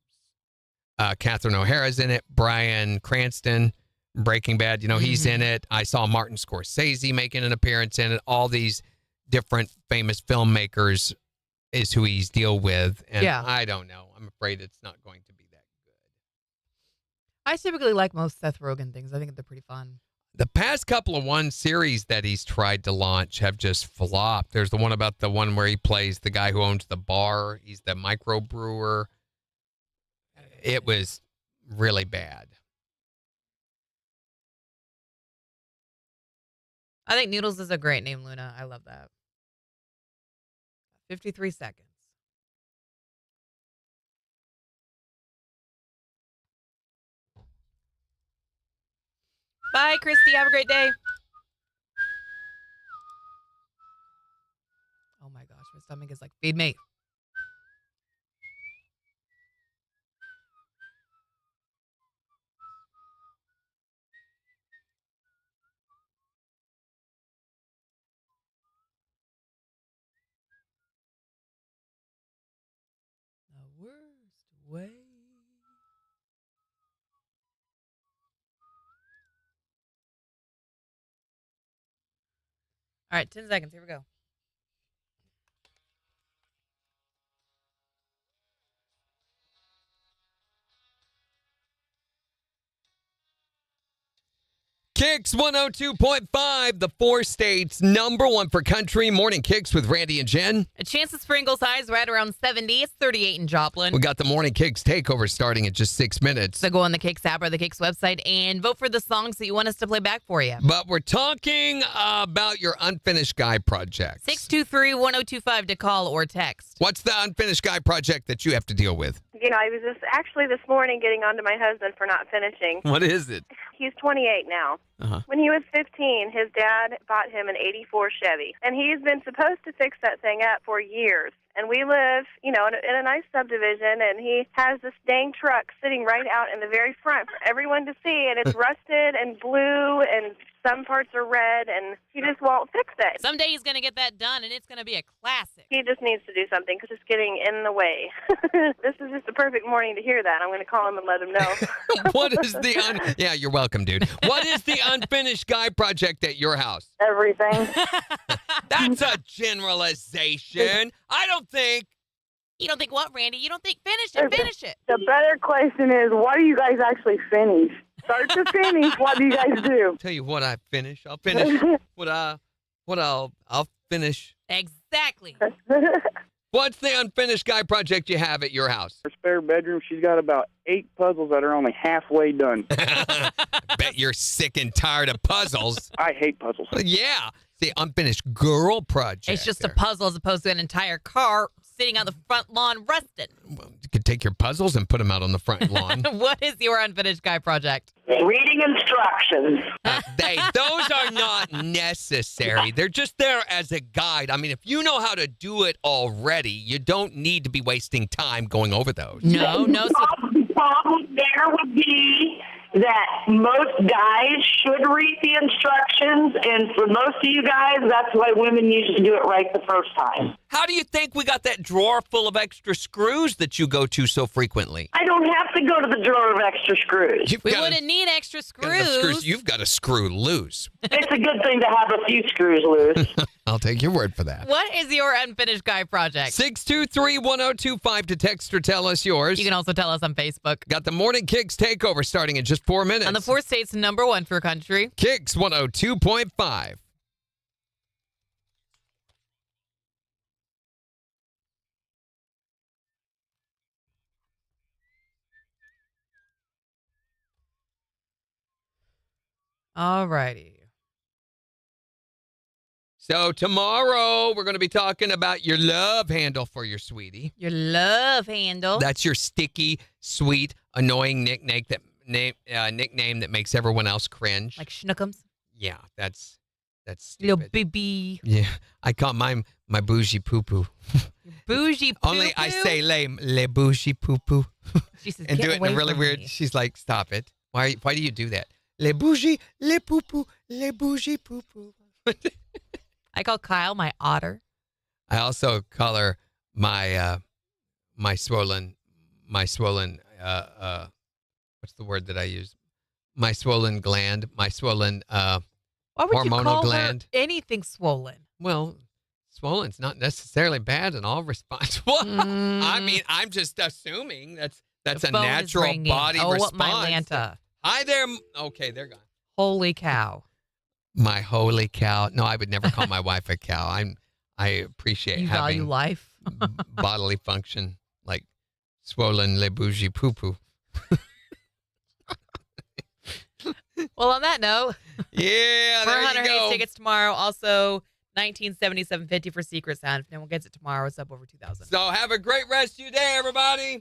[SPEAKER 3] Catherine O'Hara's in it. Bryan Cranston, Breaking Bad, he's in it. I saw Martin Scorsese making an appearance in it. All these different famous filmmakers is who he's deal with. And
[SPEAKER 2] Yeah.
[SPEAKER 3] I don't know. I'm afraid it's not going to be that.
[SPEAKER 2] I typically like most Seth Rogen things. I think they're pretty fun.
[SPEAKER 3] The past couple of one series that he's tried to launch have just flopped. There's the one about the one where he plays the guy who owns the bar. He's the microbrewer. It was really bad.
[SPEAKER 2] I think Noodles is a great name, Luna. I love that. 53 seconds. Bye, Christy. Have a great day. Oh my gosh, my stomach is like, feed me. The worst way. All right, 10 seconds. Here we go.
[SPEAKER 3] KIX 102.5, the 4 states #1 for country. Morning KIX with Randy and Jen.
[SPEAKER 2] A chance of sprinkles highs right around 70. It's 38 in Joplin.
[SPEAKER 3] We got the morning KIX takeover starting in just 6 minutes.
[SPEAKER 2] So go on the KIX app or the KIX website and vote for the songs that you want us to play back for you.
[SPEAKER 3] But we're talking about your unfinished guy project.
[SPEAKER 2] 623-1025 to call or text.
[SPEAKER 3] What's the unfinished guy project that you have to deal with?
[SPEAKER 5] I was just actually this morning getting onto my husband for not finishing.
[SPEAKER 3] What is it?
[SPEAKER 5] He's 28 now. When he was 15, his dad bought him an 84 Chevy, and he's been supposed to fix that thing up for years. And we live, in a nice subdivision, and he has this dang truck sitting right out in the very front for everyone to see, and it's rusted and blue, and some parts are red, and he just won't fix it.
[SPEAKER 2] Someday he's going to get that done, and it's going to be a classic.
[SPEAKER 5] He just needs to do something because it's getting in the way. This is just the perfect morning to hear that. I'm going to call him and let him know.
[SPEAKER 3] What is the Yeah, you're welcome, dude. What is the unfinished guy project at your house?
[SPEAKER 5] Everything.
[SPEAKER 3] That's a generalization. I don't think.
[SPEAKER 2] You don't think what, Randy? You don't think finish it, finish it.
[SPEAKER 12] The better question is, what do you guys actually finish? Start to finish, what do you guys do?
[SPEAKER 3] Tell you what I finish. I'll finish I'll finish.
[SPEAKER 2] Exactly.
[SPEAKER 3] What's the unfinished guy project you have at your house?
[SPEAKER 13] Her spare bedroom, she's got about 8 puzzles that are only halfway done.
[SPEAKER 3] Bet you're sick and tired of puzzles.
[SPEAKER 13] I hate puzzles.
[SPEAKER 3] Yeah. The unfinished girl project.
[SPEAKER 2] It's just a puzzle as opposed to an entire car sitting on the front lawn resting.
[SPEAKER 3] You could take your puzzles and put them out on the front lawn.
[SPEAKER 2] What is your unfinished guy project?
[SPEAKER 14] Reading instructions.
[SPEAKER 3] Those are not necessary. They're just there as a guide. I mean, if you know how to do it already, you don't need to be wasting time going over those.
[SPEAKER 2] No.
[SPEAKER 14] The problem there would be that most guys should read the instructions, and for most of you guys, that's why women usually do it right the first time.
[SPEAKER 3] How do you think we got that drawer full of extra screws that you go to so frequently?
[SPEAKER 14] I don't have to go to the drawer of extra screws.
[SPEAKER 2] We wouldn't need extra screws.
[SPEAKER 3] You've got to screw loose.
[SPEAKER 14] It's a good thing to have a few screws loose.
[SPEAKER 3] I'll take your word for that.
[SPEAKER 2] What is your unfinished guy project?
[SPEAKER 3] 623-1025 to text or tell us yours.
[SPEAKER 2] You can also tell us on Facebook.
[SPEAKER 3] Got the Morning KIX takeover starting in just 4 minutes.
[SPEAKER 2] On the 4 states, #1 for country.
[SPEAKER 3] KIX 102.5.
[SPEAKER 2] All righty.
[SPEAKER 3] So tomorrow we're going to be talking about your love handle for your sweetie.
[SPEAKER 2] Your love handle.
[SPEAKER 3] That's your sticky, sweet, annoying nickname that makes everyone else cringe.
[SPEAKER 2] Like Schnookums?
[SPEAKER 3] Yeah, that's stupid.
[SPEAKER 2] Little baby.
[SPEAKER 3] Yeah, I call mine my bougie poo-poo.
[SPEAKER 2] Bougie poo-poo?
[SPEAKER 3] Only I say le bougie poo-poo.
[SPEAKER 2] She says,
[SPEAKER 3] and
[SPEAKER 2] "Get
[SPEAKER 3] do it in
[SPEAKER 2] away
[SPEAKER 3] a really
[SPEAKER 2] from
[SPEAKER 3] weird,
[SPEAKER 2] me."
[SPEAKER 3] she's like, stop it. Why do you do that? Le bougie, le poo-poo, le bougie poo-poo.
[SPEAKER 2] I call Kyle my otter.
[SPEAKER 3] I also call her my swollen what's the word that I use? My swollen gland, my swollen
[SPEAKER 2] Why would you
[SPEAKER 3] hormonal
[SPEAKER 2] call
[SPEAKER 3] gland.
[SPEAKER 2] her anything swollen?
[SPEAKER 3] Well, swollen's not necessarily bad in all response. Well, I mean, I'm just assuming that's
[SPEAKER 2] The
[SPEAKER 3] a
[SPEAKER 2] phone is
[SPEAKER 3] natural
[SPEAKER 2] ringing.
[SPEAKER 3] body
[SPEAKER 2] Oh,
[SPEAKER 3] response.
[SPEAKER 2] my Lanta.
[SPEAKER 3] Hi there. Okay, they're gone.
[SPEAKER 2] Holy cow.
[SPEAKER 3] My holy cow. No, I would never call my wife a cow. I appreciate
[SPEAKER 2] You
[SPEAKER 3] having
[SPEAKER 2] value life.
[SPEAKER 3] bodily function like swollen le bougie poo poo.
[SPEAKER 2] Well, on that note,
[SPEAKER 3] Yeah,
[SPEAKER 2] for
[SPEAKER 3] there
[SPEAKER 2] Hunter
[SPEAKER 3] you go.
[SPEAKER 2] Hayes tickets tomorrow. Also, $1977.50 for Secret Sound. If no one gets it tomorrow, it's up over $2,000.
[SPEAKER 3] So have a great rest of your day, everybody.